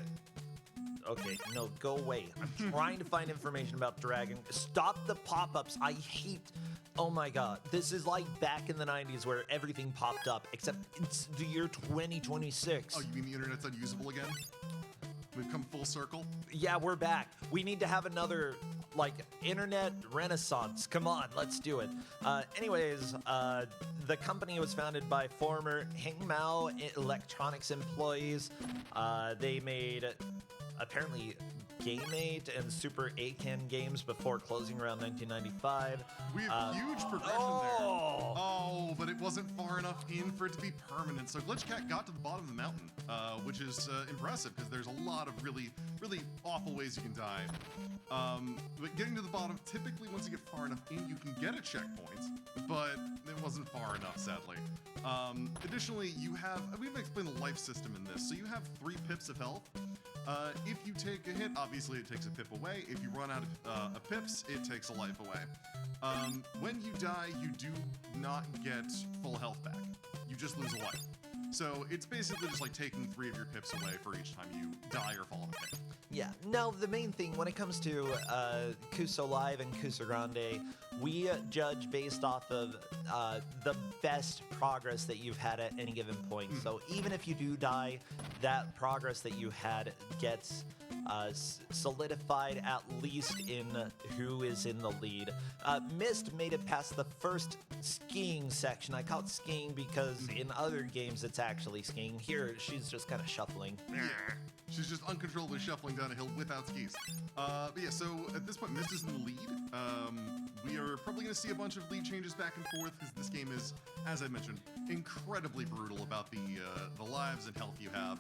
Speaker 1: Okay, no, go away. I'm trying to find information about Dragon. Stop the pop-ups. I hate... Oh my god. This is like back in the 90s where everything popped up, except it's the year 2026.
Speaker 4: Oh, you mean the internet's unusable again? We've come full circle?
Speaker 1: Yeah, we're back. We need to have another, like, internet renaissance. Come on, let's do it. Anyways, the company was founded by former Hingmao Electronics employees. They made, apparently, Game8 and Super A-Can games before closing around 1995.
Speaker 4: We have huge progression there. Oh, but it wasn't far enough in for it to be permanent. So Glitchcat got to the bottom of the mountain, which is impressive because there's a lot of really, really awful ways you can die. But getting to the bottom, typically once you get far enough in, you can get a checkpoint, but it wasn't far enough, sadly. Additionally, we haven't explained the life system in this. So you have 3 pips of health. If you take a hit, obviously it takes a pip away. If you run out of pips, it takes a life away. When you die, you do not get full health back. You just lose a life. So it's basically just like taking 3 of your pips away for each time you die or fall in a pit.
Speaker 1: Yeah, no, the main thing when it comes to Kuso Live and Kusogrande, we judge based off of the best progress that you've had at any given point. So even if you do die, that progress that you had gets solidified at least in who is in the lead. Mist made it past the first skiing section. I call it skiing because in other games it's actually skiing. Here, she's just kind of shuffling.
Speaker 4: She's just uncontrollably shuffling down a hill without skis. But yeah, so at this point, Mist is in the lead. We are probably going to see a bunch of lead changes back and forth because this game is, as I mentioned, incredibly brutal about the lives and health you have.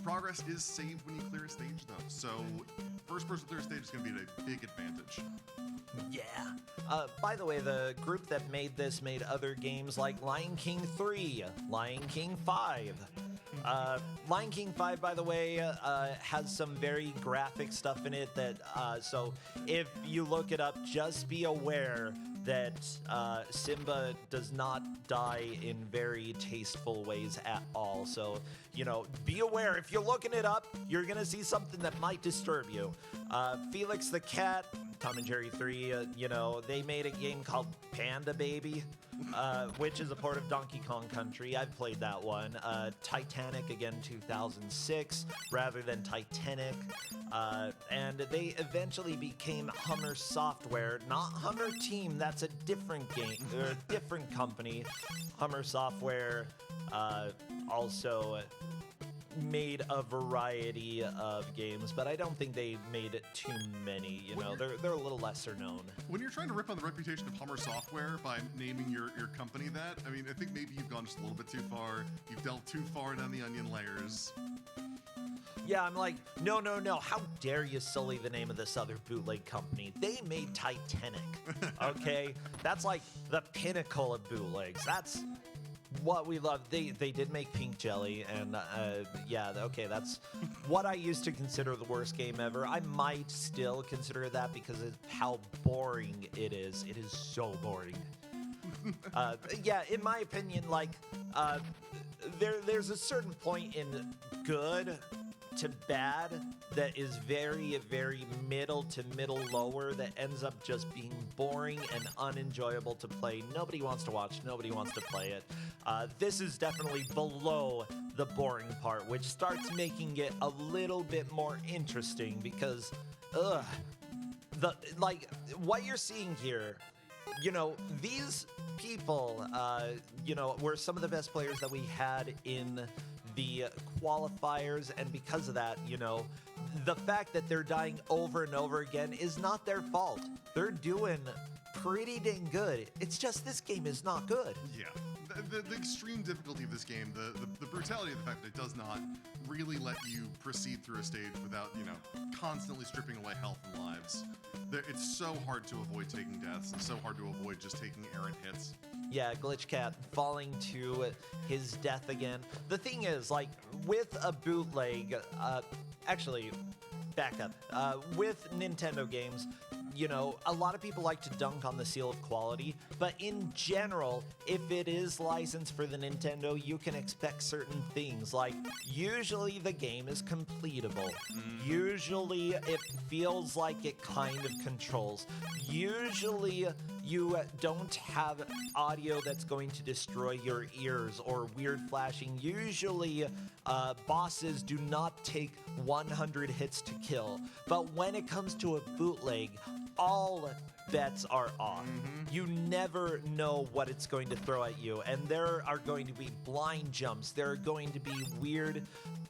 Speaker 4: Progress is saved when you clear a stage, though. So first person clear a stage is going to be a big advantage.
Speaker 1: Yeah. By the way, the group that made this made other games like Lion King 3, Lion King 5. Lion King 5, by the way, has some very graphic stuff in it that, so if you look it up, just be aware that Simba does not die in very tasteful ways at all. So, you know, be aware. If you're looking it up, you're going to see something that might disturb you. Felix the Cat, Tom and Jerry 3, you know, they made a game called Panda Baby, which is a port of Donkey Kong Country. I've played that one. Titanic, again, 2006, rather than Titanic. And they eventually became Hummer Software, not Hummer Team. That's a different game, or a different company. Hummer Software also made a variety of games, but I don't think they made too many. You know, they're a little lesser known.
Speaker 4: When you're trying to rip on the reputation of Hummer Software by naming your company that, I mean, I think maybe you've gone just a little bit too far. You've delved too far down the onion layers.
Speaker 1: Yeah, I'm like, no. How dare you sully the name of this other bootleg company? They made Titanic, okay? That's like the pinnacle of bootlegs. That's what we love. They did make Pink Jelly, and yeah, okay, that's what I used to consider the worst game ever. I might still consider that because of how boring it is. It is so boring. Yeah, in my opinion, like, there's a certain point in good to bad that is very, very middle to middle lower that ends up just being boring and unenjoyable to play. Nobody wants to watch, nobody wants to play it. This is definitely below the boring part, which starts making it a little bit more interesting because, what you're seeing here, you know, these people, you know, were some of the best players that we had in the qualifiers, and because of that, you know, the fact that they're dying over and over again is not their fault. They're doing pretty dang good. It's just this game is not good.
Speaker 4: Yeah. The extreme difficulty of this game, the brutality of the fact that it does not really let you proceed through a stage without, you know, constantly stripping away health and lives. It's so hard to avoid taking deaths and so hard to avoid just taking errant hits.
Speaker 1: Yeah, Glitch Cat falling to his death again. The thing is, like, with a bootleg, actually, back up. With Nintendo games, you know, a lot of people like to dunk on the seal of quality, but in general, if it is licensed for the Nintendo, you can expect certain things, like usually the game is completable. Usually it feels like it kind of controls. Usually you don't have audio that's going to destroy your ears or weird flashing. Usually bosses do not take 100 hits to kill, but when it comes to a bootleg, all bets are off. You never know what it's going to throw at you, and there are going to be blind jumps. There are going to be weird,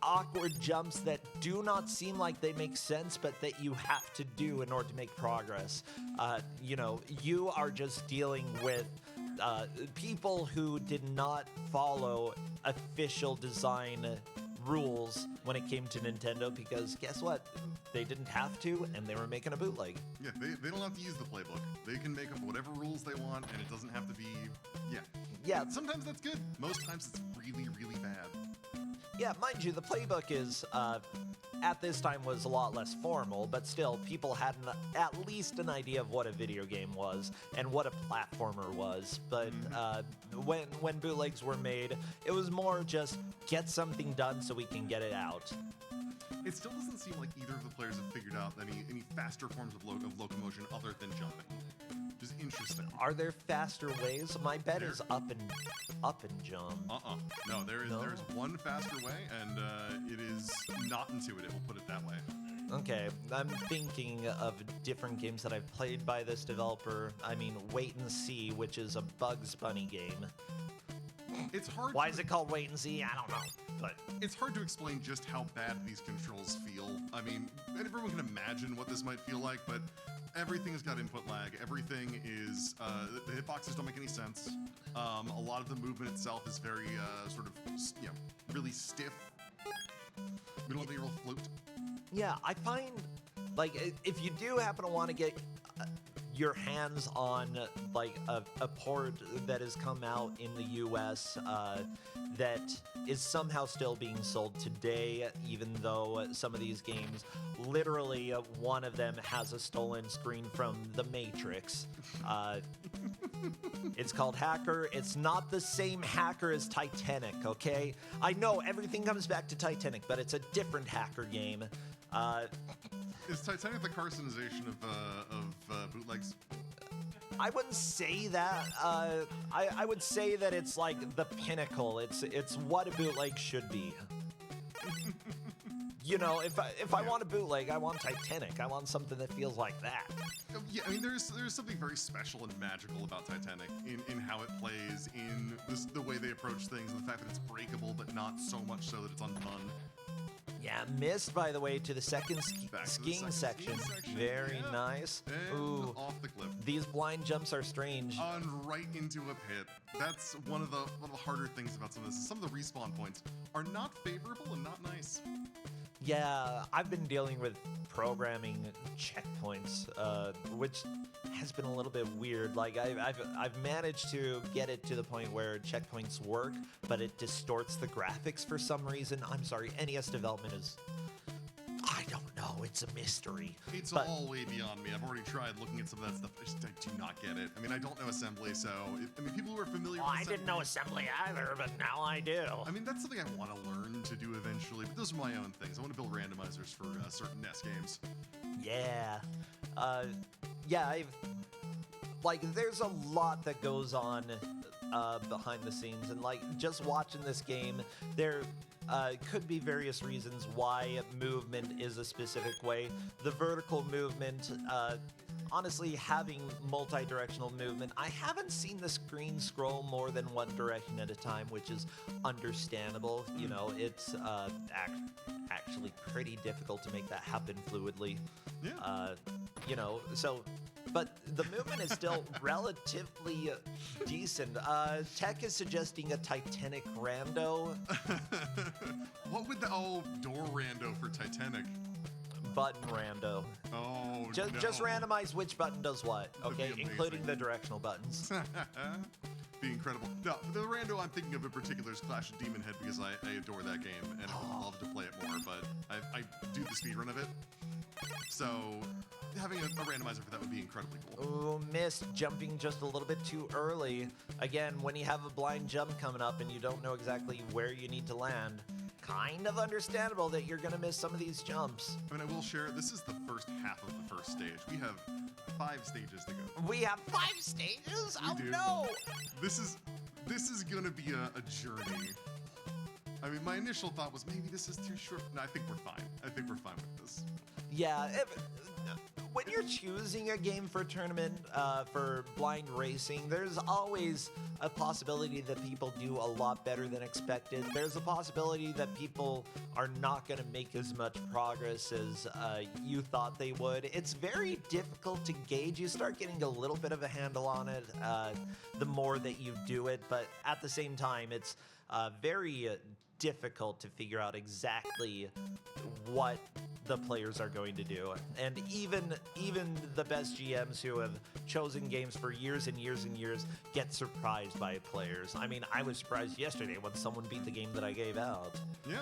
Speaker 1: awkward jumps that do not seem like they make sense, but that you have to do in order to make progress. You know, you are just dealing with people who did not follow official design rules when it came to Nintendo, because guess what? They didn't have to, and they were making a bootleg.
Speaker 4: Yeah, they don't have to use the playbook. They can make up whatever rules they want, and it doesn't have to be, yeah. And sometimes that's good. Most times it's really, really bad.
Speaker 1: Yeah, mind you, the playbook is, at this time was a lot less formal, but still, people had at least an idea of what a video game was and what a platformer was. But when bootlegs were made, it was more just get something done so we can get it out.
Speaker 4: It still doesn't seem like either of the players have figured out any faster forms of locomotion other than jumping. Just interesting.
Speaker 1: Are there faster ways? My bet is up and jump.
Speaker 4: No, there's one faster way, and it is not intuitive. We'll put it that way.
Speaker 1: Okay, I'm thinking of different games that I've played by this developer. I mean, Wait and See, which is a Bugs Bunny game.
Speaker 4: It's hard.
Speaker 1: Why is it called Wait and See? I don't know. But
Speaker 4: it's hard to explain just how bad these controls feel. I mean, everyone can imagine what this might feel like, but everything has got input lag. Everything is, the hitboxes don't make any sense. A lot of the movement itself is very, sort of, you know, really stiff. We don't have any real float.
Speaker 1: yeah, I find, like, if you do happen to want to get your hands on, like, a port that has come out in the US that is somehow still being sold today, even though some of these games, literally one of them has a stolen screen from The Matrix. It's called Hacker. It's not the same Hacker as Titanic, okay? I know everything comes back to Titanic, but it's a different Hacker game.
Speaker 4: Is Titanic the carcinization of bootlegs?
Speaker 1: I wouldn't say that. I would say that it's like the pinnacle. It's what a bootleg should be. You know, if I want a bootleg, I want Titanic. I want something that feels like that.
Speaker 4: Yeah, I mean, there's something very special and magical about Titanic in how it plays, in the way they approach things, and the fact that it's breakable, but not so much so that it's undone.
Speaker 1: Yeah, missed, by the way, to the second skiing section. Very
Speaker 4: yeah.
Speaker 1: nice.
Speaker 4: And
Speaker 1: Ooh,
Speaker 4: off the cliff.
Speaker 1: these blind jumps are strange.
Speaker 4: And right into a pit. That's one of the harder things about some of this. Some of the respawn points are not favorable and not nice.
Speaker 1: Yeah, I've been dealing with programming checkpoints, which has been a little bit weird. Like I've managed to get it to the point where checkpoints work, but it distorts the graphics for some reason. I'm sorry, NES development is, I don't know, it's a mystery.
Speaker 4: It's
Speaker 1: But-
Speaker 4: all way beyond me. I've already tried looking at some of that stuff. I do not get it. I mean, I don't know assembly, so people who are familiar
Speaker 1: Well,
Speaker 4: with
Speaker 1: I
Speaker 4: assembly,
Speaker 1: didn't know assembly either, but now I do.
Speaker 4: I mean, that's something I want to learn to do eventually, but those are my own things. I want to build randomizers for certain NES games.
Speaker 1: Yeah. Yeah, there's a lot that goes on behind the scenes, and just watching this game, there could be various reasons why movement is a specific way. The vertical movement, honestly, having multi-directional movement, I haven't seen the screen scroll more than one direction at a time, which is understandable. You know, it's actually pretty difficult to make that happen fluidly.
Speaker 4: Yeah.
Speaker 1: But the movement is still relatively decent. Tech is suggesting a Titanic rando.
Speaker 4: What would door rando for Titanic?
Speaker 1: Button rando.
Speaker 4: Oh,
Speaker 1: Just
Speaker 4: no.
Speaker 1: randomize which button does what,
Speaker 4: That'd be
Speaker 1: okay?
Speaker 4: amazing.
Speaker 1: Including the directional buttons.
Speaker 4: Be incredible. No, the rando I'm thinking of in particular is Clash of Demon Head, because I adore that game and I would love to play it more, but I do the speedrun of it. So having a randomizer for that would be incredibly cool.
Speaker 1: Ooh, missed, jumping just a little bit too early. Again, when you have a blind jump coming up and you don't know exactly where you need to land, kind of understandable that you're gonna miss some of these jumps.
Speaker 4: I mean, I will share, this is the first half of the first stage. We have 5 stages to go.
Speaker 1: We have 5 stages?
Speaker 4: We
Speaker 1: Oh
Speaker 4: do.
Speaker 1: no!
Speaker 4: This is gonna be a journey. I mean, my initial thought was maybe this is too short. No, I think we're fine. I think we're fine with this.
Speaker 1: Yeah, when you're choosing a game for tournament, for blind racing, there's always a possibility that people do a lot better than expected. There's a possibility that people are not going to make as much progress as you thought they would. It's very difficult to gauge. You start getting a little bit of a handle on it the more that you do it, but at the same time, it's very difficult to figure out exactly what the players are going to do. And even the best GMs who have chosen games for years and years and years get surprised by players. I mean, I was surprised yesterday when someone beat the game that I gave out.
Speaker 4: Yeah,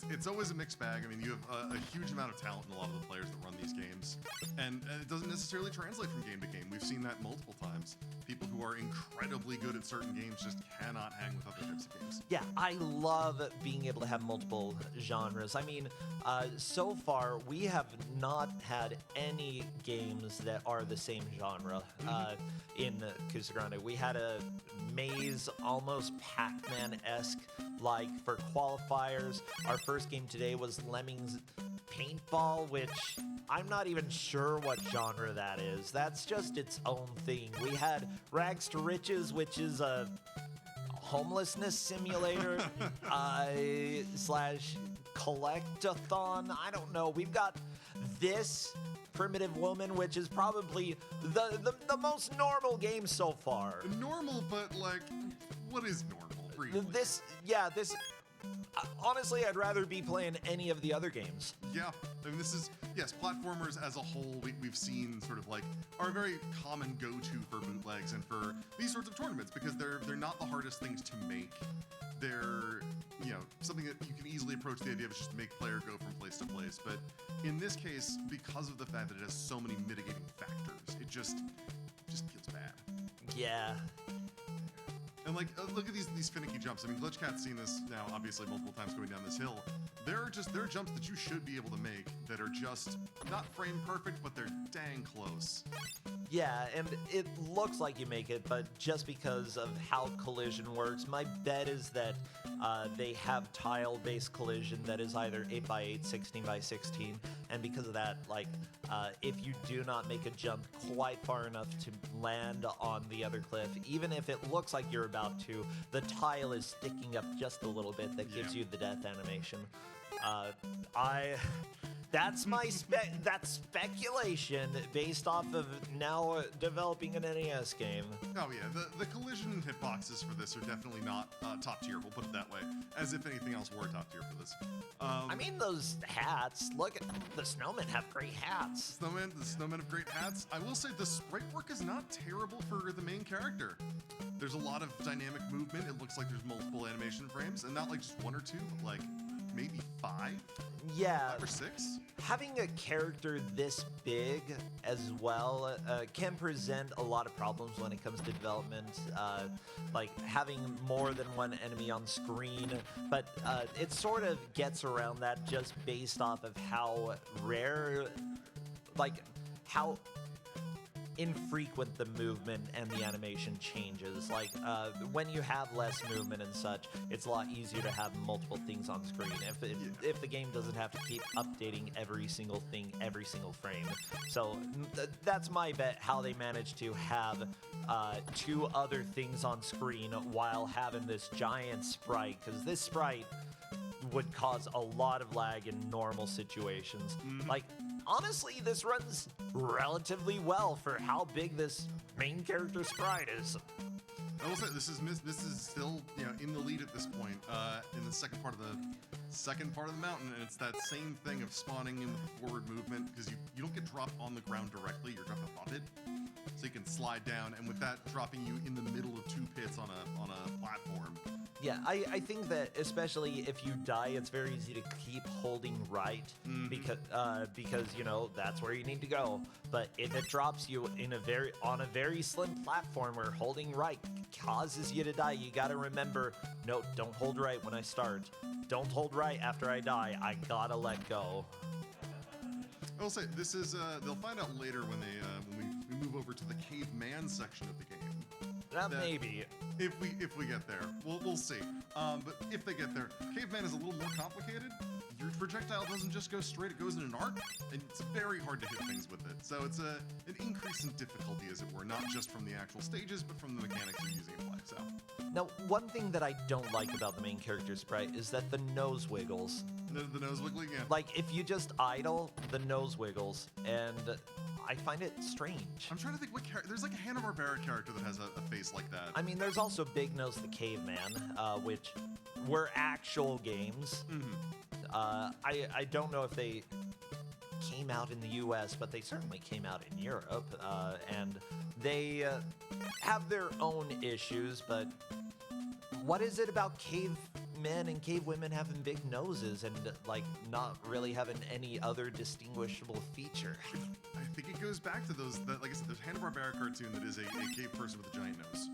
Speaker 4: it's always a mixed bag. I mean, you have a huge amount of talent in a lot of the players that run these games, and it doesn't necessarily translate from game to game. We've seen that multiple times. People who are incredibly good at certain games just cannot hang with other types of games.
Speaker 1: Yeah, I love being able to have multiple genres. I mean, so far we have not had any games that are the same genre in Kusogrande. We had a maze, almost Pac-Man-esque, like for qualifiers. Our first game today was Lemmings Paintball, which I'm not even sure what genre that is. That's just its own thing. We had Rags to Riches, which is a homelessness simulator slash collect-a-thon. I don't know. We've got this Primitive Woman, which is probably the most normal game so far.
Speaker 4: Normal, but like, what is normal? Really?
Speaker 1: This honestly, I'd rather be playing any of the other games.
Speaker 4: Yeah, I mean, this is, yes, platformers as a whole, we've seen sort of like are a very common go-to for bootlegs and for these sorts of tournaments, because they're not the hardest things to make. They're, something that you can easily approach the idea of just make player go from place to place. But in this case, because of the fact that it has so many mitigating factors, it just gets bad.
Speaker 1: Yeah.
Speaker 4: And like, look at these finicky jumps. I mean, Glitchcat's seen this now, obviously, multiple times going down this hill. there are jumps that you should be able to make that are just not frame perfect, but they're dang close.
Speaker 1: Yeah, and it looks like you make it, but just because of how collision works, my bet is that they have tile-based collision that is either 8x8, 16x16, and because of that, like, if you do not make a jump quite far enough to land on the other cliff, even if it looks like you're about to, the tile is sticking up just a little bit that gives you the death animation. That's my that's speculation based off of now developing an NES game.
Speaker 4: Oh yeah, the collision hitboxes for this are definitely not top tier. We'll put it that way. As if anything else were top tier for this.
Speaker 1: I mean, those hats. Look at the snowmen have great hats.
Speaker 4: The snowmen have great hats. I will say the sprite work is not terrible for the main character. There's a lot of dynamic movement. It looks like there's multiple animation frames, and not like just 1 or 2, but like maybe 5?
Speaker 1: Yeah.
Speaker 4: 5 or 6?
Speaker 1: Having a character this big as well can present a lot of problems when it comes to development, like having more than one enemy on screen, but it sort of gets around that just based off of how rare, like how infrequent the movement and the animation changes. Like when you have less movement and such, it's a lot easier to have multiple things on screen if the game doesn't have to keep updating every single thing every single frame. So that's my bet, how they managed to have 2 other things on screen while having this giant sprite, because this sprite would cause a lot of lag in normal situations. Like, honestly, this runs relatively well for how big this main character sprite is.
Speaker 4: I will say this is still, you know, in the lead at this point. In the second part of the mountain, and it's that same thing of spawning in with the forward movement, because you don't get dropped on the ground directly, you're dropped above it, so you can slide down, and with that dropping you in the middle of 2 pits on a platform.
Speaker 1: Yeah, I think that especially if you die, it's very easy to keep holding right, because you know that's where you need to go. But if it drops you on a very slim platform where holding right causes you to die, you gotta remember, no, don't hold right when I start. Don't hold right after I die. I gotta let go.
Speaker 4: I will say this is they'll find out later when we move over to the caveman section of the game.
Speaker 1: That maybe.
Speaker 4: If we get there, we'll see. But if they get there, caveman is a little more complicated. Your projectile doesn't just go straight; it goes in an arc, and it's very hard to hit things with it. So it's an increase in difficulty, as it were, not just from the actual stages, but from the mechanics of using a flag. So
Speaker 1: now, one thing that I don't like about the main character sprite is that the nose wiggles.
Speaker 4: The nose wiggling, yeah.
Speaker 1: Like if you just idle, the nose wiggles, and I find it strange.
Speaker 4: I'm trying to think what character. There's like a Hanna-Barbera character that has a face like that.
Speaker 1: I mean, there's also Big Nose the Caveman, which were actual games. I don't know if they came out in the U.S., but they certainly came out in Europe, and they have their own issues. But what is it about cavemen and cavewomen having big noses and like not really having any other distinguishable feature?
Speaker 4: I think it goes back to those, like I said, there's a Hanna-Barbera cartoon that is a cave person with a giant nose.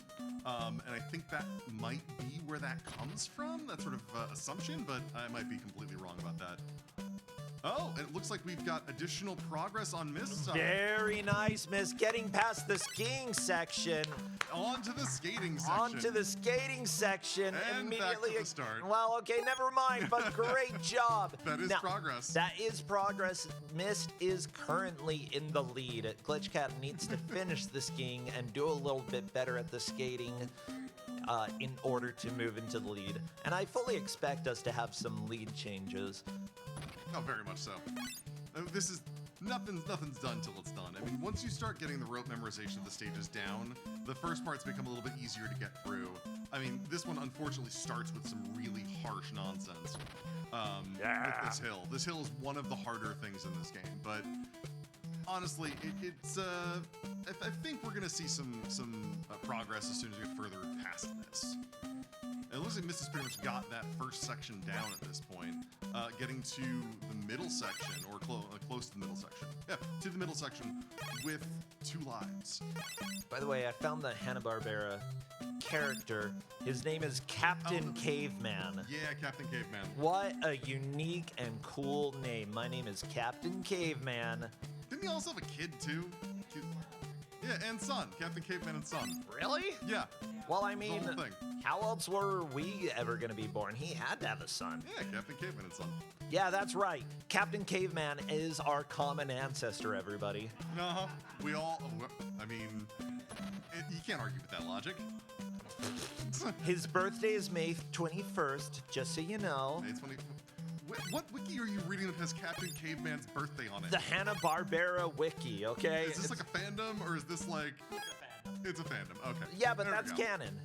Speaker 4: And I think that might be where that comes from, that sort of assumption, but I might be completely wrong about that. Oh, and it looks like we've got additional progress on Mist.
Speaker 1: Very nice, Miss. Getting past the skiing section.
Speaker 4: On to the skating section.
Speaker 1: On to the skating section.
Speaker 4: And
Speaker 1: immediately.
Speaker 4: back to the start.
Speaker 1: Well, okay, never mind, but great job.
Speaker 4: That is progress.
Speaker 1: That is progress. Mist is currently in the lead. Glitchcat needs to finish the skiing and do a little bit better at the skating in order to move into the lead. And I fully expect us to have some lead changes.
Speaker 4: Oh, very much so. This is nothing's done till it's done. I mean, once you start getting the rote memorization of the stages down, the first parts become a little bit easier to get through. I mean, this one unfortunately starts with some really harsh nonsense. With this hill. This hill is one of the harder things in this game, but honestly, it's I think we're gonna see some progress as soon as we get further past this. And it looks like Misty's pretty much got that first section down at this point. Getting to the middle section, or close to the middle section. Yeah, to the middle section with 2 lives.
Speaker 1: By the way, I found the Hanna-Barbera character. His name is Captain Caveman.
Speaker 4: Yeah, Captain Caveman.
Speaker 1: What a unique and cool name. My name is Captain Caveman.
Speaker 4: Didn't he also have a kid too? Yeah, and son. Captain Caveman and son.
Speaker 1: Really?
Speaker 4: Yeah.
Speaker 1: Well, I
Speaker 4: The
Speaker 1: mean,
Speaker 4: whole thing.
Speaker 1: how else were we ever going to be born? He had to have a son.
Speaker 4: Yeah, Captain Caveman and son.
Speaker 1: Yeah, that's right. Captain Caveman is our common ancestor, everybody.
Speaker 4: Uh-huh. We all, I mean, you can't argue with that logic.
Speaker 1: His birthday is May 21st, just so you know.
Speaker 4: It's funny. What wiki are you reading that has Captain Caveman's birthday on it?
Speaker 1: The Hanna-Barbera wiki, okay?
Speaker 4: Is this like a fandom, or is this like... It's a fandom, okay.
Speaker 1: Yeah, but
Speaker 4: There we
Speaker 1: that's
Speaker 4: go.
Speaker 1: canon.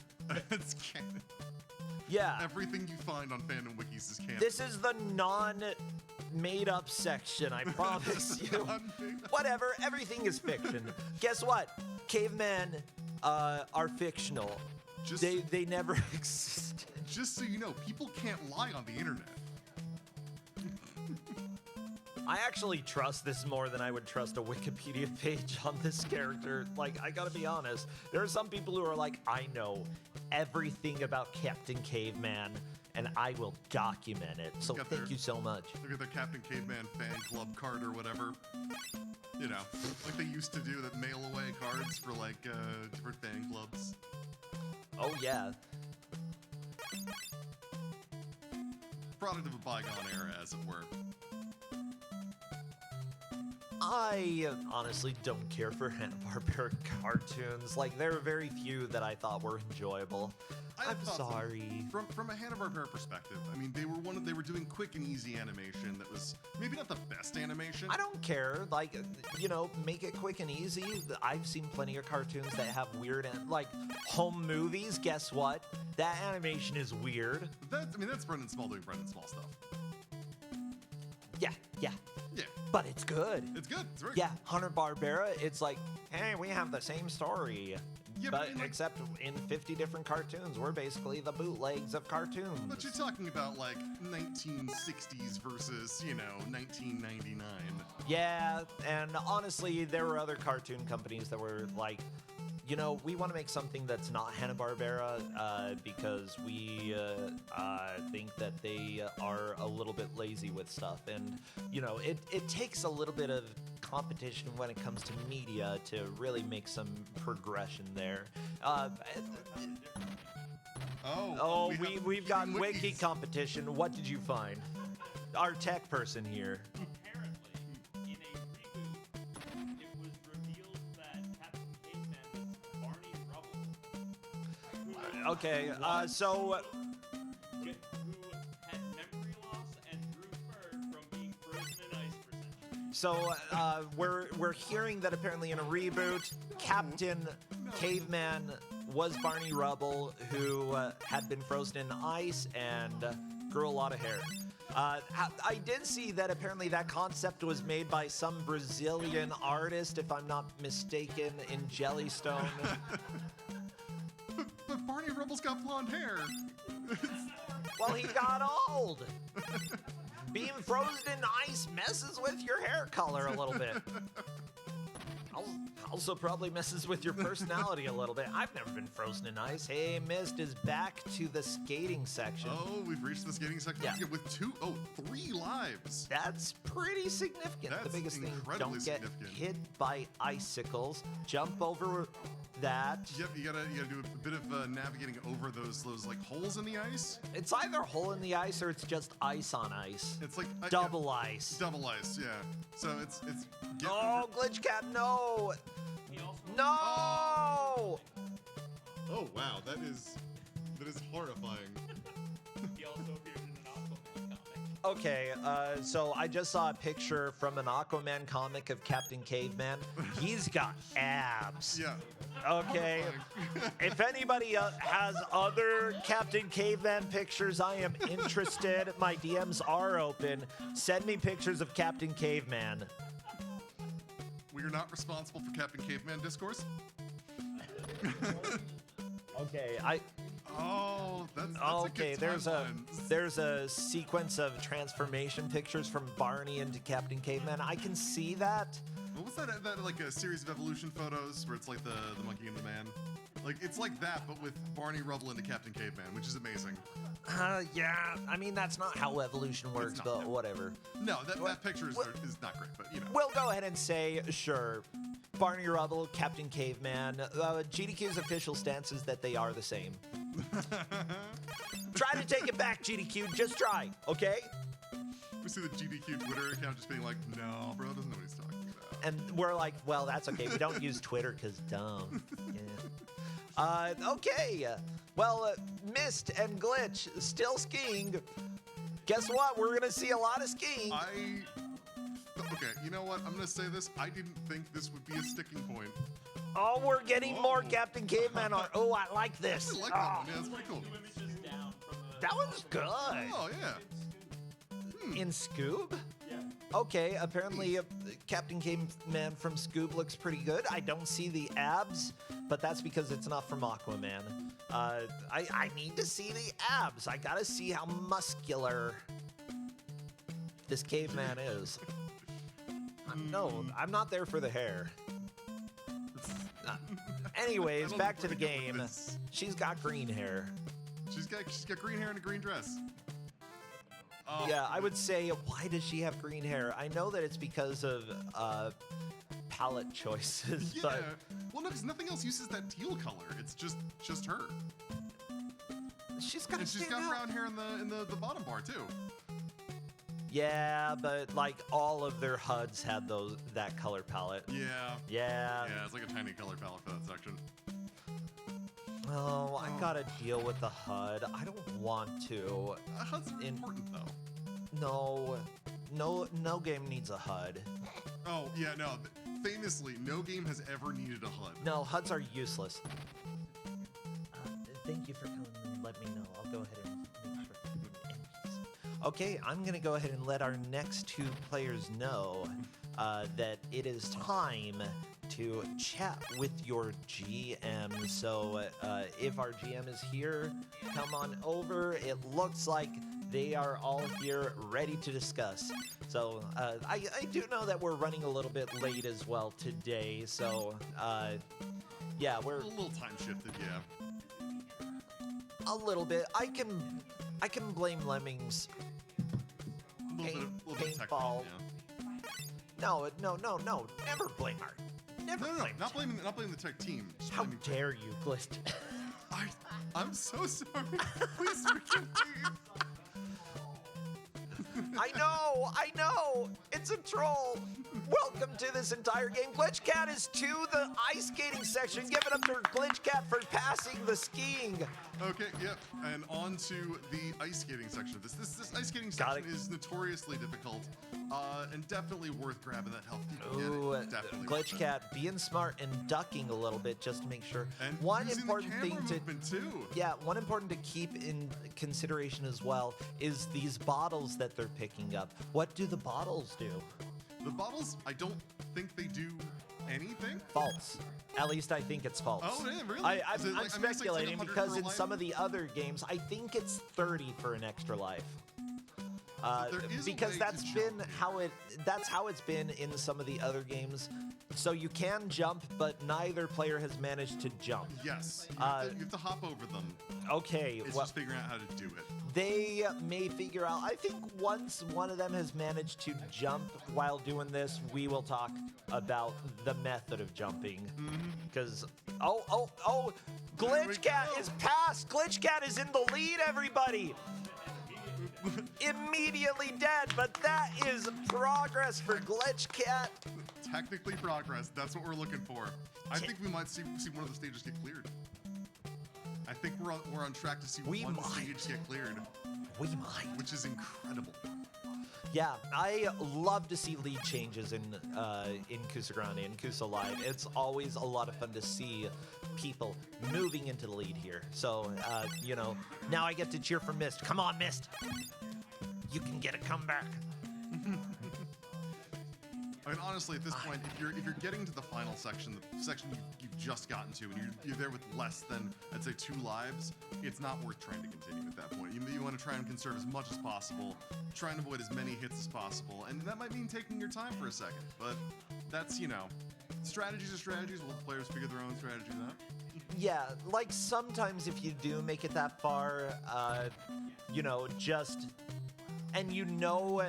Speaker 4: It's canon.
Speaker 1: Yeah.
Speaker 4: Everything you find on fandom wikis is canon.
Speaker 1: This is the non-made-up section, I promise you.
Speaker 4: Non-made-up.
Speaker 1: Whatever, everything is fiction. Guess what? Cavemen are fictional.
Speaker 4: Just-
Speaker 1: They never existed.
Speaker 4: Just so you know, people can't lie on the internet.
Speaker 1: I actually trust this more than I would trust a Wikipedia page on this character. Like, I gotta be honest. There are some people who are like, I know everything about Captain Caveman, and I will document it. So
Speaker 4: Got
Speaker 1: thank
Speaker 4: their-
Speaker 1: you so much.
Speaker 4: Look at their Captain Caveman fan club card or whatever. You know, like they used to do that mail away cards for like different fan clubs.
Speaker 1: Oh, yeah.
Speaker 4: Product of a bygone era, as it were.
Speaker 1: I honestly don't care for Hanna-Barbera cartoons. Like, there are very few that I thought were enjoyable.
Speaker 4: I
Speaker 1: I'm
Speaker 4: thought so.
Speaker 1: sorry.
Speaker 4: From a Hanna-Barbera perspective, I mean, they were doing quick and easy animation that was maybe not the best animation.
Speaker 1: I don't care. Like, you know, make it quick and easy. I've seen plenty of cartoons that have weird, like, home movies. Guess what? That animation is weird.
Speaker 4: That's Brendan Small doing Brendan Small stuff.
Speaker 1: Yeah, yeah.
Speaker 4: Yeah,
Speaker 1: But it's good.
Speaker 4: it's good. It's very
Speaker 1: Yeah, Hanna-Barbera, it's like, hey, we have the same story.
Speaker 4: Yeah,
Speaker 1: but
Speaker 4: but in, like-
Speaker 1: except in 50 different cartoons. We're basically the bootlegs of cartoons.
Speaker 4: But you're talking about like 1960s versus, 1999.
Speaker 1: Yeah, and honestly, there were other cartoon companies that were like, we want to make something that's not Hanna-Barbera because we think that they are a little bit lazy with stuff. And, it takes a little bit of competition when it comes to media to really make some progression there. We've got
Speaker 4: even
Speaker 1: wiki
Speaker 4: wikis.
Speaker 1: competition. What did you find? Our tech person here.
Speaker 3: Apparently, in a reboot, it was revealed that Captain Caveman was Barney Rubble.
Speaker 1: Okay, so
Speaker 3: Who had memory loss and grew fur from being frozen in ice for centuries.
Speaker 1: we're hearing that apparently in a reboot, Captain Caveman was Barney Rubble, who had been frozen in ice and grew a lot of hair. I did see that apparently that concept was made by some Brazilian artist, if I'm not mistaken, in Jellystone.
Speaker 4: But Barney Rubble's got blonde hair.
Speaker 1: Well, he got old. Being frozen in ice messes with your hair color a little bit. Also probably messes with your personality a little bit. I've never been frozen in ice. Hey, Mist is back to the skating section.
Speaker 4: Oh, we've reached the skating section
Speaker 1: Yeah.
Speaker 4: with 3 lives.
Speaker 1: That's pretty significant.
Speaker 4: That's
Speaker 1: The biggest thing,
Speaker 4: incredibly
Speaker 1: don't get
Speaker 4: significant.
Speaker 1: hit by icicles. Jump over that.
Speaker 4: Yep, you gotta do a bit of navigating over those like holes in the ice.
Speaker 1: It's either hole in the ice or it's just ice on ice.
Speaker 4: It's like
Speaker 1: Double ice.
Speaker 4: double ice, yeah. So it's get
Speaker 1: Oh, Glitch Cat, no!
Speaker 3: He also
Speaker 1: No!
Speaker 4: Oh wow, that is horrifying.
Speaker 3: he also appeared in an Aquaman comic.
Speaker 1: Okay, so I just saw a picture from an Aquaman comic of Captain Caveman. He's got abs.
Speaker 4: Yeah.
Speaker 1: Okay. If anybody has other Captain Caveman pictures, I am interested. My DMs are open. Send me pictures of Captain Caveman.
Speaker 4: We are not responsible for Captain Caveman discourse.
Speaker 1: Okay,
Speaker 4: Oh, that's
Speaker 1: Okay,
Speaker 4: a good
Speaker 1: there's
Speaker 4: timeline.
Speaker 1: there's a sequence of transformation pictures from Barney into Captain Caveman. I can see that.
Speaker 4: What was that? That like a series of evolution photos where it's like the monkey and the man. Like it's like that, but with Barney Rubble into Captain Caveman, which is amazing.
Speaker 1: Yeah. I mean, that's not how evolution works,
Speaker 4: not,
Speaker 1: but
Speaker 4: no.
Speaker 1: whatever.
Speaker 4: No, that picture is not great, but you know.
Speaker 1: We'll go ahead and say, sure, Barney Rubble, Captain Caveman. GDQ's official stance is that they are the same. Try to take it back, GDQ. Just try, okay?
Speaker 4: We see the GDQ Twitter account just being like, no, bro, doesn't know what he's talking about.
Speaker 1: And we're like, well, that's okay. We don't use Twitter because dumb. Yeah. Okay. Well, Mist and Glitch still skiing. Guess what? We're going to see a lot of skiing.
Speaker 4: Okay, you know what? I'm going to say this. I didn't think this would be a sticking point.
Speaker 1: Oh, we're getting more Captain Caveman art. Oh, I like this.
Speaker 4: I like that one. Yeah, it's pretty cool.
Speaker 3: Images down from the.
Speaker 1: That one's good.
Speaker 4: Oh, yeah.
Speaker 1: In Scoob?
Speaker 3: Yeah.
Speaker 1: Okay, apparently Captain Caveman from Scoob looks pretty good. I don't see the abs, but that's because it's not from Aquaman. I need to see the abs. I gotta see how muscular this caveman is. I'm not there for the hair. Anyways, back to the game. She's got green hair.
Speaker 4: She's got green hair and a green dress.
Speaker 1: Yeah, I would say, why does she have green hair? I know that it's because of palette choices,
Speaker 4: Yeah.
Speaker 1: but
Speaker 4: Well, no, because nothing else uses that teal color. It's just her.
Speaker 1: she's got
Speaker 4: And she's got brown hair in the bottom bar too.
Speaker 1: Yeah, but like all of their HUDs had that color palette.
Speaker 4: Yeah.
Speaker 1: Yeah.
Speaker 4: Yeah, it's like a tiny color palette for that section.
Speaker 1: Oh, I gotta deal with the HUD. I don't want to.
Speaker 4: HUD's important though.
Speaker 1: No game needs a HUD.
Speaker 4: Oh, yeah, no. Famously, no game has ever needed a HUD.
Speaker 1: No, HUDs are useless. Thank you for coming and let me know. I'll go ahead and make sure I didn't end these. Okay, I'm gonna go ahead and let our next two players know that it is time to chat with your GM. So if our GM is here, come on over. It looks like they are all here ready to discuss. So I do know that we're running a little bit late as well today. So yeah, we're
Speaker 4: A little time shifted, yeah.
Speaker 1: a little bit. I can blame Lemmings.
Speaker 4: A little bit of tech
Speaker 1: Paintball.
Speaker 4: yeah.
Speaker 1: No. Never blame her. Never
Speaker 4: No,
Speaker 1: blame
Speaker 4: not blaming the tech team. Just
Speaker 1: How
Speaker 4: blaming
Speaker 1: dare you, Glitch?
Speaker 4: I'm so sorry. Please forgive me.
Speaker 1: I know. It's a troll. Welcome to this entire game. Glitch Cat is to the ice skating section. Give it up to Glitch Cat for passing the skiing.
Speaker 4: Okay, yep. And on to the ice skating section. This ice skating
Speaker 1: Got
Speaker 4: section
Speaker 1: it.
Speaker 4: is notoriously difficult, and definitely worth grabbing that health.
Speaker 1: Ooh,
Speaker 4: Definitely.
Speaker 1: Glitch Cat being smart and ducking a little bit just to make sure.
Speaker 4: And
Speaker 1: One
Speaker 4: using
Speaker 1: important
Speaker 4: the
Speaker 1: thing
Speaker 4: camera
Speaker 1: to
Speaker 4: movement too.
Speaker 1: Yeah, one important to keep in consideration as well is these bottles that they're picking up. What do the bottles do?
Speaker 4: The bottles, I don't think they do anything.
Speaker 1: False. At least I think it's false.
Speaker 4: Oh, yeah, really?
Speaker 1: I'm
Speaker 4: Is it like- I mean, it's like
Speaker 1: speculating
Speaker 4: 100
Speaker 1: because
Speaker 4: for a
Speaker 1: in
Speaker 4: life?
Speaker 1: some of the other games, I think it's 30 for an extra life.
Speaker 4: there is a
Speaker 1: Because
Speaker 4: way
Speaker 1: that's
Speaker 4: to
Speaker 1: been
Speaker 4: jump.
Speaker 1: that's how it's been in some of the other games. So you can jump, but neither player has managed to jump.
Speaker 4: Yes, you have to hop over them.
Speaker 1: Okay,
Speaker 4: It's
Speaker 1: well,
Speaker 4: just figuring out how to do it.
Speaker 1: they may figure out. I think once one of them has managed to jump while doing this, we will talk about the method of jumping. Because oh,
Speaker 4: There we
Speaker 1: Glitch Cat
Speaker 4: go.
Speaker 1: is past. Glitch Cat is in the lead. Everybody. Immediately dead, but that is progress for Glitch Cat.
Speaker 4: Technically progress. That's what we're looking for. I think we might see one of the stages get cleared. I think we're on track to see
Speaker 1: We
Speaker 4: one
Speaker 1: might.
Speaker 4: stage get cleared,
Speaker 1: We might.
Speaker 4: which is incredible.
Speaker 1: Yeah, I love to see lead changes in Kusogrande and Kuso Live. It's always a lot of fun to see people moving into the lead here. So, now I get to cheer for Mist. Come on, Mist. You can get a comeback.
Speaker 4: I mean, honestly, at this point, if you're getting to the final section, the section you've just gotten to, and you're there with less than, I'd say, 2 lives, it's not worth trying to continue at that point. You want to try and conserve as much as possible, try and avoid as many hits as possible, and that might mean taking your time for a second. But that's, strategies are strategies. We'll let the players figure their own strategies out.
Speaker 1: Yeah, like sometimes if you do make it that far, and you know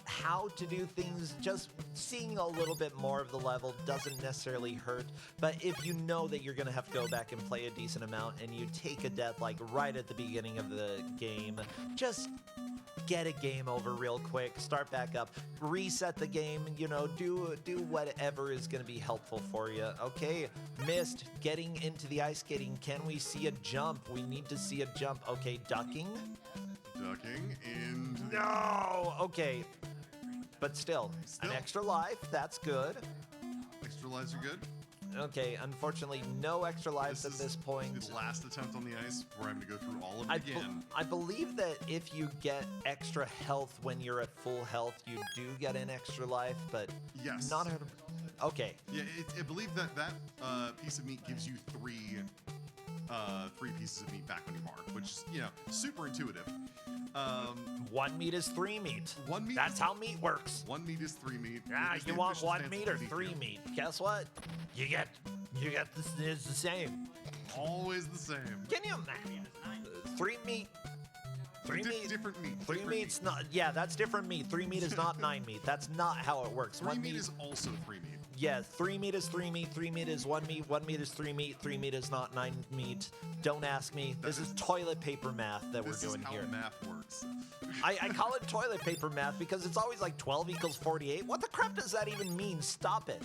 Speaker 1: how to do things, just seeing a little bit more of the level doesn't necessarily hurt. But if you know that you're going to have to go back and play a decent amount and you take a death like right at the beginning of the game, just get a game over real quick, start back up, reset the game, do whatever is going to be helpful for you. Okay, missed getting into the ice skating. Can we see a jump? We need to see a jump. Okay, ducking.
Speaker 4: Ducking into the...
Speaker 1: No! Okay. But still, an extra life. That's good.
Speaker 4: Extra lives are good.
Speaker 1: Okay, unfortunately, no extra lives at this point.
Speaker 4: The last attempt on the ice. We're having to go through all of it again.
Speaker 1: I believe that if you get extra health when you're at full health, you do get an extra life, but
Speaker 4: yes.
Speaker 1: Not 100%. Okay.
Speaker 4: Yeah, I believe that piece of meat gives you three pieces of meat back on your mark, which is, super intuitive.
Speaker 1: 1 meat is 3 meat.
Speaker 4: 1 meat.
Speaker 1: That's how meat works.
Speaker 4: 1 meat is 3 meat.
Speaker 1: You want 1 meat or 3 meat? Guess what? You get this is the same.
Speaker 4: Always the same.
Speaker 1: Can you 3 meat? 3 meat.
Speaker 4: Different meat.
Speaker 1: 3 meat's not. Yeah, that's different meat. 3 meat is not 9 meat. That's not how it works.
Speaker 4: 3 meat is also 3 meat.
Speaker 1: Yeah, 3 meat is 3 meat. 3 meat is 1 meat. 1 meat is 3 meat. 3 meat is not 9 meat. Don't ask me. This is toilet paper math that we're doing here.
Speaker 4: This is how math works.
Speaker 1: I call it toilet paper math because it's always like 12 equals 48. What the crap does that even mean? Stop it.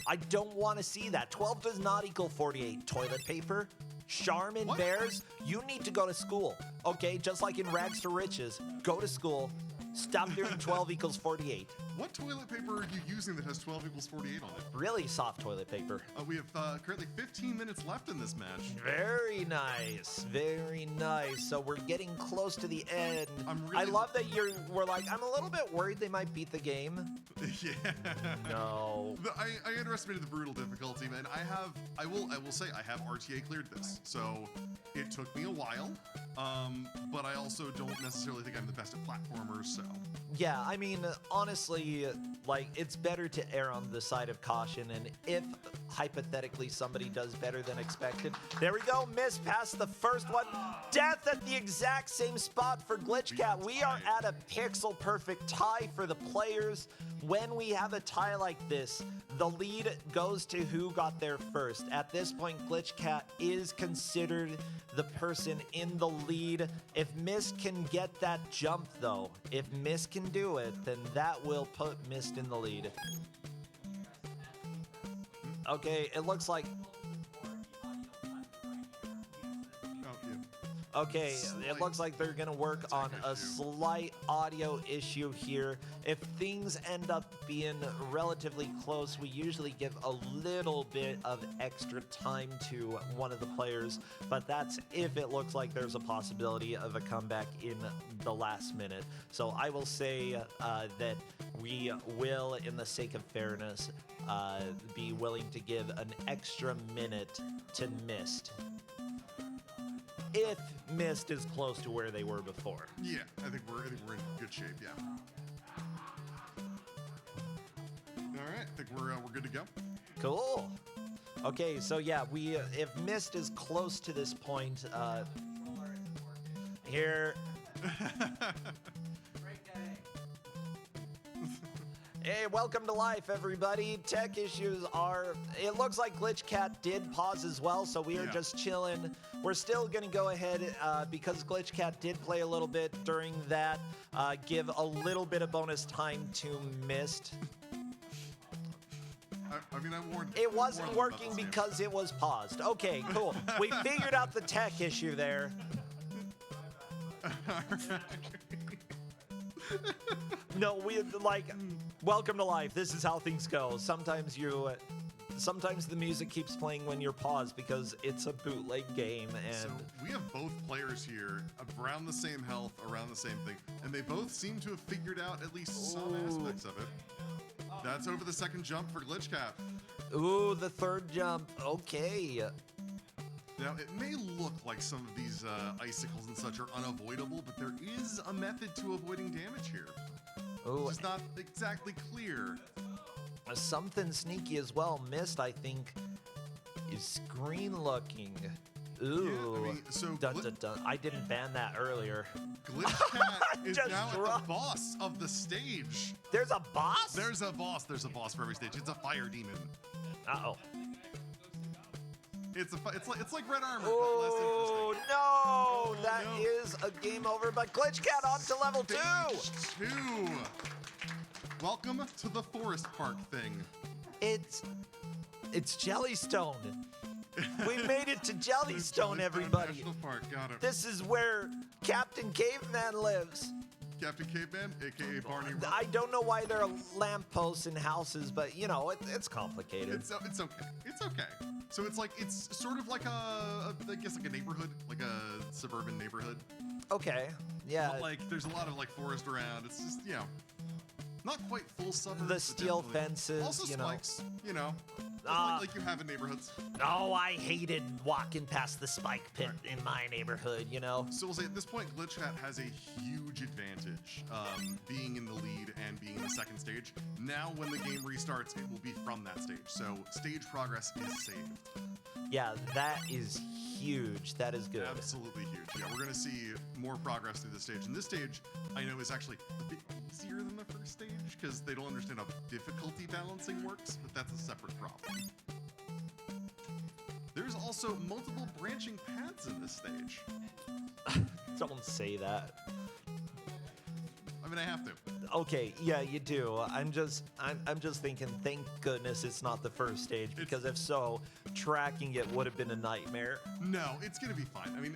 Speaker 1: I don't want to see that. 12 does not equal 48. Toilet paper? Charmin bears? You need to go to school. Okay, just like in Rags to Riches. Go to school. Stop doing 12 equals 48.
Speaker 4: What toilet paper are you using that has 12 equals 48 on it?
Speaker 1: Really soft toilet paper.
Speaker 4: We have currently 15 minutes left in this match.
Speaker 1: Very nice. Very nice. So we're getting close to the end. I love that we're like, I'm a little bit worried they might beat the game.
Speaker 4: Yeah.
Speaker 1: No.
Speaker 4: I underestimated the brutal difficulty, man. I will say I have RTA cleared this. So it took me a while. But I also don't necessarily think I'm the best at platformers, so.
Speaker 1: Yeah, I mean, honestly, like, it's better to err on the side of caution, and if, hypothetically, somebody does better than expected, there we go, miss past the first one, death at the exact same spot for Glitchcat. We are at a pixel-perfect tie for the players. When we have a tie like this, the lead goes to who got there first. At this point, Glitchcat is considered the person in the lead. If Mist can get that jump, though, if Mist can do it, then that will put Mist in the lead. Okay, it looks like... Okay, it looks like they're going to work on a slight audio issue here. If things end up being relatively close, we usually give a little bit of extra time to one of the players, but that's if it looks like there's a possibility of a comeback in the last minute. So I will say that we will, in the sake of fairness, be willing to give an extra minute to Mist. If Mist is close to where they were before.
Speaker 4: Yeah, I think we're in good shape. Yeah. All right, I think we're good to go.
Speaker 1: Cool. Okay, so yeah, if Mist is close to this point, here. Hey, welcome to life, everybody. Tech issues are... It looks like Glitchcat did pause as well, so we are just chilling. We're still going to go ahead, because Glitchcat did play a little bit during that, give a little bit of bonus time to Mist.
Speaker 4: I mean, I warned...
Speaker 1: It wasn't working because it was paused. Okay, cool. We figured out the tech issue there. No, we welcome to life. This is how things go. Sometimes the music keeps playing when you're paused because it's a bootleg game. And
Speaker 4: so we have both players here around the same health, around the same thing, and they both seem to have figured out at least some aspects of it. That's over the second jump for Glitch Cat.
Speaker 1: Ooh, the third jump. Okay.
Speaker 4: Now, it may look like some of these icicles and such are unavoidable, but there is a method to avoiding damage here.
Speaker 1: Ooh,
Speaker 4: It's not exactly clear.
Speaker 1: something sneaky as well. Missed, I think, is green looking. Ooh.
Speaker 4: I mean, so
Speaker 1: dun, dun, dun. I didn't ban that earlier.
Speaker 4: Glitch Cat is
Speaker 1: Just
Speaker 4: now at
Speaker 1: drop-
Speaker 4: the boss of the stage.
Speaker 1: There's a boss?
Speaker 4: There's a boss. There's a boss for every stage. It's a fire demon.
Speaker 1: Uh-oh.
Speaker 4: It's like Red Armor,
Speaker 1: Oh,
Speaker 4: but less interesting.
Speaker 1: no!
Speaker 4: Oh,
Speaker 1: That
Speaker 4: no.
Speaker 1: is a game over, but Glitch Cat on to level 2!
Speaker 4: Stage 2. Welcome to the Forest Park thing.
Speaker 1: It's Jellystone. We made it to Jellystone, everybody.
Speaker 4: National Park, got it.
Speaker 1: This is where Captain Caveman lives.
Speaker 4: Captain Caveman, aka Barney.
Speaker 1: I don't know why there are lampposts in houses, but you know, it's complicated.
Speaker 4: It's okay. It's okay. So it's sort of like I guess like a neighborhood, like a suburban neighborhood.
Speaker 1: Okay, yeah.
Speaker 4: But like there's a lot of like forest around. It's just not quite full suburbs.
Speaker 1: The
Speaker 4: but
Speaker 1: steel
Speaker 4: definitely-
Speaker 1: fences,
Speaker 4: Also
Speaker 1: you know.
Speaker 4: spikes,
Speaker 1: Ah.
Speaker 4: like you have in neighborhoods.
Speaker 1: Oh, I hated walking past the spike pit in my neighborhood, you know?
Speaker 4: So we'll say at this point, Glitch Cat has a huge advantage, being in the lead and being in the second stage. Now, when the game restarts, it will be from that stage. So stage progress is saved.
Speaker 1: Yeah, that is huge. That is good.
Speaker 4: Absolutely huge. Yeah, we're gonna see more progress through the stage. And this stage, I know, is actually a bit easier than the first stage because they don't understand how difficulty balancing works, but that's a separate problem. There's also multiple branching paths in this stage.
Speaker 1: Don't say that.
Speaker 4: I mean, I have to.
Speaker 1: Okay, yeah, you do. I'm just thinking, thank goodness it's not the first stage, because if so, tracking it would have been a nightmare.
Speaker 4: No, it's gonna be fine. I mean,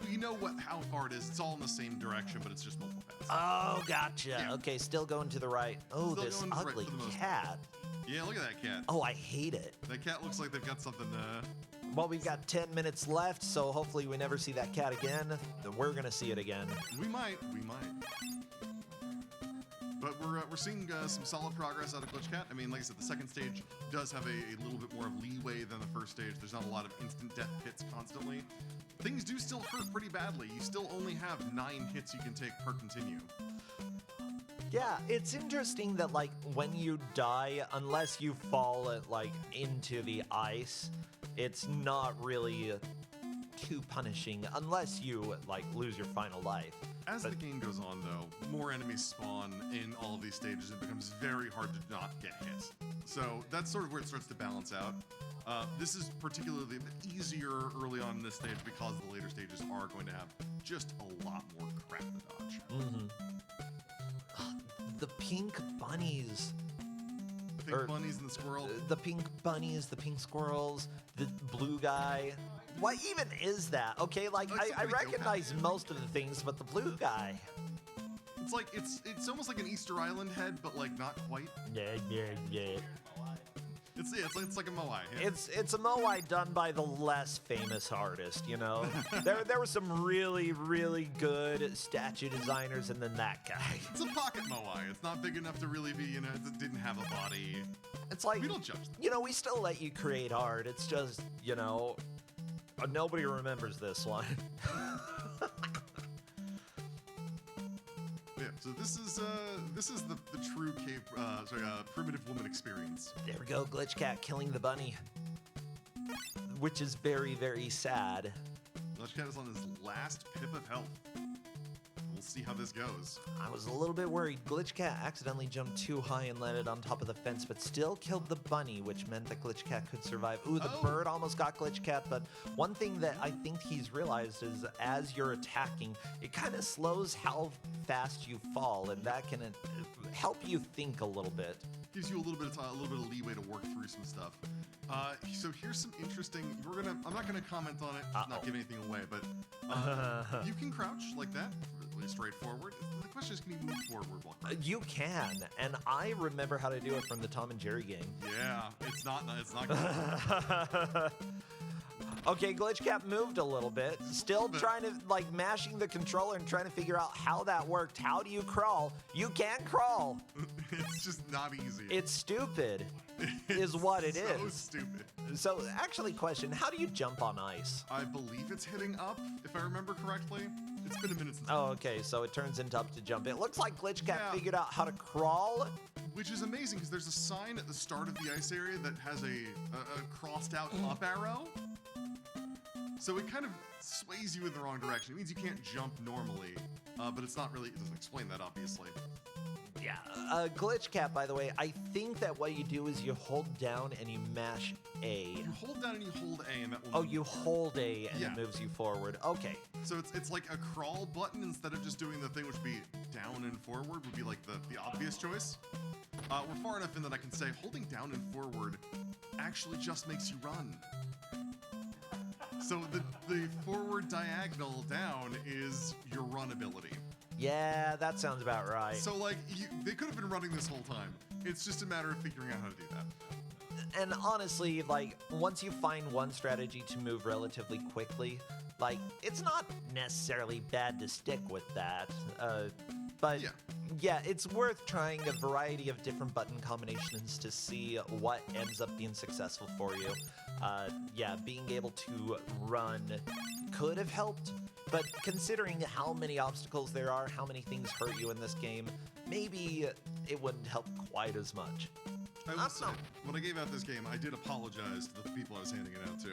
Speaker 4: we know how far it is. It's all in the same direction, but it's just multiple paths.
Speaker 1: Oh, gotcha.
Speaker 4: Yeah.
Speaker 1: Okay, still going to the right. Oh,
Speaker 4: Still
Speaker 1: this
Speaker 4: going to the right
Speaker 1: ugly
Speaker 4: for the most
Speaker 1: cat.
Speaker 4: Yeah, look at that cat.
Speaker 1: Oh, I hate it.
Speaker 4: That cat looks like they've got something.
Speaker 1: Well, we've got 10 minutes left, so hopefully we never see that cat again. Then we're gonna see it again.
Speaker 4: We might. But we're seeing some solid progress out of Glitch Cat. I mean, like I said, the second stage does have a little bit more of leeway than the first stage. There's not a lot of instant death hits constantly. Things do still hurt pretty badly. You still only have 9 hits you can take per continue.
Speaker 1: Yeah, it's interesting that like when you die, unless you fall like into the ice, it's not really too punishing unless you like lose your final life.
Speaker 4: As the game goes on, though, more enemies spawn in all of these stages. It becomes very hard to not get hit. So that's sort of where it starts to balance out. This is particularly easier early on in this stage because the later stages are going to have just a lot more crap to dodge.
Speaker 1: Mm-hmm. The pink bunnies.
Speaker 4: The pink bunnies and the squirrel.
Speaker 1: The pink bunnies, the pink squirrels, the blue guy. What even is that? Okay, like
Speaker 4: It's a
Speaker 1: I
Speaker 4: pretty dope
Speaker 1: recognize
Speaker 4: outfit.
Speaker 1: most of the things, but the blue guy.
Speaker 4: It's like it's almost like an Easter Island head, but like not quite.
Speaker 1: Yeah.
Speaker 4: It's like a moai. Yeah.
Speaker 1: It's a moai done by the less famous artist, you know. there were some really good statue designers, and then that guy.
Speaker 4: It's a pocket moai. It's not big enough to really be, it didn't have a body.
Speaker 1: It's like
Speaker 4: We don't judge them.
Speaker 1: You know, we still let you create art. It's just, you know, nobody remembers this one.
Speaker 4: Yeah, so this is the true primitive woman experience.
Speaker 1: There we go, Glitch Cat killing the bunny, which is very sad.
Speaker 4: Glitch Cat is on his last pip of health. We'll see how this goes.
Speaker 1: I was a little bit worried. Glitch Cat accidentally jumped too high and landed on top of the fence, but still killed the bunny, which meant that Glitch Cat could survive. Ooh, the
Speaker 4: Oh.
Speaker 1: bird almost got Glitch Cat, but one thing that I think he's realized is as you're attacking, it kind of slows how fast you fall, and that can help you think a little bit.
Speaker 4: Gives you a little bit of time, a little bit of leeway to work through some stuff. So here's some interesting. I'm not gonna comment on it, not give anything away, but you can crouch like that, really straightforward. The question is, can you move forward while crouching?
Speaker 1: You can, and I remember how to do it from the Tom and Jerry game.
Speaker 4: Yeah, it's not good.
Speaker 1: Okay, Glitch Cat moved a little bit. Still trying to, like, mashing the controller and trying to figure out how that worked. How do you crawl? You can't crawl.
Speaker 4: It's just not easy.
Speaker 1: It's stupid, is what it
Speaker 4: so
Speaker 1: is.
Speaker 4: stupid.
Speaker 1: So, actually, question, how do you jump on ice?
Speaker 4: I believe it's hitting up, if I remember correctly. It's been a minute since.
Speaker 1: Oh, okay, so it turns into up to jump. It looks like Glitch Cat
Speaker 4: Yeah.
Speaker 1: figured out how to crawl.
Speaker 4: Which is amazing, because there's a sign at the start of the ice area that has a crossed out up arrow. So it kind of sways you in the wrong direction. It means you can't jump normally, but it doesn't explain that, obviously.
Speaker 1: Yeah. Glitch Cat, by the way, I think that what you do is you hold down and you mash A.
Speaker 4: You hold down and you hold A, and that will
Speaker 1: Oh, you hold A and
Speaker 4: Yeah.
Speaker 1: it moves you forward. Okay.
Speaker 4: So it's like a crawl button instead of just doing the thing which would be down and forward would be like the obvious choice. We're far enough in that I can say holding down and forward actually just makes you run. So the forward diagonal down is your run ability.
Speaker 1: Yeah, that sounds about right.
Speaker 4: So like they could have been running this whole time. It's just a matter of figuring out how to do that.
Speaker 1: And honestly, like, once you find one strategy to move relatively quickly, like, it's not necessarily bad to stick with that. But yeah, it's worth trying a variety of different button combinations to see what ends up being successful for you. Yeah, being able to run could have helped, but considering how many obstacles there are, how many things hurt you in this game, maybe it wouldn't help quite as much.
Speaker 4: I will say, when I gave out this game, I did apologize to the people I was handing it out to,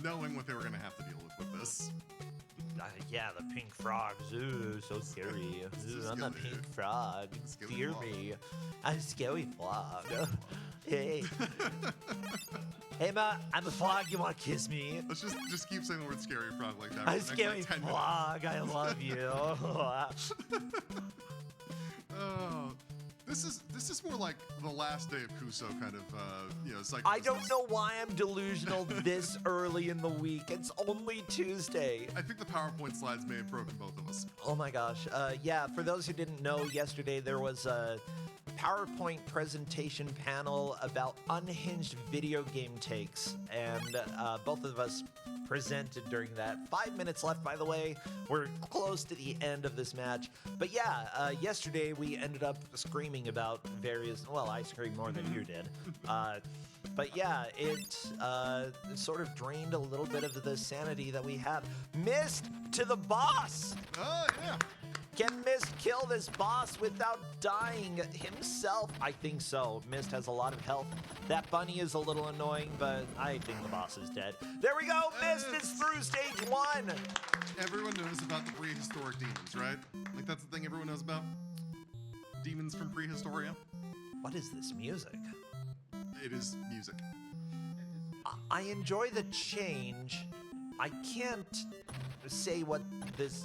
Speaker 4: knowing what they were going to have to deal with this.
Speaker 1: Yeah, the pink frogs. Ooh, so scary. Ooh, I'm a
Speaker 4: scary.
Speaker 1: pink frog.
Speaker 4: Scary
Speaker 1: Fear
Speaker 4: frog.
Speaker 1: me. I'm a scary frog. Hey. Hey, Ma, I'm a frog. You want to kiss me?
Speaker 4: Let's just keep saying the word scary frog like that.
Speaker 1: I'm
Speaker 4: for
Speaker 1: a
Speaker 4: the next,
Speaker 1: scary
Speaker 4: 10 minutes.
Speaker 1: frog. I love you.
Speaker 4: Oh, this is more like the last day of Kuso kind of cycle.
Speaker 1: I don't know why I'm delusional this early in the week. It's only Tuesday.
Speaker 4: I think the PowerPoint slides may have broken both of us.
Speaker 1: Oh my gosh. Yeah, for those who didn't know, yesterday there was a PowerPoint presentation panel about unhinged video game takes, and both of us presented during that. 5 minutes left, by the way. We're close to the end of this match. But yeah, yesterday we ended up screaming about various, well, I screamed more than you did. But yeah, it sort of drained a little bit of the sanity that we have. Mist to the boss!
Speaker 4: Oh, yeah.
Speaker 1: Can Mist kill this boss without dying himself? I think so. Mist has a lot of health. That bunny is a little annoying, but I think the boss is dead. There we go! Mist is through stage 1!
Speaker 4: Everyone knows about the prehistoric demons, right? Like, that's the thing everyone knows about? Demons from prehistoria?
Speaker 1: What is this music?
Speaker 4: It is music.
Speaker 1: I enjoy the change. I can't say what this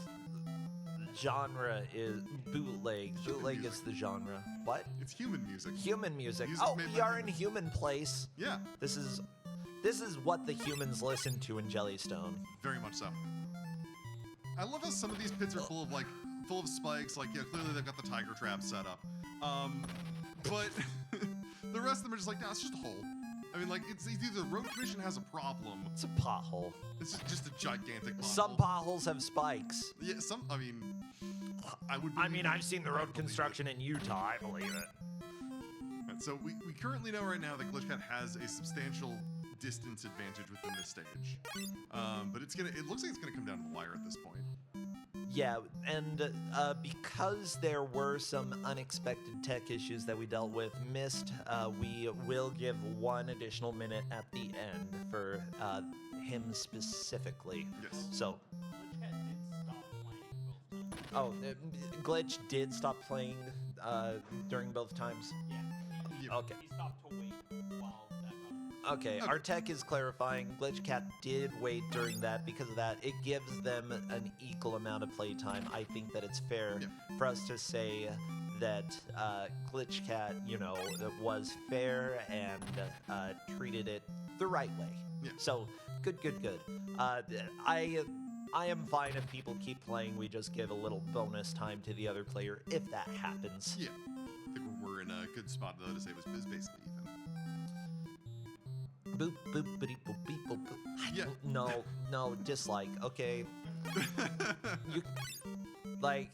Speaker 1: genre is. Bootleg. Bootleg is
Speaker 4: music.
Speaker 1: the genre. What?
Speaker 4: It's human music.
Speaker 1: Human music.
Speaker 4: Music
Speaker 1: Oh,
Speaker 4: made
Speaker 1: we
Speaker 4: by
Speaker 1: are in
Speaker 4: humans.
Speaker 1: human place.
Speaker 4: Yeah,
Speaker 1: This is what the humans listen to in Jellystone.
Speaker 4: very much so. I love how some of these pits are full of spikes. Like, yeah, clearly they've got the tiger trap set up. But the rest of them are just like, no, it's just a hole. I mean, like, it's either the road commission has a problem.
Speaker 1: It's a pothole.
Speaker 4: It's just a gigantic pothole.
Speaker 1: Some potholes have spikes.
Speaker 4: Yeah, I mean, I would.
Speaker 1: I
Speaker 4: believe
Speaker 1: mean,
Speaker 4: it.
Speaker 1: I've seen the
Speaker 4: I
Speaker 1: road
Speaker 4: would believe
Speaker 1: construction in Utah. I believe it.
Speaker 4: Right, so we currently know right now that Glitch Cat has a substantial distance advantage within this stage. But it looks like it's gonna come down to the wire at this point.
Speaker 1: Yeah, and because there were some unexpected tech issues that we dealt with, Mist, we will give 1 additional minute at the end for him specifically.
Speaker 4: Yes.
Speaker 1: So,
Speaker 3: Glitch Cat did stop playing
Speaker 1: Glitch did stop playing
Speaker 3: both times.
Speaker 1: during both times?
Speaker 3: Yeah.
Speaker 4: Yeah.
Speaker 1: Okay.
Speaker 3: He stopped to wait while that got.
Speaker 1: Okay, our tech is clarifying. Glitch Cat did wait during that. Because of that, it gives them an equal amount of playtime. I think that it's fair for us to say that Glitch Cat, was fair and treated it the right way.
Speaker 4: Yeah.
Speaker 1: So, good. I am fine if people keep playing. We just give a little bonus time to the other player if that happens.
Speaker 4: Yeah. I think we're in a good spot though to say it was basically even.
Speaker 1: Boop, boop, bitty, boop, beep, boop, boop. I
Speaker 4: Yeah.
Speaker 1: No, dislike. Okay, you like.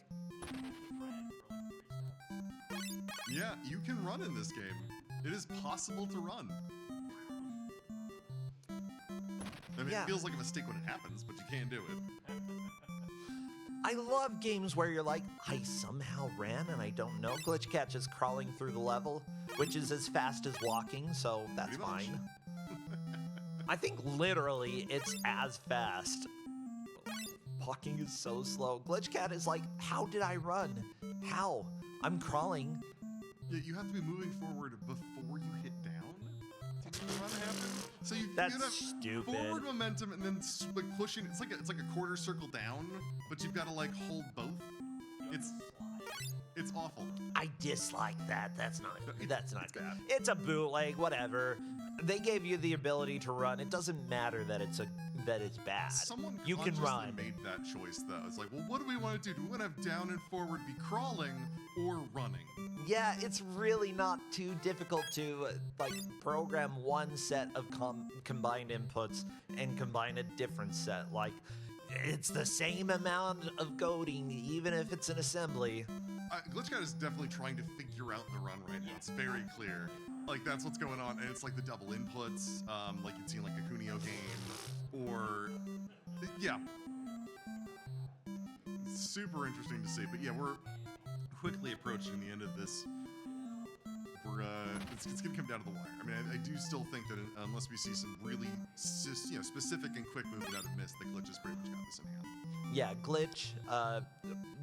Speaker 4: Yeah, you can run in this game. It is possible to run. I mean,
Speaker 1: Yeah.
Speaker 4: it feels like a mistake when it happens, but you can do it.
Speaker 1: I love games where you're like, I somehow ran and I don't know. Glitch Cat just crawling through the level, which is as fast as walking, so that's
Speaker 4: Pretty much.
Speaker 1: fine. I think literally it's as fast. Walking is so slow. Glitch Cat is like, how did I run? How? I'm crawling.
Speaker 4: Yeah, you have to be moving forward before you hit down to make the run happen. So you
Speaker 1: That's
Speaker 4: have
Speaker 1: stupid.
Speaker 4: forward momentum and then like pushing. It's like a quarter circle down, but you've got to like hold both. It's awful.
Speaker 1: I dislike that. That's not good.
Speaker 4: bad.
Speaker 1: It's a bootleg, whatever. They gave you the ability to run. It doesn't matter that it's bad.
Speaker 4: Someone
Speaker 1: You can
Speaker 4: consciously
Speaker 1: run.
Speaker 4: made that choice though. It's like, well, what do we want to do? Do we want to have down and forward be crawling or running?
Speaker 1: Yeah, it's really not too difficult to like program one set of combined inputs and combine a different set. Like, it's the same amount of coding, even if it's an assembly.
Speaker 4: Glitch Cat is definitely trying to figure out the run right now. It's very clear. Like, that's what's going on. And it's like the double inputs, like you'd see in like a Kunio game. Or, yeah. Super interesting to see. But yeah, we're quickly approaching the end of this. It's going to come down to the wire. I mean, I do still think that unless we see some really specific and quick movement out of Mist, that Glitch has pretty much got this in hand.
Speaker 1: Yeah, Glitch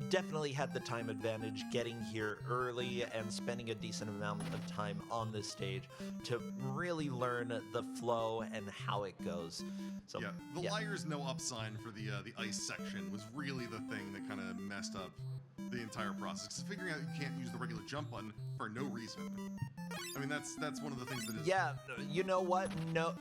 Speaker 1: definitely had the time advantage getting here early and spending a decent amount of time on this stage to really learn the flow and how it goes. So
Speaker 4: yeah, the liar's no up sign for the ice section was really the thing that kind of messed up the entire process. Because figuring out you can't use the regular jump button for no reason. I mean, that's one of the things that is.
Speaker 1: Yeah, you know what? No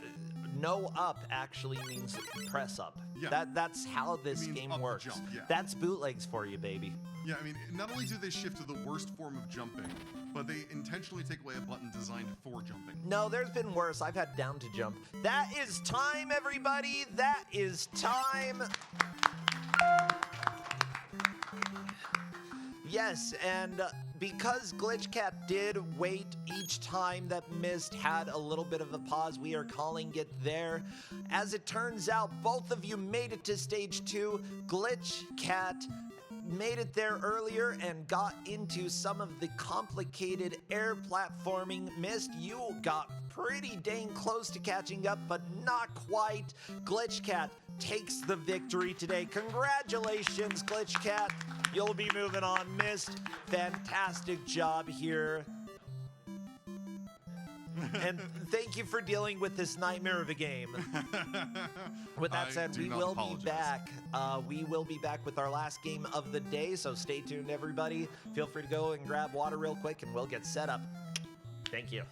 Speaker 1: up actually means press up.
Speaker 4: Yeah.
Speaker 1: That's how this
Speaker 4: It means
Speaker 1: game
Speaker 4: up to
Speaker 1: works.
Speaker 4: jump, yeah.
Speaker 1: That's bootlegs for you, baby.
Speaker 4: Yeah, I mean, not only do they shift to the worst form of jumping, but they intentionally take away a button designed for jumping.
Speaker 1: No, there's been worse. I've had down to jump. That is time, everybody. That is time. Yes, and because Glitch Cat did wait each time that Mist had a little bit of a pause, we are calling it there. As it turns out, both of you made it to stage 2. Glitch Cat made it there earlier and got into some of the complicated air platforming. Mist, you got pretty dang close to catching up, but not quite. Glitch Cat takes the victory today. Congratulations, Glitch Cat. You'll be moving on. Mist, fantastic job here. And thank you for dealing with this nightmare of a game. With that said, we will be back. We will be back with our last game of the day, so stay tuned, everybody. Feel free to go and grab water real quick, and we'll get set up. Thank you.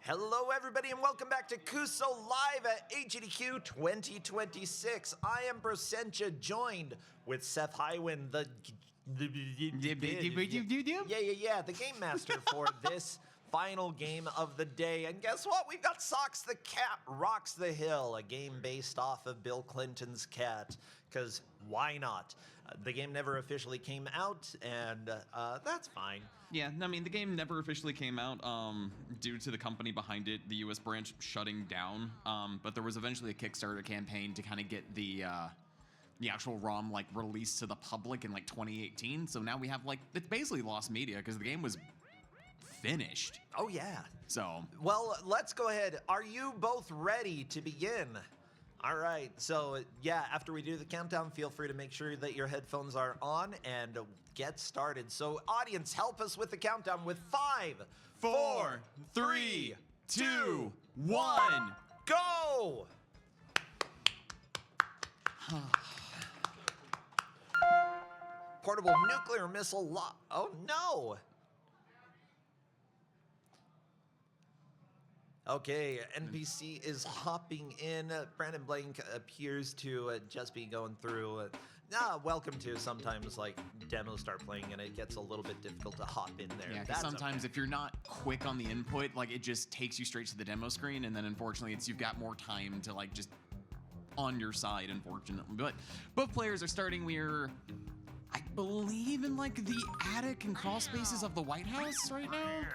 Speaker 1: Hello, everybody, and welcome back to Kuso Live at AGDQ 2026. I am Brosentia, joined with Seth Hywen, the game master for this final game of the day. And guess what? We've got Socks the Cat Rocks the Hill, a game based off of Bill Clinton's cat, because why not? The game never officially came out, and that's fine.
Speaker 5: Yeah, I mean, the game never officially came out due to the company behind it, the U.S. branch, shutting down. But there was eventually a Kickstarter campaign to kind of get the actual ROM like released to the public in like 2018. So now we have like, it's basically lost media because the game was finished.
Speaker 1: Oh yeah.
Speaker 5: So
Speaker 1: well, let's go ahead. Are you both ready to begin? All right, so yeah, after we do the countdown, feel free to make sure that your headphones are on and get started. So audience, help us with the countdown with 5, 4, 3, 2, 1, go! Portable nuclear missile oh no! Okay, NPC is hopping in. Brandon Blank appears to just be going through. Welcome to sometimes like demos start playing and it gets a little bit difficult to hop in there.
Speaker 5: yeah, 'cause sometimes if you're not quick on the input, like it just takes you straight to the demo screen, and then unfortunately you've got more time to like just on your side, unfortunately. But both players are starting. We're, I believe, in like the attic and crawl spaces of the White House right now.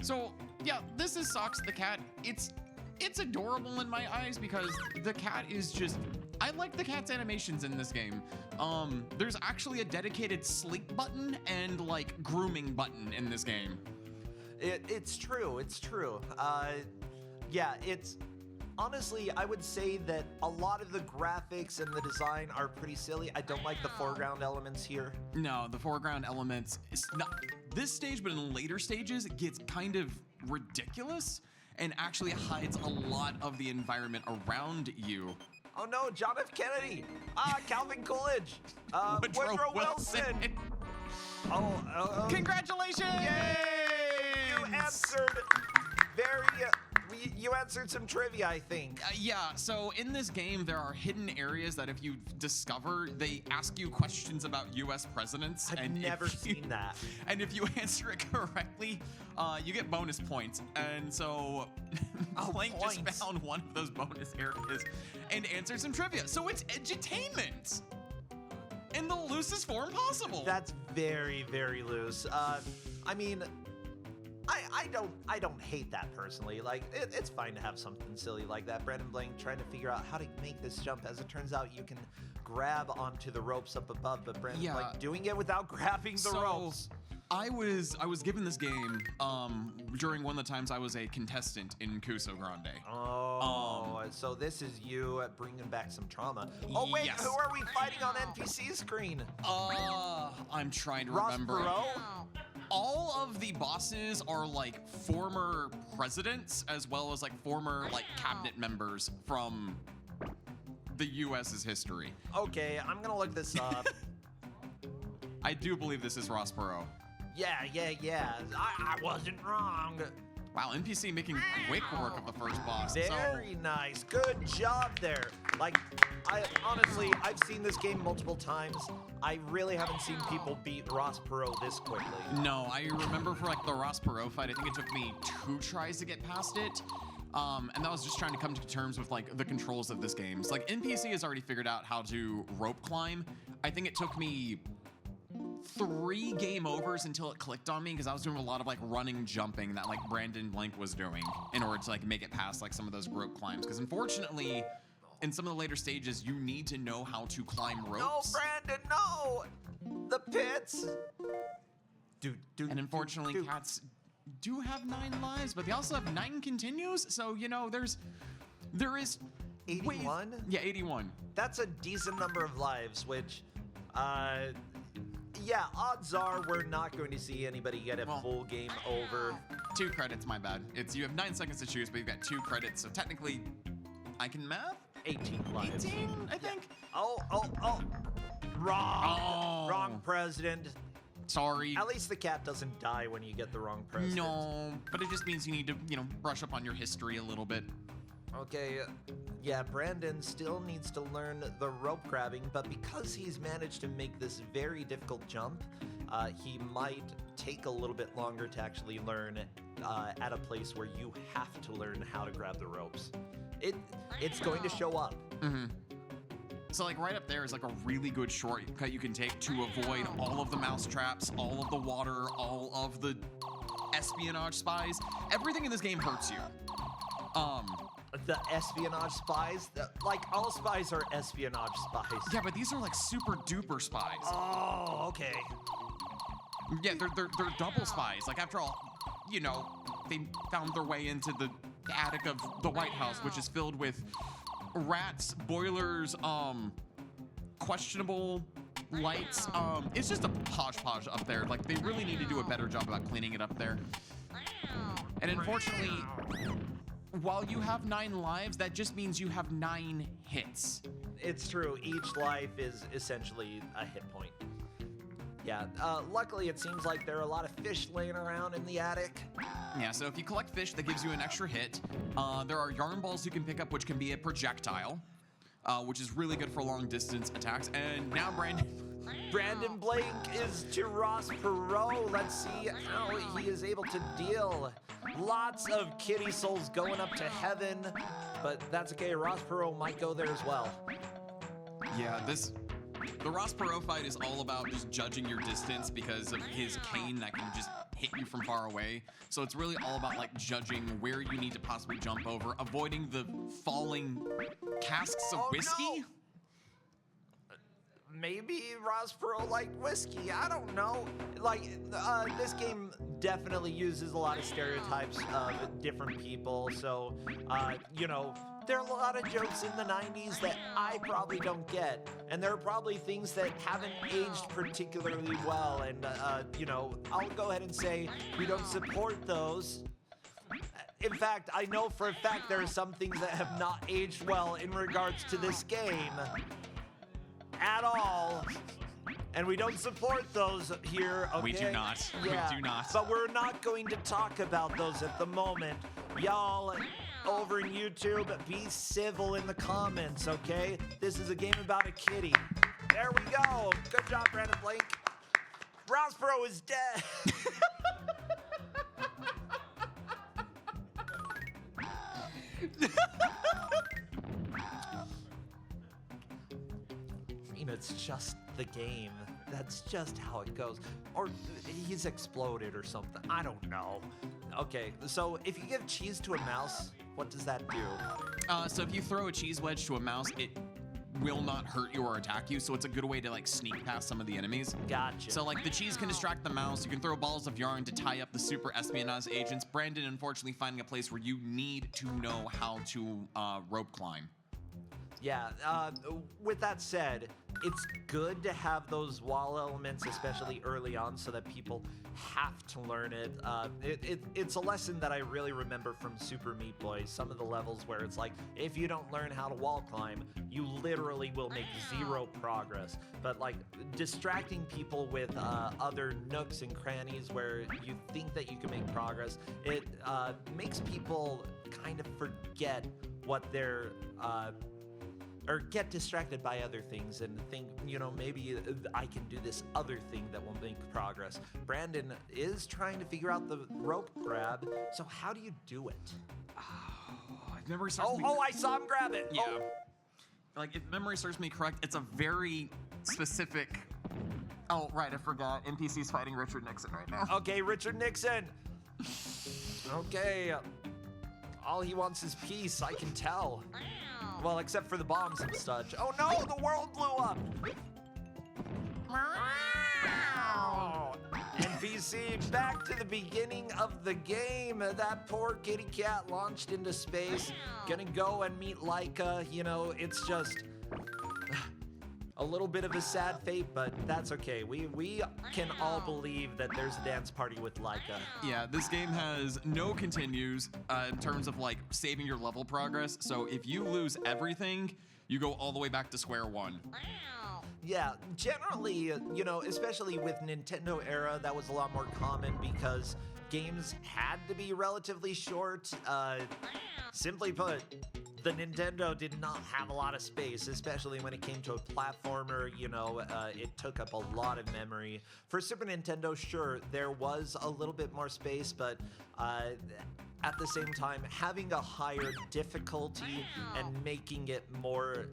Speaker 5: So yeah, this is Socks the Cat. It's adorable in my eyes because the cat is just, I like the cat's animations in this game. There's actually a dedicated sleep button and like grooming button in this game.
Speaker 1: It's true. Yeah, it's honestly, I would say that a lot of the graphics and the design are pretty silly. I don't like the foreground elements here.
Speaker 5: No, the foreground elements, it's not this stage, but in later stages, it gets kind of ridiculous and actually hides a lot of the environment around you.
Speaker 1: Oh no, John F. Kennedy! Calvin Coolidge! Woodrow Wilson!
Speaker 5: Congratulations!
Speaker 1: Yay! You answered you answered some trivia, I think.
Speaker 5: Yeah, so in this game, there are hidden areas that if you discover, they ask you questions about U.S. presidents.
Speaker 1: I've never seen that.
Speaker 5: And if you answer it correctly, you get bonus points. And so Blank just found one of those bonus areas and answered some trivia. So it's edutainment in the loosest form possible.
Speaker 1: That's very, very loose. I mean, I don't hate that personally. Like, it's fine to have something silly like that. Brandon Blank trying to figure out how to make this jump. As it turns out, you can grab onto the ropes up above, but Brandon Blank doing it without grabbing the ropes.
Speaker 5: I was given this game during one of the times I was a contestant in Kusogrande.
Speaker 1: Oh, so this is you bringing back some trauma. Oh wait, yes. Who are we fighting on NPC screen?
Speaker 5: I'm trying to
Speaker 1: Ross
Speaker 5: remember.
Speaker 1: Perot?
Speaker 5: All of the bosses are like former presidents as well as like former like cabinet members from the U.S.'s history.
Speaker 1: Okay, I'm gonna look this up.
Speaker 5: I do believe this is Ross Perot.
Speaker 1: Yeah. I wasn't wrong.
Speaker 5: Wow, NPC making quick work of the first boss.
Speaker 1: Very nice. Good job there. Like, I've seen this game multiple times. I really haven't seen people beat Ross Perot this quickly.
Speaker 5: No, I remember for like the Ross Perot fight, I think it took me 2 tries to get past it. And that was just trying to come to terms with like the controls of this game. So, like NPC has already figured out how to rope climb. I think it took me 3 game overs until it clicked on me because I was doing a lot of like running, jumping that like Brandon Blank was doing in order to like make it past like some of those rope climbs. Because unfortunately, in some of the later stages, you need to know how to climb ropes.
Speaker 1: No, Brandon, no! The pits!
Speaker 5: And unfortunately, cats do have 9 lives, but they also have 9 continues. So, you know, there is
Speaker 1: 81?
Speaker 5: Yeah, 81.
Speaker 1: That's a decent number of lives, which, yeah, odds are we're not going to see anybody get a full game over.
Speaker 5: 2 credits, my bad. You have 9 seconds to choose, but you've got 2 credits, so technically, I can math?
Speaker 1: 18 lives.
Speaker 5: 18, I think.
Speaker 1: Oh. Wrong.
Speaker 5: Oh.
Speaker 1: Wrong president.
Speaker 5: Sorry.
Speaker 1: At least the cat doesn't die when you get the wrong president.
Speaker 5: No, but it just means you need to, brush up on your history a little bit.
Speaker 1: Okay, yeah, Brandon still needs to learn the rope grabbing, but because he's managed to make this very difficult jump, he might take a little bit longer to actually learn at a place where you have to learn how to grab the ropes. It's going to show up.
Speaker 5: Mm-hmm. So like right up there is like a really good shortcut you can take to avoid all of the mouse traps, all of the water, all of the espionage spies. Everything in this game hurts you.
Speaker 1: The espionage spies? Like, all spies are espionage spies.
Speaker 5: Yeah, but these are like super duper spies.
Speaker 1: Oh, okay.
Speaker 5: Yeah, they're double spies. Like after all, they found their way into the attic of the White House, which is filled with rats, boilers, questionable lights. It's just a hodgepodge up there. Like they really need to do a better job about cleaning it up there. And unfortunately, while you have 9 lives, that just means you have 9 hits.
Speaker 1: It's true. Each life is essentially a hit point. Yeah, luckily it seems like there are a lot of fish laying around in the attic.
Speaker 5: Yeah, so if you collect fish, that gives you an extra hit. There are yarn balls you can pick up, which can be a projectile, which is really good for long distance attacks. And now
Speaker 1: Brandon Blake is to Ross Perot. Let's see how he is able to deal. Lots of kitty souls going up to heaven, but that's okay. Ross Perot might go there as well.
Speaker 5: Yeah, the Ross Perot fight is all about just judging your distance because of his cane that can just hit you from far away. So it's really all about like judging where you need to possibly jump over, avoiding the falling casks of whiskey.
Speaker 1: No. Maybe Ross Perot liked whiskey. I don't know. Like, this game definitely uses a lot of stereotypes of different people. So, there are a lot of jokes in the 90s that I probably don't get. And there are probably things that haven't aged particularly well. And, I'll go ahead and say we don't support those. In fact, I know for a fact there are some things that have not aged well in regards to this game. At all, and we don't support those here, okay?
Speaker 5: We do not.
Speaker 1: Yeah,
Speaker 5: We do not.
Speaker 1: But we're not going to talk about those at the moment. Y'all over in YouTube, be civil in the comments, okay? This is a game about a kitty. There we go. Good job, Brandon Blake. Ross Perot is dead. It's just the game. That's just how it goes. Or he's exploded or something. I don't know. Okay, so if you give cheese to a mouse, what does that do?
Speaker 5: So if you throw a cheese wedge to a mouse, it will not hurt you or attack you, so it's a good way to like sneak past some of the enemies.
Speaker 1: Gotcha.
Speaker 5: So like the cheese can distract the mouse, you can throw balls of yarn to tie up the super espionage agents. Brandon, unfortunately, finding a place where you need to know how to rope climb.
Speaker 1: Yeah, with that said, it's good to have those wall elements, especially early on, so that people have to learn it. It's a lesson that I really remember from Super Meat Boy. Some of the levels where it's like, if you don't learn how to wall climb, you literally will make 0 progress. But like distracting people with other nooks and crannies where you think that you can make progress, it makes people kind of forget what they're or get distracted by other things and think, maybe I can do this other thing that will make progress. Brandon is trying to figure out the rope grab, so how do you do it?
Speaker 5: If memory serves me
Speaker 1: I saw him grab it.
Speaker 5: Yeah. Like, if memory serves me correct, it's a very specific... Oh, right, I forgot. NPC's fighting Richard Nixon right now.
Speaker 1: Okay, Richard Nixon. Okay. All he wants is peace, I can tell. Well, except for the bombs and such. Oh no, the world blew up! NPC, back to the beginning of the game. That poor kitty cat launched into space. Gonna go and meet Laika. It's just a little bit of a sad fate, but that's okay. We can all believe that there's a dance party with Laika.
Speaker 5: Yeah, this game has no continues in terms of like saving your level progress. So if you lose everything, you go all the way back to square one.
Speaker 1: Yeah, generally, you know, especially with Nintendo era, that was a lot more common because games had to be relatively short. Simply put, the Nintendo did not have a lot of space, especially when it came to a platformer. You know, it took up a lot of memory. For Super Nintendo, sure, there was a little bit more space, but at the same time, having a higher difficulty and making it more,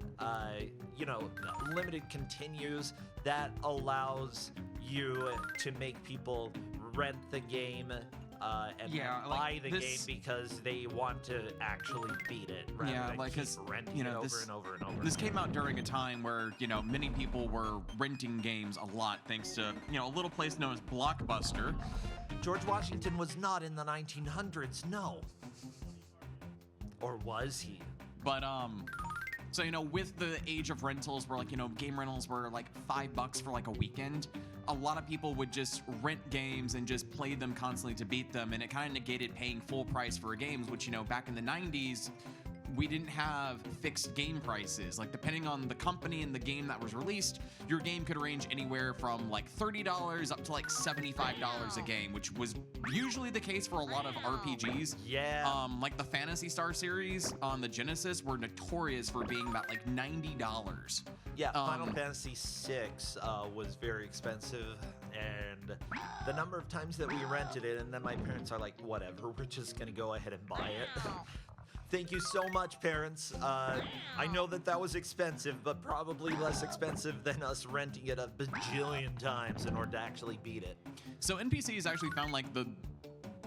Speaker 1: you know, limited continues, that allows you to make people rent the game and buy the game because they want to actually beat it rather than keep renting it over and over and over.
Speaker 5: This came out during a time where, you know, many people were renting games a lot thanks to, you know, a little place known as Blockbuster.
Speaker 1: George Washington was not in the 1900s, no. Or was he?
Speaker 5: But, so, you know, with the age of rentals where, like, you know, game rentals were like $5 for like a weekend, a lot of people would just rent games and just play them constantly to beat them, and it kind of negated paying full price for games, which, you know, back in the 90s, we didn't have fixed game prices. Like, depending on the company and the game that was released, your game could range anywhere from like $30 up to like $75 a game, which was usually the case for a lot of RPGs.
Speaker 1: Yeah.
Speaker 5: Like the Phantasy Star series on the Genesis were notorious for being about like $90.
Speaker 1: Yeah, Final Fantasy VI was very expensive, and the number of times that we rented it, and then my parents are like, whatever, we're just gonna go ahead and buy it. Thank you so much, parents. I know that was expensive, but probably less expensive than us renting it a bajillion times in order to actually beat it.
Speaker 5: So NPCs actually found like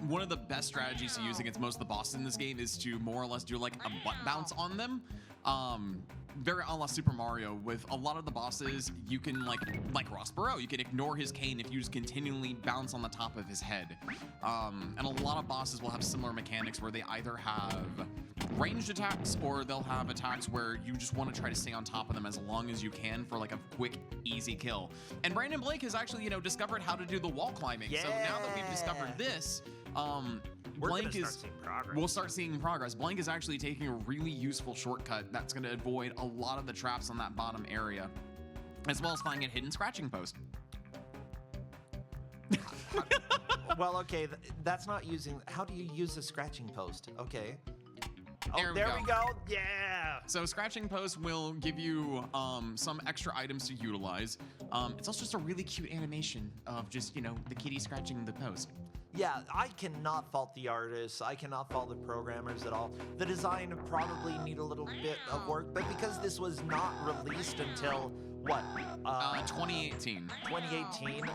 Speaker 5: one of the best strategies to use against most of the bosses in this game is to more or less do like a butt bounce on them. Very a la Super Mario. With a lot of the bosses, you can like Ross Perot, you can ignore his cane if you just continually bounce on the top of his head. And a lot of bosses will have similar mechanics where they either have ranged attacks or they'll have attacks where you just want to try to stay on top of them as long as you can for like a quick, easy kill. And Brandon Blake has actually, you know, discovered how to do the wall climbing.
Speaker 1: Yeah.
Speaker 5: So now that we've discovered this, we'll start seeing progress. Blank is actually taking a really useful shortcut that's going to avoid a lot of the traps on that bottom area, as well as finding a hidden scratching post.
Speaker 1: Well, okay, that's not using. How do you use a scratching post? Okay. Oh,
Speaker 5: There we go.
Speaker 1: Yeah.
Speaker 5: So scratching post will give you some extra items to utilize. It's also just a really cute animation of just, you know, the kitty scratching the post.
Speaker 1: Yeah, I cannot fault the artists. I cannot fault the programmers at all. The design probably need a little bit of work, but because this was not released until, what?
Speaker 5: 2018.
Speaker 1: 2018?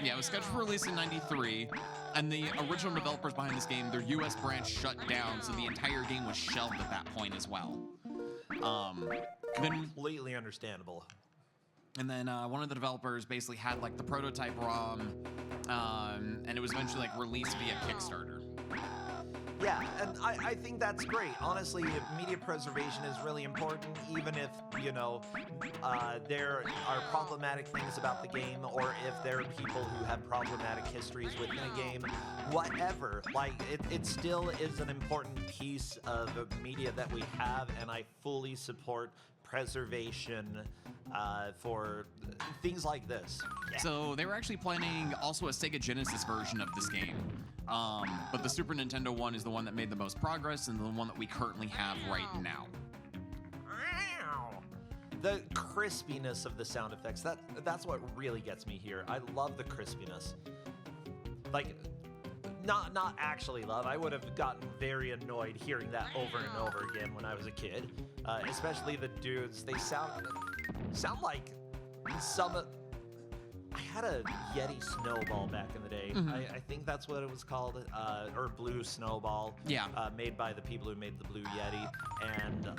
Speaker 5: Yeah, it was scheduled for release in '93, and the original developers behind this game, their US branch shut down, so the entire game was shelved at that point as well.
Speaker 1: Completely understandable.
Speaker 5: And then one of the developers basically had like the prototype ROM, and it was eventually like released via Kickstarter.
Speaker 1: Yeah, and I think that's great. Honestly, media preservation is really important, even if, you know, there are problematic things about the game, or if there are people who have problematic histories within a game, whatever. Like, it still is an important piece of media that we have, and I fully support preservation for things like this. Yeah.
Speaker 5: So they were actually planning also a Sega Genesis version of this game. But the Super Nintendo one is the one that made the most progress and the one that we currently have right now.
Speaker 1: The crispiness of the sound effects, that's what really gets me here. I love the crispiness. Like, not actually love. I would have gotten very annoyed hearing that over and over again when I was a kid. Especially the dudes. They sound like some. I had a Yeti Snowball back in the day.
Speaker 5: Mm-hmm.
Speaker 1: I think that's what it was called, or Blue Snowball.
Speaker 5: Yeah.
Speaker 1: Made by the people who made the Blue Yeti, and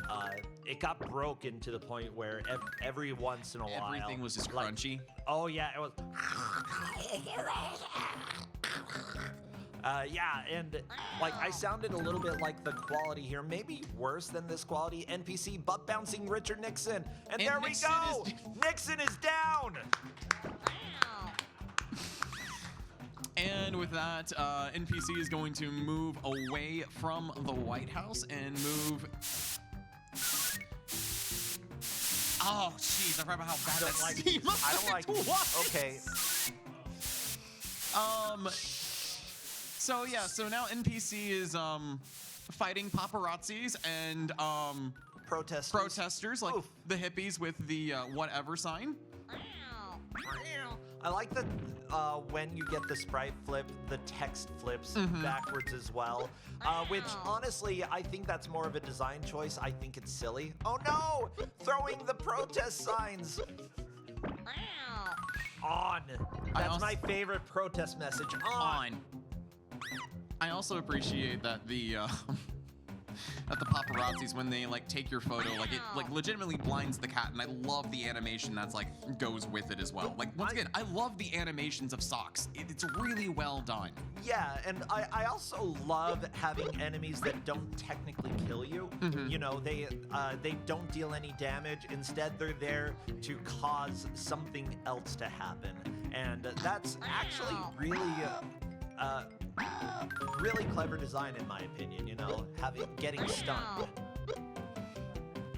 Speaker 1: it got broken to the point where every once in a while
Speaker 5: Everything was just
Speaker 1: like,
Speaker 5: crunchy.
Speaker 1: Oh yeah, it was. Yeah, and like I sounded a little bit like the quality here, maybe worse than this quality. NPC butt bouncing Richard Nixon, and there
Speaker 5: Nixon
Speaker 1: we go. Nixon is down.
Speaker 5: And with that, NPC is going to move away from the White House and move Oh, jeez, I remember how bad
Speaker 1: I don't
Speaker 5: that
Speaker 1: like.
Speaker 5: Steam
Speaker 1: I don't like.
Speaker 5: was.
Speaker 1: Okay.
Speaker 5: So yeah, so now NPC is fighting paparazzis and protesters like
Speaker 1: Oof.
Speaker 5: the hippies with the whatever sign.
Speaker 1: I like that when you get the sprite flip, the text flips backwards as well. Which, honestly, I think that's more of a design choice. I think it's silly. Oh no! Throwing the protest signs! On! That's my favorite protest message. On!
Speaker 5: I also appreciate that the that the paparazzis, when they like take your photo, like it like legitimately blinds the cat, and I love the animation that's like goes with it as well. Like once again, I love the animations of Socks. It's really well done.
Speaker 1: Yeah, and I also love having enemies that don't technically kill you. You know, they don't deal any damage. Instead, they're there to cause something else to happen, and that's actually really clever design in my opinion. You know, getting stunned.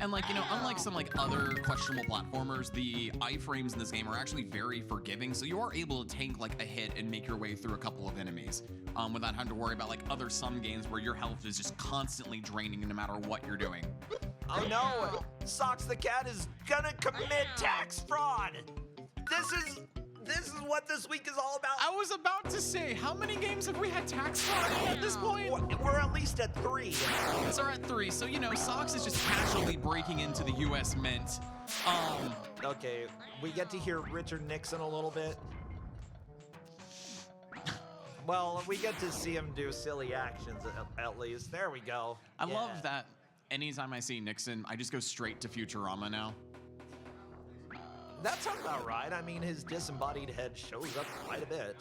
Speaker 5: And like, you know, unlike some like other questionable platformers, the iframes in this game are actually very forgiving, so you are able to tank like a hit and make your way through a couple of enemies without having to worry about like some games where your health is just constantly draining no matter what you're doing.
Speaker 1: Oh no! Socks the cat is gonna commit tax fraud! This is what this week is all about.
Speaker 5: I was about to say, how many games have we had tax fraud at this point?
Speaker 1: We're at least at 3.
Speaker 5: So we're at 3, so you know, Socks is just casually breaking into the U.S. Mint.
Speaker 1: Okay, we get to hear Richard Nixon a little bit. Well, we get to see him do silly actions at least. There we go.
Speaker 5: I love that anytime I see Nixon, I just go straight to Futurama now.
Speaker 1: That sounds about right. I mean, his disembodied head shows up quite a bit.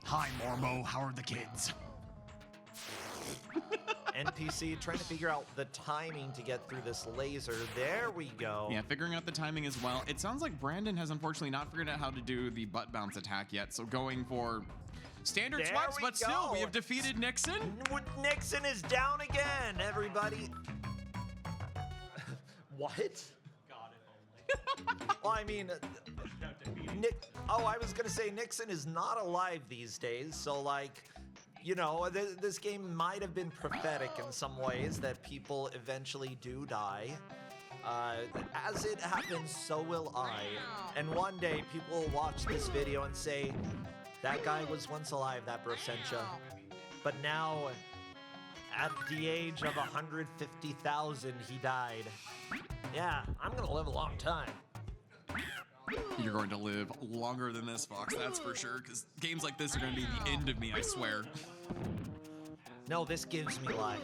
Speaker 5: Hi, Mormo. How are the kids?
Speaker 1: NPC trying to figure out the timing to get through this laser. There we go.
Speaker 5: Yeah, figuring out the timing as well. It sounds like Brandon has unfortunately not figured out how to do the butt bounce attack yet, so going for standard
Speaker 1: There
Speaker 5: swipes,
Speaker 1: we
Speaker 5: but still,
Speaker 1: go.
Speaker 5: we have defeated Nixon.
Speaker 1: Nixon is down again, everybody. What? Well, I mean, I was gonna say Nixon is not alive these days, so like, you know, this game might have been prophetic in some ways that people eventually do die. As it happens, so will I. And one day people will watch this video and say, that guy was once alive, that Brosentia. But now, at the age of 150,000, he died. Yeah, I'm gonna live a long time.
Speaker 5: You're going to live longer than this, Fox, that's for sure, because games like this are going to be the end of me, I swear.
Speaker 1: No, this gives me life.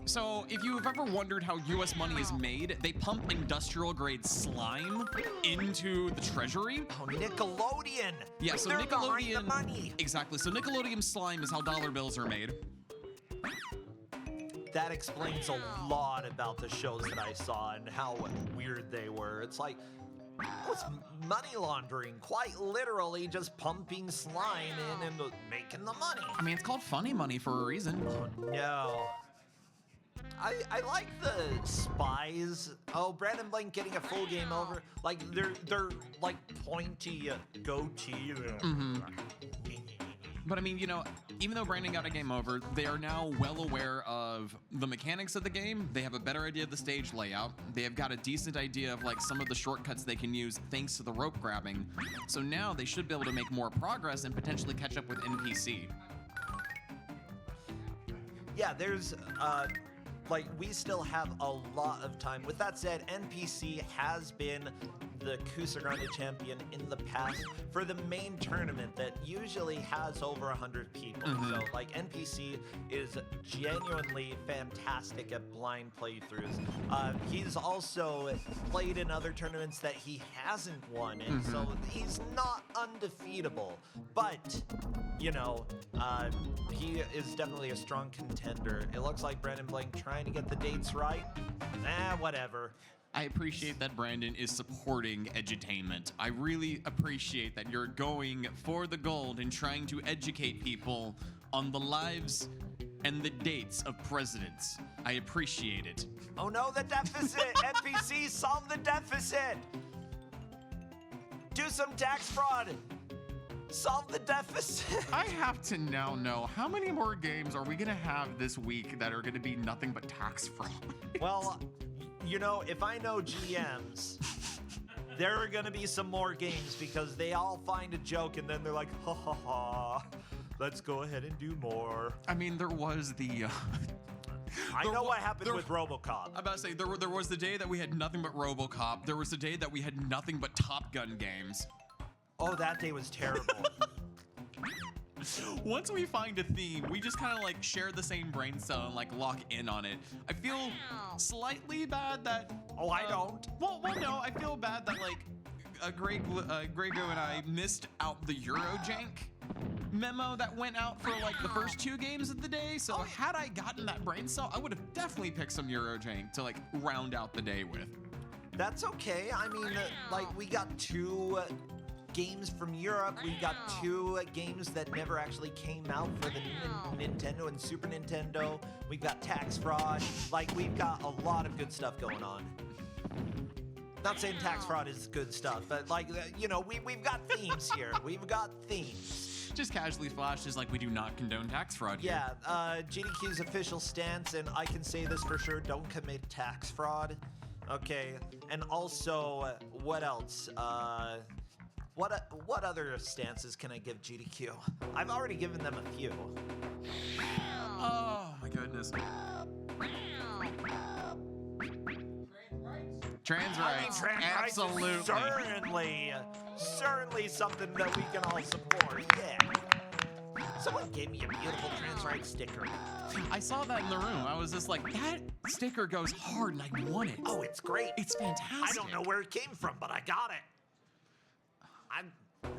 Speaker 5: So, if you've ever wondered how US money is made, they pump industrial-grade slime into the treasury.
Speaker 1: Oh, Nickelodeon!
Speaker 5: Yeah, so
Speaker 1: They're behind
Speaker 5: Nickelodeon...
Speaker 1: the money.
Speaker 5: Exactly, so Nickelodeon slime is how dollar bills are made.
Speaker 1: That explains a lot about the shows that I saw and how weird they were. It's like, it's money laundering, quite literally just pumping slime in and making the money.
Speaker 5: I mean, it's called funny money for a reason.
Speaker 1: Oh, no. I like the spies. Oh, Brandon Blank getting a full game over. Like, they're like pointy goatee.
Speaker 5: But I mean, you know, even though Brandon got a game over, they are now well aware of the mechanics of the game. They have a better idea of the stage layout. They have got a decent idea of like some of the shortcuts they can use thanks to the rope grabbing. So now they should be able to make more progress and potentially catch up with NPC.
Speaker 1: Yeah, there's like we still have a lot of time. With that said, NPC has been the Kusogrande champion in the past for the main tournament that usually has over 100 people. So like NPC is genuinely fantastic at blind playthroughs. He's also played in other tournaments that he hasn't won in, so he's not undefeatable. But, you know, he is definitely a strong contender. It looks like Brandon Blank trying to get the dates right. Whatever.
Speaker 5: I appreciate that Brandon is supporting edutainment. I really appreciate that you're going for the gold and trying to educate people on the lives and the dates of presidents. I appreciate it.
Speaker 1: Oh no, the deficit! NPC, solve the deficit! Do some tax fraud! Solve the deficit!
Speaker 5: I have to now know, how many more games are we gonna have this week that are gonna be nothing but tax fraud?
Speaker 1: Well, you know, if I know GMs, there are gonna be some more games because they all find a joke and then they're like, ha ha ha, let's go ahead and do more.
Speaker 5: I mean, there was the...
Speaker 1: I know what happened with RoboCop.
Speaker 5: I'm about to say, there was the day that we had nothing but RoboCop. There was the day that we had nothing but Top Gun games.
Speaker 1: Oh, that day was terrible.
Speaker 5: Once we find a theme, we just kind of like share the same brain cell and like lock in on it. I feel slightly bad that...
Speaker 1: Oh, I don't.
Speaker 5: Well, no, I feel bad that like Grego and I missed out the Eurojank memo that went out for like the first 2 games of the day. So had I gotten that brain cell, I would have definitely picked some Eurojank to like round out the day with.
Speaker 1: That's okay. I mean, like, we got 2 games from Europe. We got 2 games that never actually came out for the Nintendo and Super Nintendo. We've got tax fraud. Like, we've got a lot of good stuff going on. Not saying tax fraud is good stuff, but like, you know, we've got themes here. We've got themes.
Speaker 5: Just casually flashed is like, we do not condone tax fraud here.
Speaker 1: Yeah, GDQ's official stance, and I can say this for sure, don't commit tax fraud. Okay, and also, what else? What other stances can I give GDQ? I've already given them a few.
Speaker 5: Oh my goodness. Trans rights. Absolutely.
Speaker 1: Certainly something that we can all support. Yeah. Someone gave me a beautiful trans rights sticker.
Speaker 5: I saw that in the room. I was just like, that sticker goes hard and I want it.
Speaker 1: Oh, it's great.
Speaker 5: It's fantastic.
Speaker 1: I don't know where it came from, but I got it.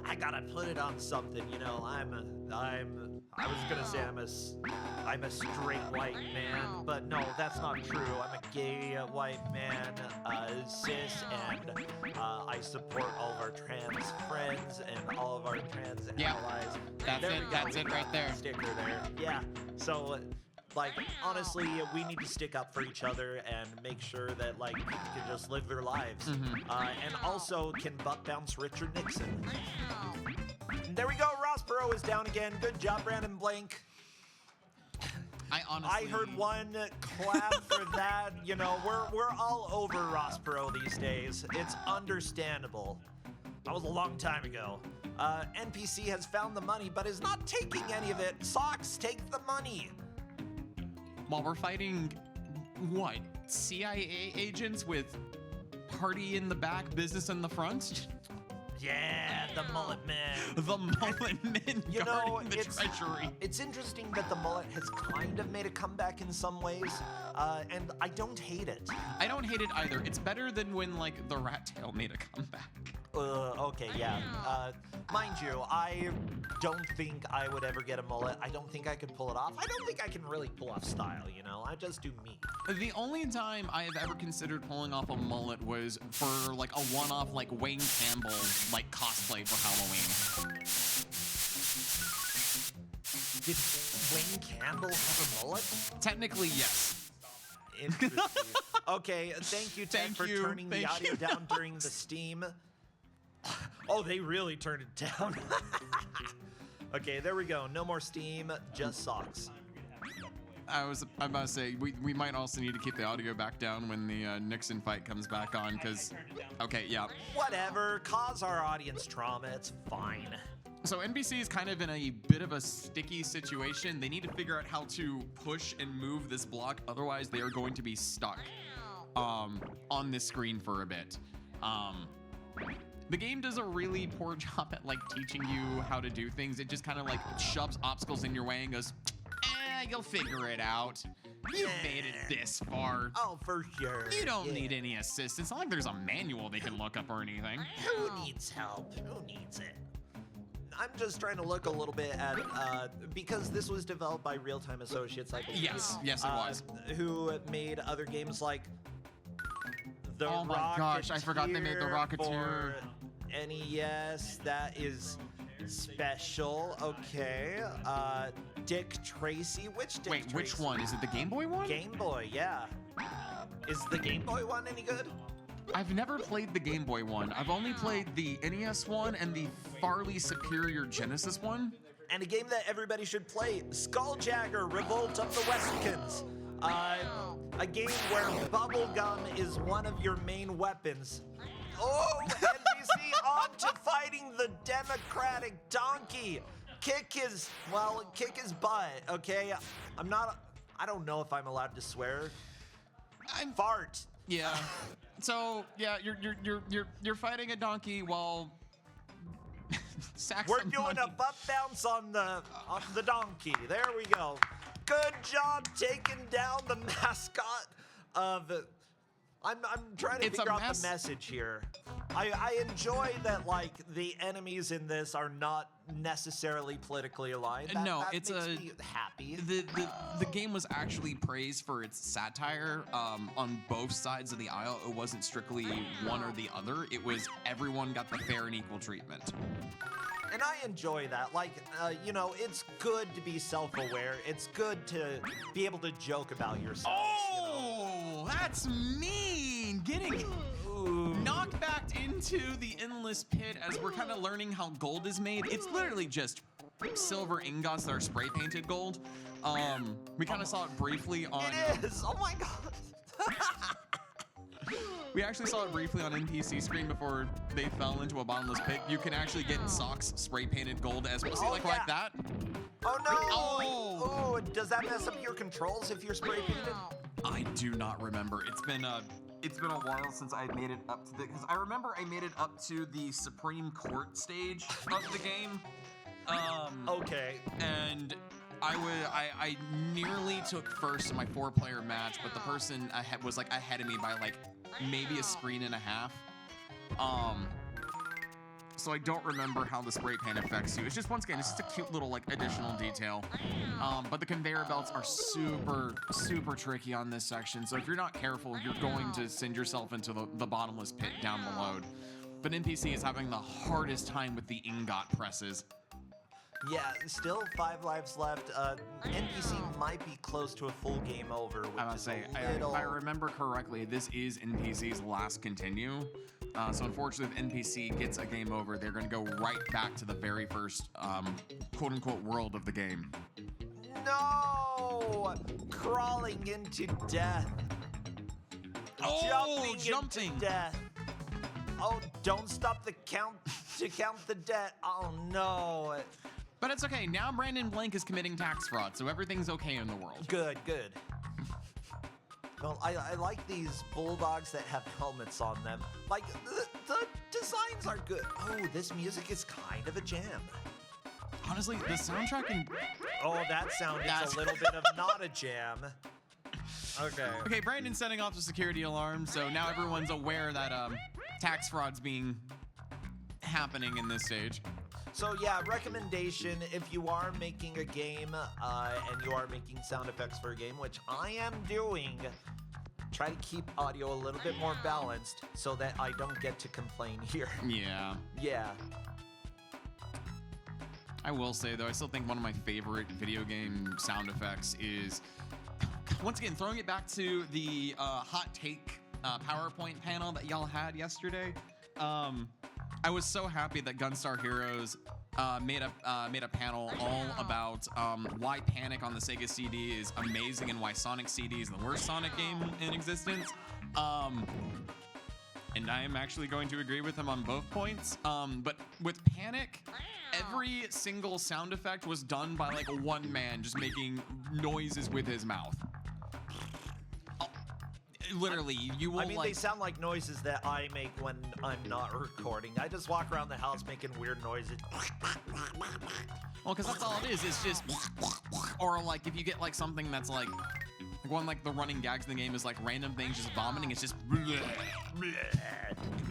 Speaker 1: I gotta put it on something, you know. I was gonna say I'm a straight white man, but no, that's not true. I'm a gay white man, cis, and I support all of our trans friends and all of our trans allies.
Speaker 5: That's it right there.
Speaker 1: Sticker there. Yeah. So, like, honestly, we need to stick up for each other and make sure that, like, people can just live their lives. And also can butt bounce Richard Nixon. There we go. Ross Perot is down again. Good job, Brandon Blank. I heard one clap for that. You know, we're all over Ross Perot these days. It's understandable. That was a long time ago. NPC has found the money, but is not taking any of it. Socks, take the money.
Speaker 5: While we're fighting, what, CIA agents with party in the back, business in the front?
Speaker 1: Yeah, the mullet man.
Speaker 5: The mullet man
Speaker 1: You know,
Speaker 5: guarding the treasury.
Speaker 1: It's interesting that the mullet has kind of made a comeback in some ways, and I don't hate it.
Speaker 5: I don't hate it either. It's better than when, like, the rat tail made a comeback.
Speaker 1: Okay, yeah. Mind you, I don't think I would ever get a mullet. I don't think I could pull it off. I don't think I can really pull off style, you know? I just do me.
Speaker 5: The only time I have ever considered pulling off a mullet was for, like, a one-off, like, Wayne Campbell, like, cosplay for Halloween.
Speaker 1: Did Wayne Campbell have a mullet?
Speaker 5: Technically, yes.
Speaker 1: Interesting. Okay, thank you, Ted, for turning the audio down during the steam. Oh, they really turned it down. Okay, there we go. No more steam, just socks.
Speaker 5: I'm about to say, we might also need to keep the audio back down when the Nixon fight comes back on, because... Okay, yeah.
Speaker 1: Whatever, cause our audience trauma, it's fine.
Speaker 5: So NBC is kind of in a bit of a sticky situation. They need to figure out how to push and move this block, otherwise they are going to be stuck on this screen for a bit. The game does a really poor job at like teaching you how to do things. It just kind of like shoves obstacles in your way and goes, you'll figure it out. You made it this far.
Speaker 1: Oh, for sure.
Speaker 5: You don't need any assistance. It's not like there's a manual they can look up or anything.
Speaker 1: Who needs help? Who needs it? I'm just trying to look a little bit at, because this was developed by Real Time Associates, I believe.
Speaker 5: Yes, it was.
Speaker 1: Who made other games like the
Speaker 5: Oh my gosh, I forgot they made the Rocketeer.
Speaker 1: For NES, that is special. Okay. Dick Tracy. Which Dick
Speaker 5: Wait,
Speaker 1: Tracy?
Speaker 5: which one? Is it the Game Boy one?
Speaker 1: Game Boy, yeah. Is the Game Boy one any good?
Speaker 5: I've never played the Game Boy one. I've only played the NES one and the farly superior Genesis one.
Speaker 1: And a game that everybody should play, Skulljagger, Revolt of the Westkins. A game where bubblegum is one of your main weapons. Oh, NBC on to fighting the Democratic donkey. Kick his butt, okay? I don't know if I'm allowed to swear. Fart.
Speaker 5: Yeah. So yeah, you're fighting a donkey while
Speaker 1: We're doing a butt bounce on the donkey. There we go. Good job taking down the mascot of. I'm trying to figure out the message here. I enjoy that like the enemies in this are not necessarily politically aligned. That makes me happy.
Speaker 5: The game was actually praised for its satire on both sides of the aisle. It wasn't strictly one or the other. It was everyone got the fair and equal treatment.
Speaker 1: And I enjoy that. Like, it's good to be self-aware. It's good to be able to joke about yourself.
Speaker 5: Oh, that's mean. Getting knocked back into the endless pit as we're kind of learning how gold is made. It's literally just silver ingots that are spray painted gold. We kind of saw it briefly on.
Speaker 1: It is. Oh my god.
Speaker 5: We actually saw it briefly on NPC screen before they fell into a bottomless pit. You can actually get socks spray painted gold as well. See, like that.
Speaker 1: Oh no!
Speaker 5: Oh!
Speaker 1: Oh, does that mess up your controls if you're spray painted?
Speaker 5: I do not remember. It's been a while since I made it up to because I remember I made it up to the Supreme Court stage of the game.
Speaker 1: Okay.
Speaker 5: And I nearly took first in my 4-player match, but the person was like ahead of me by like maybe a screen and a half. So I don't remember how the spray paint affects you. It's just, once again, it's just a cute little like additional detail. But the conveyor belts are super, super tricky on this section. So if you're not careful, you're going to send yourself into the bottomless pit down below. But NPC is having the hardest time with the ingot presses.
Speaker 1: Yeah, still 5 lives left. NPC might be close to a full game over.
Speaker 5: I must say, if I remember correctly, this is NPC's last continue. So unfortunately, if NPC gets a game over, they're going to go right back to the very first quote-unquote world of the game.
Speaker 1: No! Crawling into death. Jumping into death. Oh, don't stop the count to count the debt. Oh no.
Speaker 5: But it's okay. Now Brandon Blank is committing tax fraud, so everything's okay in the world.
Speaker 1: Good. Well, I like these bulldogs that have helmets on them. Like, the designs are good. Oh, this music is kind of a jam.
Speaker 5: Honestly, the soundtrack and...
Speaker 1: Oh, that sound is a little bit of not a jam. Okay.
Speaker 5: Okay, Brandon's setting off the security alarm, so now everyone's aware that tax fraud's happening in this stage.
Speaker 1: So yeah, recommendation, if you are making a game and you are making sound effects for a game, which I am doing, try to keep audio a little bit more balanced so that I don't get to complain here.
Speaker 5: Yeah.
Speaker 1: Yeah.
Speaker 5: I will say, though, I still think one of my favorite video game sound effects is, once again, throwing it back to the hot take PowerPoint panel that y'all had yesterday. I was so happy that Gunstar Heroes made a panel all about why Panic on the Sega CD is amazing and why Sonic CD is the worst Sonic game in existence. And I am actually going to agree with him on both points. But with Panic, every single sound effect was done by like one man just making noises with his mouth. Literally, you will.
Speaker 1: I mean, they sound like noises that I make when I'm not recording. I just walk around the house making weird noises.
Speaker 5: Well, because that's all it is. It's just, or like if you get like something that's like one like the running gags in the game is like random things just vomiting. It's just.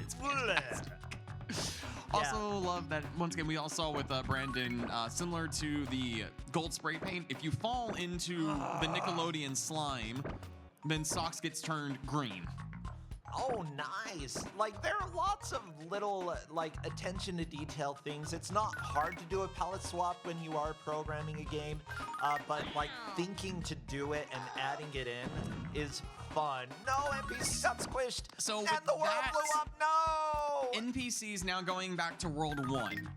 Speaker 5: It's fantastic. Also love that, once again, we all saw with Brandon, similar to the gold spray paint, if you fall into the Nickelodeon slime, then Socks gets turned green.
Speaker 1: Oh, nice. Like, there are lots of little, like, attention to detail things. It's not hard to do a palette swap when you are programming a game, but, like, thinking to do it and adding it in is fun. No, NPC got squished.
Speaker 5: So
Speaker 1: and
Speaker 5: with
Speaker 1: the world
Speaker 5: that,
Speaker 1: blew up. No!
Speaker 5: NPCs now going back to World 1.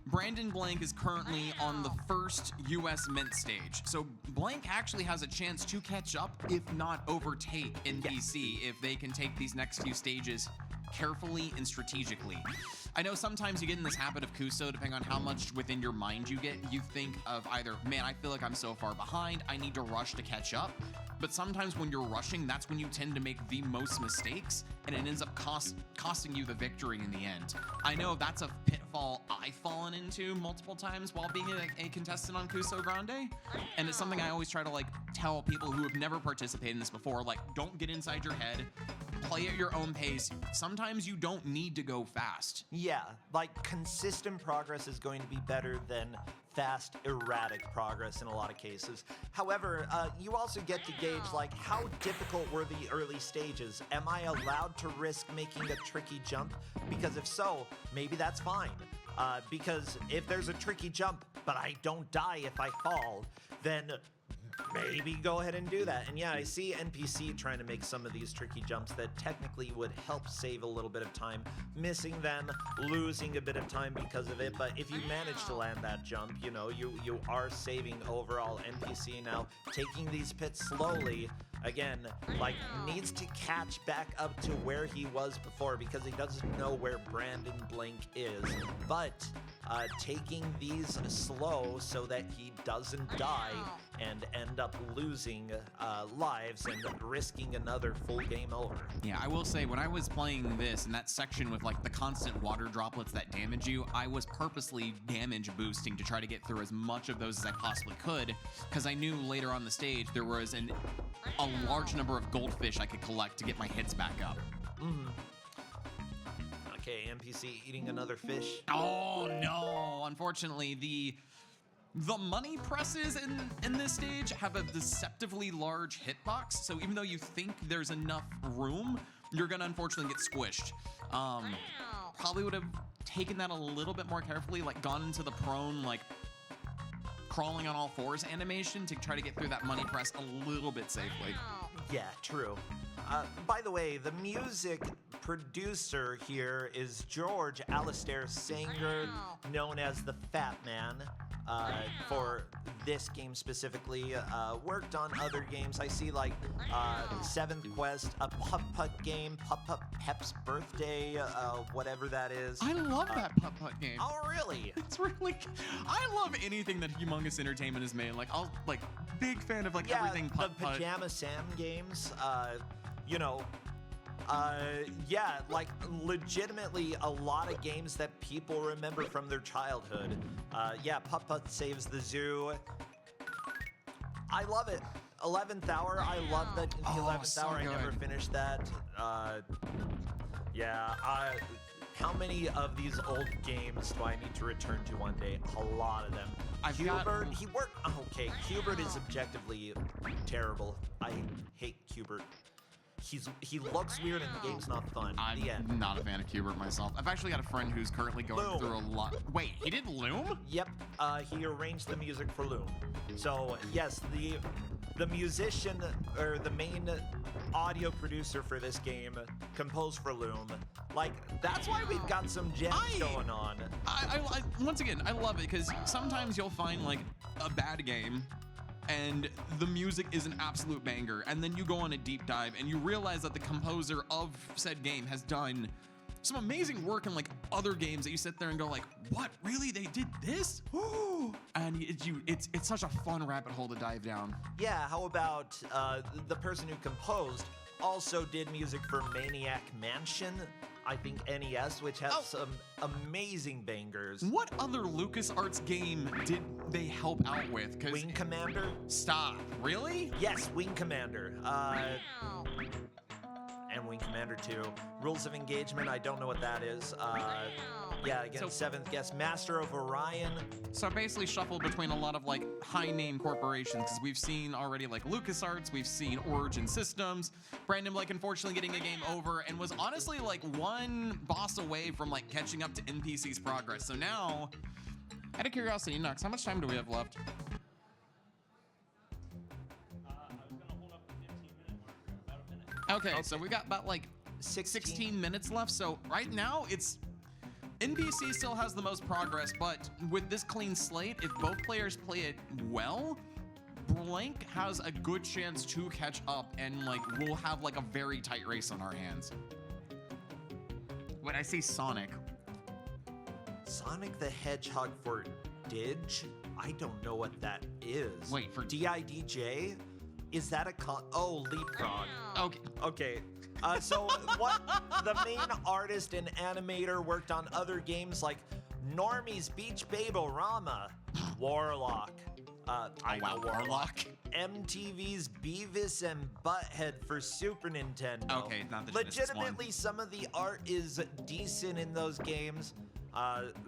Speaker 5: Brandon Blank is currently on the first US Mint stage. So Blank actually has a chance to catch up, if not overtake NPC, if they can take these next few stages carefully and strategically. I know sometimes you get in this habit of Kuso, depending on how much within your mind you get, you think of either, man, I feel like I'm so far behind, I need to rush to catch up. But sometimes when you're rushing, that's when you tend to make the most mistakes, and it ends up costing you the victory in the end. I know that's a pitfall I've fallen into multiple times while being a contestant on Kusogrande, and it's something I always try to like tell people who have never participated in this before, like, don't get inside your head, play at your own pace. Sometimes you don't need to go fast.
Speaker 1: Yeah, like, consistent progress is going to be better than fast, erratic progress in a lot of cases. However, you also get to gauge, like, how difficult were the early stages? Am I allowed to risk making a tricky jump? Because if so, maybe that's fine. Because if there's a tricky jump, but I don't die if I fall, then maybe go ahead and do that. And yeah, I see NPC trying to make some of these tricky jumps that technically would help save a little bit of time, missing them, losing a bit of time because of it. But if you manage to land that jump, you know, you are saving overall. NPC now taking these pits slowly. Again, like, needs to catch back up to where he was before because he doesn't know where Brandon Blank is. But taking these slow so that he doesn't die and end up losing lives and risking another full game over.
Speaker 5: Yeah, I will say, when I was playing this in that section with like the constant water droplets that damage you, I was purposely damage boosting to try to get through as much of those as I possibly could, because I knew later on the stage there was a large number of goldfish I could collect to get my hits back up.
Speaker 1: Okay, NPC eating another fish.
Speaker 5: Oh no! Unfortunately, the money presses in this stage have a deceptively large hitbox, so even though you think there's enough room, you're gonna unfortunately get squished. Probably would have taken that a little bit more carefully, like gone into the prone, like crawling on all fours animation to try to get through that money press a little bit safely.
Speaker 1: Yeah, true. By the way, the music producer here is George Alistair Sanger, known as the Fat Man, for this game specifically. Worked on other games. I see, like, Seventh Quest, a Putt-Putt game, Putt-Putt Pep's Birthday, whatever that is.
Speaker 5: I love that Putt-Putt game.
Speaker 1: Oh, really?
Speaker 5: It's really, I love anything that Humongous Entertainment has made. Like, I'll, like, big fan of, like, everything Putt-Putt.
Speaker 1: The Pajama Sam games, you know, yeah, like, legitimately a lot of games that people remember from their childhood. Yeah, Putt-Putt Saves the Zoo. I love it. 11th Hour, I love that. The 11th
Speaker 5: so
Speaker 1: Hour,
Speaker 5: good.
Speaker 1: I never finished that. Yeah, how many of these old games do I need to return to one day? A lot of them. Hubert, he worked. Okay, Hubert is objectively terrible. I hate Hubert. He looks weird and the game's not fun.
Speaker 5: I'm
Speaker 1: The end.
Speaker 5: not a fan of Hubert myself. I've actually got a friend who's currently going
Speaker 1: Loom.
Speaker 5: through a lot. Wait, he did Loom?
Speaker 1: Yep, he arranged the music for Loom. So yes, the musician or the main audio producer for this game composed for Loom. Like, that's why we've got some gems going on.
Speaker 5: I once again, I love it because sometimes you'll find like a bad game and the music is an absolute banger, and then you go on a deep dive and you realize that the composer of said game has done some amazing work in like other games that you sit there and go like, what, really, they did this? And it's such a fun rabbit hole to dive down.
Speaker 1: Yeah, how about the person who composed also did music for Maniac Mansion, I think NES, which has some amazing bangers.
Speaker 5: What other LucasArts game did they help out with?
Speaker 1: Wing Commander?
Speaker 5: Stop. Really?
Speaker 1: Yes, Wing Commander. and Wing Commander 2. Rules of Engagement, I don't know what that is. Yeah, again,
Speaker 5: So-
Speaker 1: 7th guest, Master of Orion.
Speaker 5: So basically shuffled between a lot of like high-name corporations, because we've seen already like LucasArts, we've seen Origin Systems, Brandon Blake unfortunately getting a game over, and was honestly like one boss away from like catching up to NPC's progress. So now, out of curiosity, Nux, how much time do we have left?
Speaker 3: I was gonna hold up the 15-minute marker, about a minute.
Speaker 5: Okay, so we got about like 16 minutes left. So right now it's NPC still has the most progress, but with this clean slate, if both players play it well, Blank has a good chance to catch up, and like we'll have like a very tight race on our hands. When I say Sonic,
Speaker 1: Sonic the Hedgehog for Didge? I don't know what that is.
Speaker 5: Wait, for
Speaker 1: DIDJ? Is that a oh, Leapfrog.
Speaker 5: okay,
Speaker 1: Okay. So what the main artist and animator worked on other games like Normie's Beach Babe-O-Rama, Warlock. I know
Speaker 5: wow, Warlock.
Speaker 1: MTV's Beavis and Butthead for Super Nintendo.
Speaker 5: Okay, not the Genesis one.
Speaker 1: Legitimately, some of the art is decent in those games.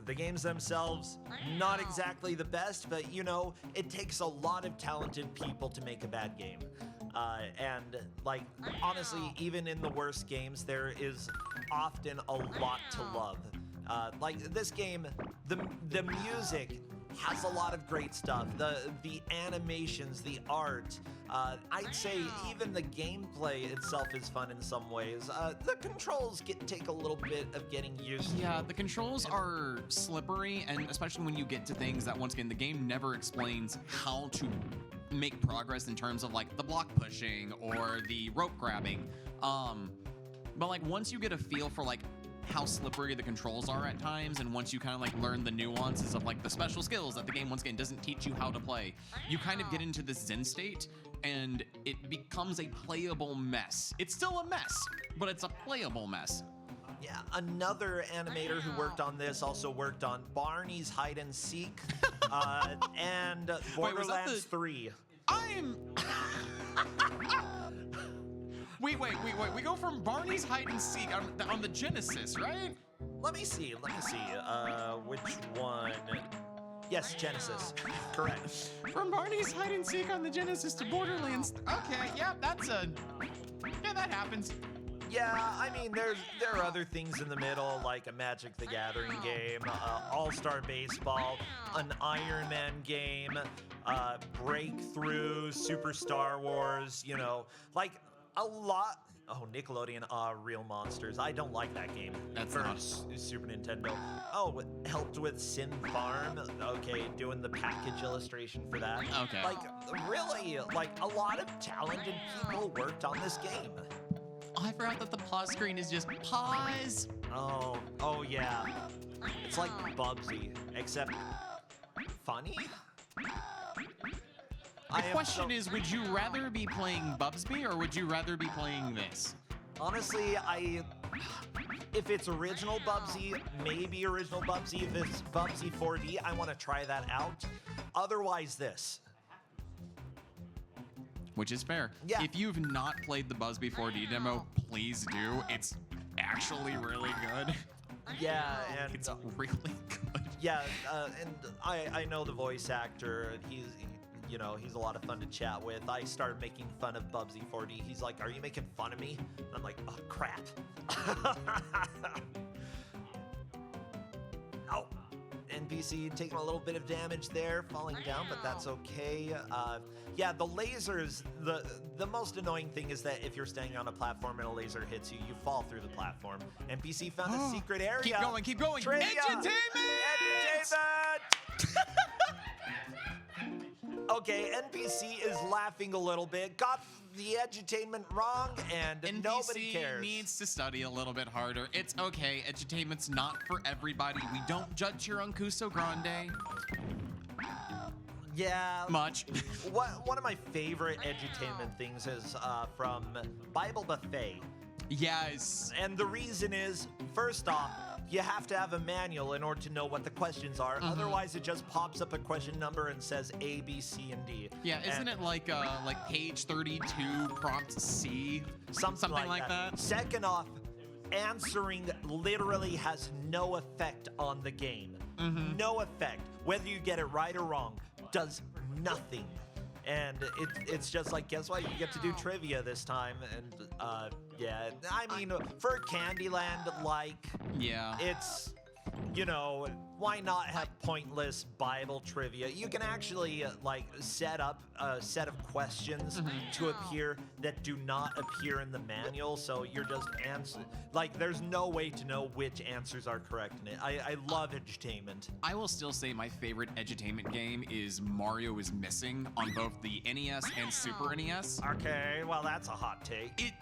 Speaker 1: The games themselves, not exactly the best, but you know, it takes a lot of talented people to make a bad game. And like, honestly, even in the worst games, there is often a lot to love. Like this game, the music has a lot of great stuff. The animations, the art. I'd say even the gameplay itself is fun in some ways. The controls take a little bit of getting used to.
Speaker 5: Yeah, the controls are slippery, and especially when you get to things that, once again, the game never explains how to make progress in terms of like the block pushing or the rope grabbing. But like once you get a feel for like how slippery the controls are at times, and once you kind of like learn the nuances of like the special skills that the game, once again, doesn't teach you how to play, you kind of get into this zen state, and it becomes a playable mess. It's still a mess, but it's a playable mess.
Speaker 1: Yeah, another animator who worked on this also worked on Barney's Hide and Seek and
Speaker 5: was that
Speaker 1: Borderlands
Speaker 5: the-
Speaker 1: 3.
Speaker 5: I'm. Wait. We go from Barney's Hide and Seek on the Genesis, right?
Speaker 1: Let me see. Which one? Yes, Genesis. Correct.
Speaker 5: From Barney's Hide and Seek on the Genesis to Borderlands. Okay, yeah, yeah, that happens.
Speaker 1: Yeah, I mean, there are other things in the middle, like a Magic the Gathering game, All-Star Baseball, an Iron Man game, Breakthrough, Super Star Wars, you know, like a lot. Oh, Nickelodeon, Real Monsters. I don't like that game.
Speaker 5: That's
Speaker 1: for
Speaker 5: not-
Speaker 1: Super Nintendo. Oh, it helped with Sin Farm. Okay, doing the package illustration for that.
Speaker 5: Okay.
Speaker 1: Like, really, like a lot of talented people worked on this game.
Speaker 5: Oh, I forgot that the pause screen is just pause.
Speaker 1: Oh yeah. It's like Bubsy, except funny?
Speaker 5: The question is, would you rather be playing Bubsby or would you rather be playing this?
Speaker 1: Honestly, if it's original Bubsy, maybe original Bubsy. If it's Bubsy 4D, I want to try that out. Otherwise, this.
Speaker 5: Which is fair.
Speaker 1: Yeah.
Speaker 5: If you've not played the Bubsby 4D demo, please do. It's actually really good.
Speaker 1: Yeah, and
Speaker 5: It's really good.
Speaker 1: yeah, and I know the voice actor. He's a lot of fun to chat with. I started making fun of Bubsy 4D. He's like, "Are you making fun of me?" And I'm like, "Oh crap." Oh, NPC taking a little bit of damage there, falling down, but that's okay. Yeah, the lasers. The most annoying thing is that if you're standing on a platform and a laser hits you, you fall through the platform. NPC found a secret area.
Speaker 5: Keep going.
Speaker 1: Trivia.
Speaker 5: Entertainment!
Speaker 1: Okay, NPC is laughing a little bit. Got the edutainment wrong, and
Speaker 5: NPC
Speaker 1: nobody cares.
Speaker 5: needs to study a little bit harder. It's okay. Edutainment's not for everybody. We don't judge here on Kusogrande
Speaker 1: Yeah.
Speaker 5: much.
Speaker 1: One of my favorite edutainment things is from Bible Buffet.
Speaker 5: Yes.
Speaker 1: And the reason is, first off, you have to have a manual in order to know what the questions are. Otherwise, it just pops up a question number and says A, B, C, and D.
Speaker 5: Yeah, isn't it like page 32, prompt C?
Speaker 1: Something
Speaker 5: like that?
Speaker 1: Second off, answering literally has no effect on the game. No effect. Whether you get it right or wrong, does nothing. And it's just like, guess what? You get to do trivia this time. And yeah, I mean, for Candyland, like,
Speaker 5: Yeah.
Speaker 1: it's, you know, why not have pointless Bible trivia? You can actually like set up a set of questions to appear that do not appear in the manual, so you're just like, there's no way to know which answers are correct in it. I love edutainment.
Speaker 5: I will still say my favorite edutainment game is Mario is Missing on both the NES and Super NES.
Speaker 1: Okay, well, that's a hot take.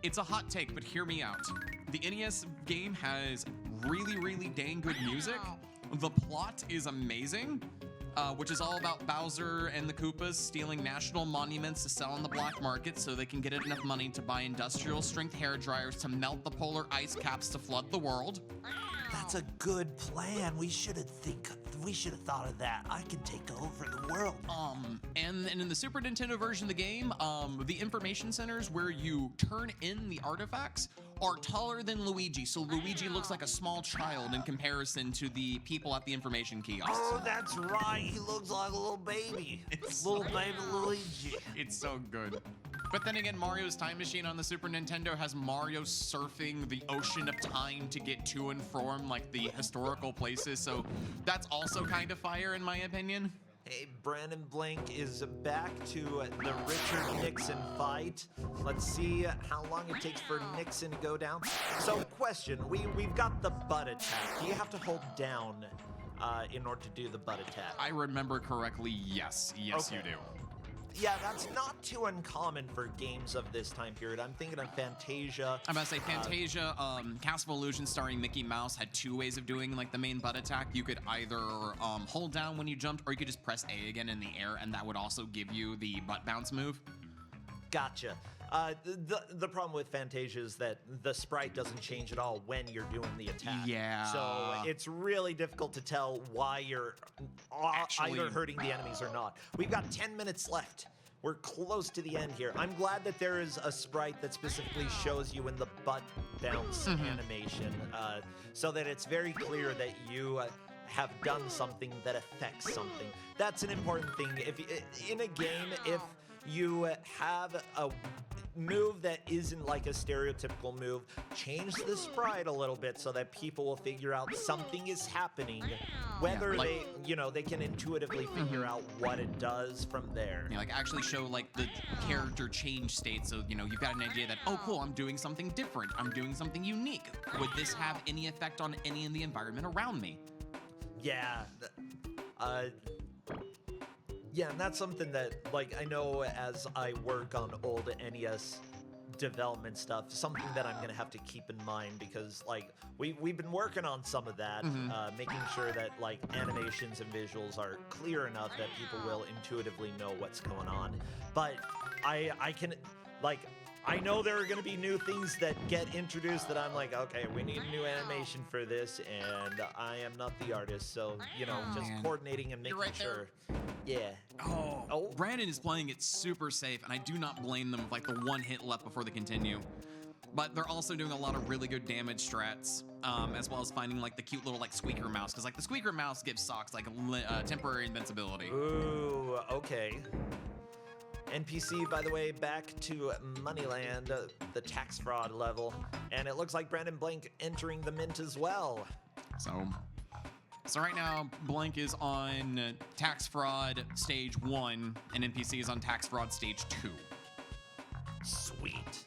Speaker 5: It's a hot take, but hear me out. The NES game has really, really dang good music. The plot is amazing, which is all about Bowser and the Koopas stealing national monuments to sell on the black market so they can get enough money to buy industrial strength hair dryers to melt the polar ice caps to flood the world.
Speaker 1: That's a good plan. We should have thought of that. I can take over the world.
Speaker 5: And in the Super Nintendo version of the game, the information centers where you turn in the artifacts are taller than Luigi, so Luigi looks like a small child in comparison to the people at the information kiosks.
Speaker 1: Oh, that's right. He looks like a little baby. Little baby Luigi.
Speaker 5: It's so good. But then again, Mario's Time Machine on the Super Nintendo has Mario surfing the ocean of time to get to and from like the historical places, so that's also kind of fire in my opinion.
Speaker 1: Hey, Brandon Blink is back to the Richard Nixon fight. Let's see how long it takes for Nixon to go down. So, question, we've got the butt attack. Do you have to hold down in order to do the butt attack?
Speaker 5: I remember correctly, yes. Yes,
Speaker 1: Okay.
Speaker 5: you do.
Speaker 1: Yeah, that's not too uncommon for games of this time period. I'm thinking of Fantasia.
Speaker 5: I'm about to say Fantasia, Castle of Illusion starring Mickey Mouse had two ways of doing like the main butt attack. You could either hold down when you jumped, or you could just press A again in the air, and that would also give you the butt bounce move.
Speaker 1: Gotcha. The problem with Fantasia is that the sprite doesn't change at all when you're doing the attack.
Speaker 5: Yeah.
Speaker 1: So it's really difficult to tell why you're either hurting the enemies or not. We've got 10 minutes left. We're close to the end here. I'm glad that there is a sprite that specifically shows you in the butt bounce animation, so that it's very clear that you have done something that affects something. That's an important thing. If in a game, if you have a move that isn't like a stereotypical move, change the sprite a little bit so that people will figure out something is happening, whether they can intuitively figure out what it does from there.
Speaker 5: Yeah, like actually show like the character change state, so you've got an idea that, oh cool, I'm doing something different, I'm doing something unique. Would this have any effect on any of the environment around me?
Speaker 1: Yeah. Yeah, and that's something that, like, I know as I work on old NES development stuff, something that I'm gonna have to keep in mind, because, like, we've been working on some of that, making sure that, like, animations and visuals are clear enough that people will intuitively know what's going on. But I can, like, I know there are going to be new things that get introduced that I'm like, okay, we need a new animation for this, and I am not the artist, so, just coordinating and making
Speaker 5: right
Speaker 1: sure. Yeah.
Speaker 5: Oh, Brandon is playing it super safe, and I do not blame them with like the one hit left before they continue. But they're also doing a lot of really good damage strats, as well as finding like the cute little like squeaker mouse, because like the squeaker mouse gives Socks like temporary invincibility.
Speaker 1: Ooh, okay. NPC, by the way, back to Moneyland, the tax fraud level, and it looks like Brandon Blank entering the mint as well.
Speaker 5: So right now, Blank is on tax fraud stage 1, and NPC is on tax fraud stage 2.
Speaker 1: Sweet.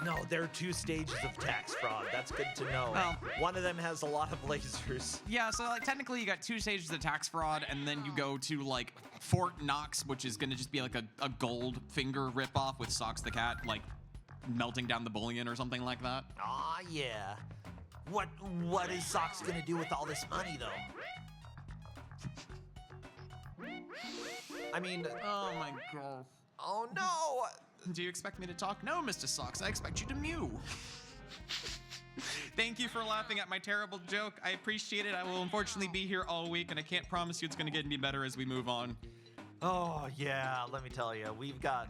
Speaker 1: No, there are 2 stages of tax fraud. That's good to know.
Speaker 5: Well,
Speaker 1: one of them has a lot of lasers.
Speaker 5: Yeah, so like technically you got 2 stages of tax fraud, and then you go to like Fort Knox, which is gonna just be like a gold finger ripoff with Socks the Cat, like melting down the bullion or something like that.
Speaker 1: Aw, yeah. What is Socks gonna do with all this money, though? I mean...
Speaker 5: Oh my god.
Speaker 1: Oh no!
Speaker 5: Do you expect me to talk? No, Mr. Socks, I expect you to mew. Thank you for laughing at my terrible joke. I appreciate it. I will unfortunately be here all week, and I can't promise you it's going to get any better as we move on.
Speaker 1: Oh, yeah, let me tell you, we've got,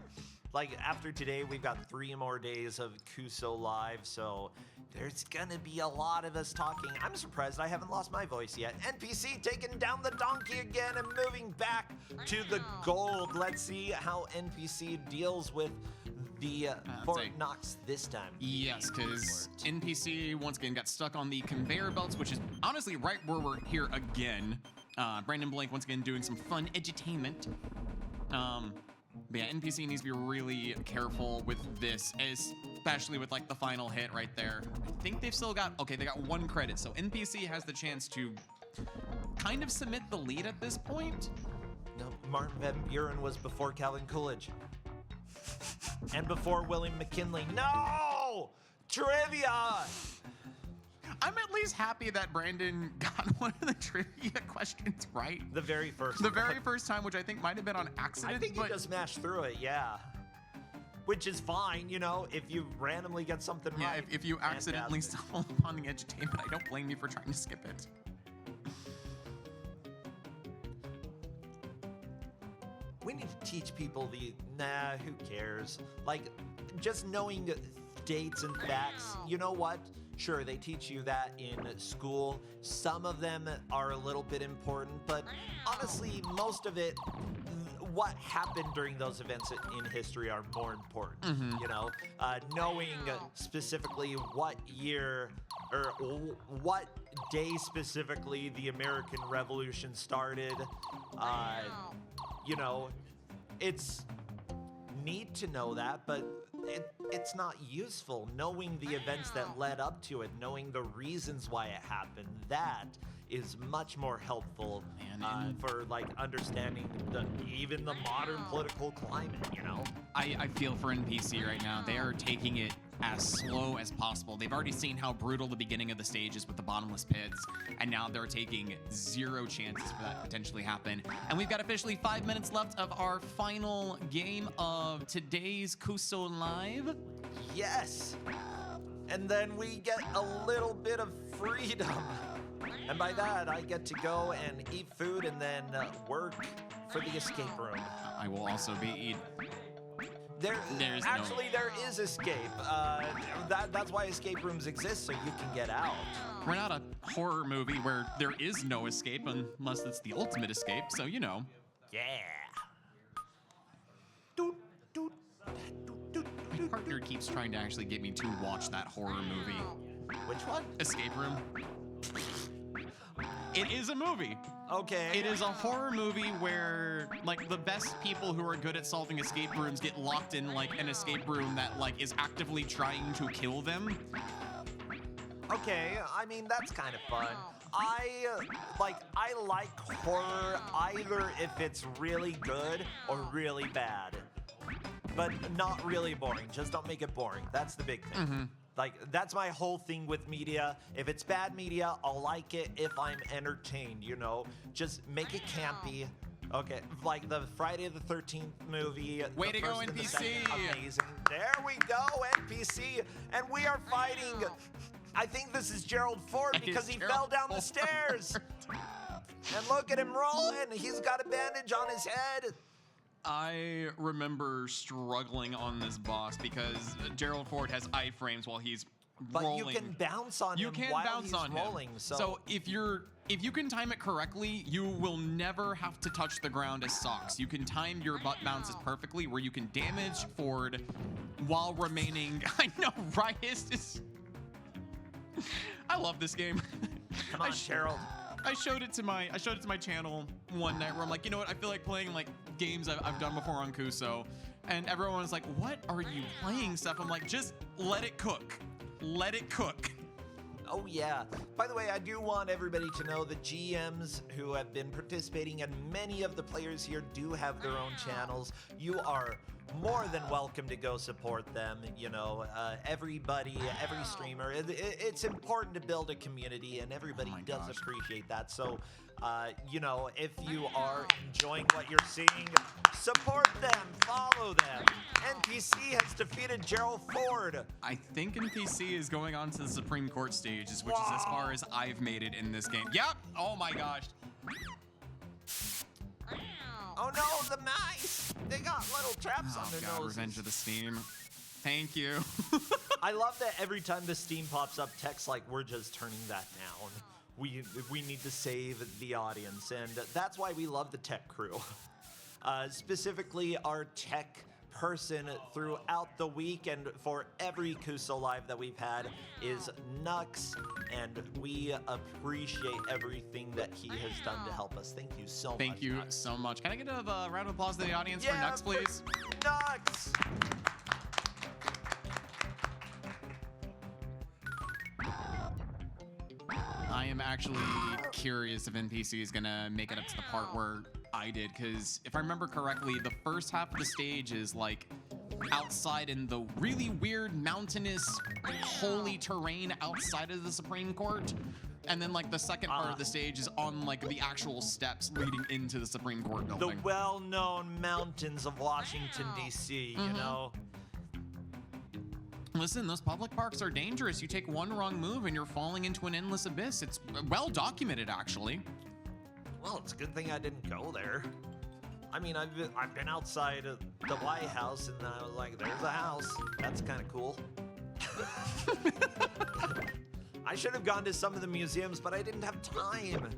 Speaker 1: like, after today, we've got 3 more days of Kuso Live, so there's gonna be a lot of us talking. I'm surprised I haven't lost my voice yet. NPC taking down the donkey again and moving back to the gold. Let's see how NPC deals with the Fort Knox this time.
Speaker 5: Yes, because NPC once again got stuck on the conveyor belts, which is honestly right where we're here again. Brandon Blake once again doing some fun edutainment. But yeah, NPC needs to be really careful with this, especially with like the final hit right there. I think they've still got, okay, they got 1 credit, so NPC has the chance to kind of submit the lead at this point.
Speaker 1: No, Martin Van Buren was before Calvin Coolidge. And before William McKinley. No! Trivia!
Speaker 5: I'm at least happy that Brandon got one of the trivia questions right.
Speaker 1: The very first.
Speaker 5: The very first time, which I think might have been on accident.
Speaker 1: I think you just smashed through it, yeah. Which is fine, you know, if you randomly get something
Speaker 5: yeah,
Speaker 1: right.
Speaker 5: if you accidentally stumble upon the edutainment, I don't blame you for trying to skip it.
Speaker 1: We need to teach people who cares? Like, just knowing dates and facts, you know what? Sure, they teach you that in school. Some of them are a little bit important, but honestly, most of it, what happened during those events in history are more important. You know, knowing specifically what year or what day specifically the American Revolution started, you know, it's neat to know that, but it's not useful. Knowing the events that led up to it, knowing the reasons why it happened, that is much more helpful for like understanding even the modern political climate, you know?
Speaker 5: I feel for NPC right now. They are taking it as slow as possible. They've already seen how brutal the beginning of the stage is with the bottomless pits, and now they're taking 0 chances for that to potentially happen. And we've got officially 5 minutes left of our final game of today's Kuso Live.
Speaker 1: Yes! And then we get a little bit of freedom. And by that, I get to go and eat food and then work for the escape room.
Speaker 5: I will also be
Speaker 1: There is escape. That's why escape rooms exist, so you can get out.
Speaker 5: We're not a horror movie where there is no escape unless it's the ultimate escape, so you know.
Speaker 1: Yeah.
Speaker 5: My partner keeps trying to actually get me to watch that horror movie.
Speaker 1: Which one?
Speaker 5: Escape Room. It is a movie.
Speaker 1: Okay.
Speaker 5: It is a horror movie where, like, the best people who are good at solving escape rooms get locked in, like, an escape room that, like, is actively trying to kill them.
Speaker 1: Okay, I mean, that's kind of fun. I like horror either if it's really good or really bad. But not really boring. Just don't make it boring. That's the big thing. Like, that's my whole thing with media. If it's bad media, I'll like it if I'm entertained, you know? Just make it campy. Okay, like the Friday the 13th movie.
Speaker 5: Way to go,
Speaker 1: first and the
Speaker 5: NPC.
Speaker 1: second, amazing. There we go, NPC. And we are fighting, I think this is Gerald Ford because he fell down the stairs. And look at him rolling. He's got a bandage on his head.
Speaker 5: I remember struggling on this boss because Gerald Ford has iframes while he's rolling.
Speaker 1: But you can bounce on him while he's rolling.
Speaker 5: So if you can time it correctly, you will never have to touch the ground as Socks. You can time your butt bounces perfectly where you can damage Ford while remaining. I know, right? I love this game.
Speaker 1: Come on, Gerald.
Speaker 5: I showed it to my channel one night where I'm like, you know what? I feel like playing like games I've done before on Kuso, and everyone was like, "What are you playing?" Stuff. I'm like, just let it cook. Let it cook.
Speaker 1: Oh yeah. By the way, I do want everybody to know the GMs who have been participating and many of the players here do have their own channels. You are more than welcome to go support them. You know, everybody, every streamer. It's important to build a community, and everybody does appreciate that. So You know, if you are enjoying what you're seeing, support them, follow them. NPC has defeated Gerald Ford.
Speaker 5: I think NPC is going on to the Supreme Court stages, which is as far as I've made it in this game. Yep. Oh my gosh.
Speaker 1: Oh no, the mice! They got little traps on their noses.
Speaker 5: Revenge of the Steam. Thank you.
Speaker 1: I love that every time the Steam pops up, text like, we're just turning that down. We need to save the audience, and that's why we love the tech crew. Specifically, our tech person throughout the week and for every Kuso Live that we've had is Nux, and we appreciate everything that he has done to help us. Thank you so much.
Speaker 5: Thank you
Speaker 1: Nux.
Speaker 5: so much. Can I get a round of applause to the audience for Nux, please?
Speaker 1: Nux!
Speaker 5: I am actually curious if NPC is gonna make it up to the part where I did, because if I remember correctly, the first half of the stage is like outside in the really weird mountainous holy terrain outside of the Supreme Court, and then like the second part of the stage is on like the actual steps leading into the Supreme Court building.
Speaker 1: The well-known mountains of Washington, D.C., you know?
Speaker 5: Listen, those public parks are dangerous. You take one wrong move and you're falling into an endless abyss. It's well documented, actually.
Speaker 1: Well, it's a good thing I didn't go there. I mean, I've been outside of the White House, and then I was like, there's a house. That's kind of cool. I should have gone to some of the museums, but I didn't have time.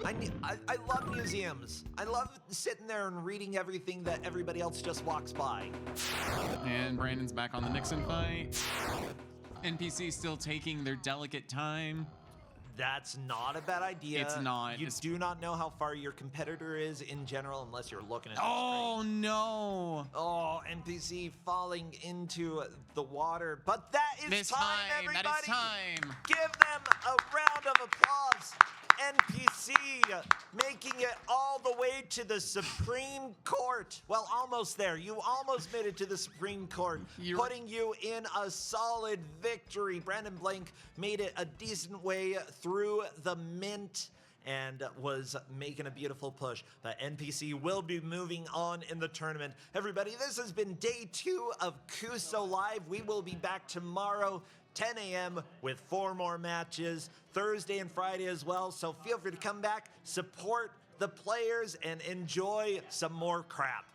Speaker 1: I love museums. I love sitting there and reading everything that everybody else just walks by.
Speaker 5: And Brandon's back on the Nixon fight. NPC still taking their delicate time.
Speaker 1: That's not a bad idea.
Speaker 5: It's not.
Speaker 1: You do not know how far your competitor is in general unless you're looking at the
Speaker 5: Oh,
Speaker 1: screen.
Speaker 5: no.
Speaker 1: Oh, NPC falling into the water. But that is
Speaker 5: This
Speaker 1: time, everybody.
Speaker 5: That is time.
Speaker 1: Give them a round of applause. NPC making it all the way to the Supreme Court. Well, almost there. You almost made it to the Supreme Court, putting you in a solid victory. Brandon Blank made it a decent way through the mint and was making a beautiful push. But NPC will be moving on in the tournament. Everybody, this has been day 2 of Kuso Live. We will be back tomorrow, 10 a.m. with 4 more matches, Thursday and Friday as well. So feel free to come back, support the players, and enjoy some more crap.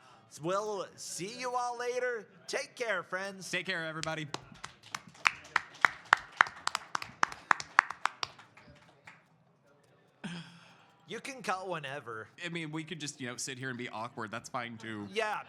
Speaker 1: We'll see you all later. Take care, friends.
Speaker 5: Take care, everybody.
Speaker 1: You can cut whenever.
Speaker 5: I mean, we could just, sit here and be awkward. That's fine, too.
Speaker 1: Yeah.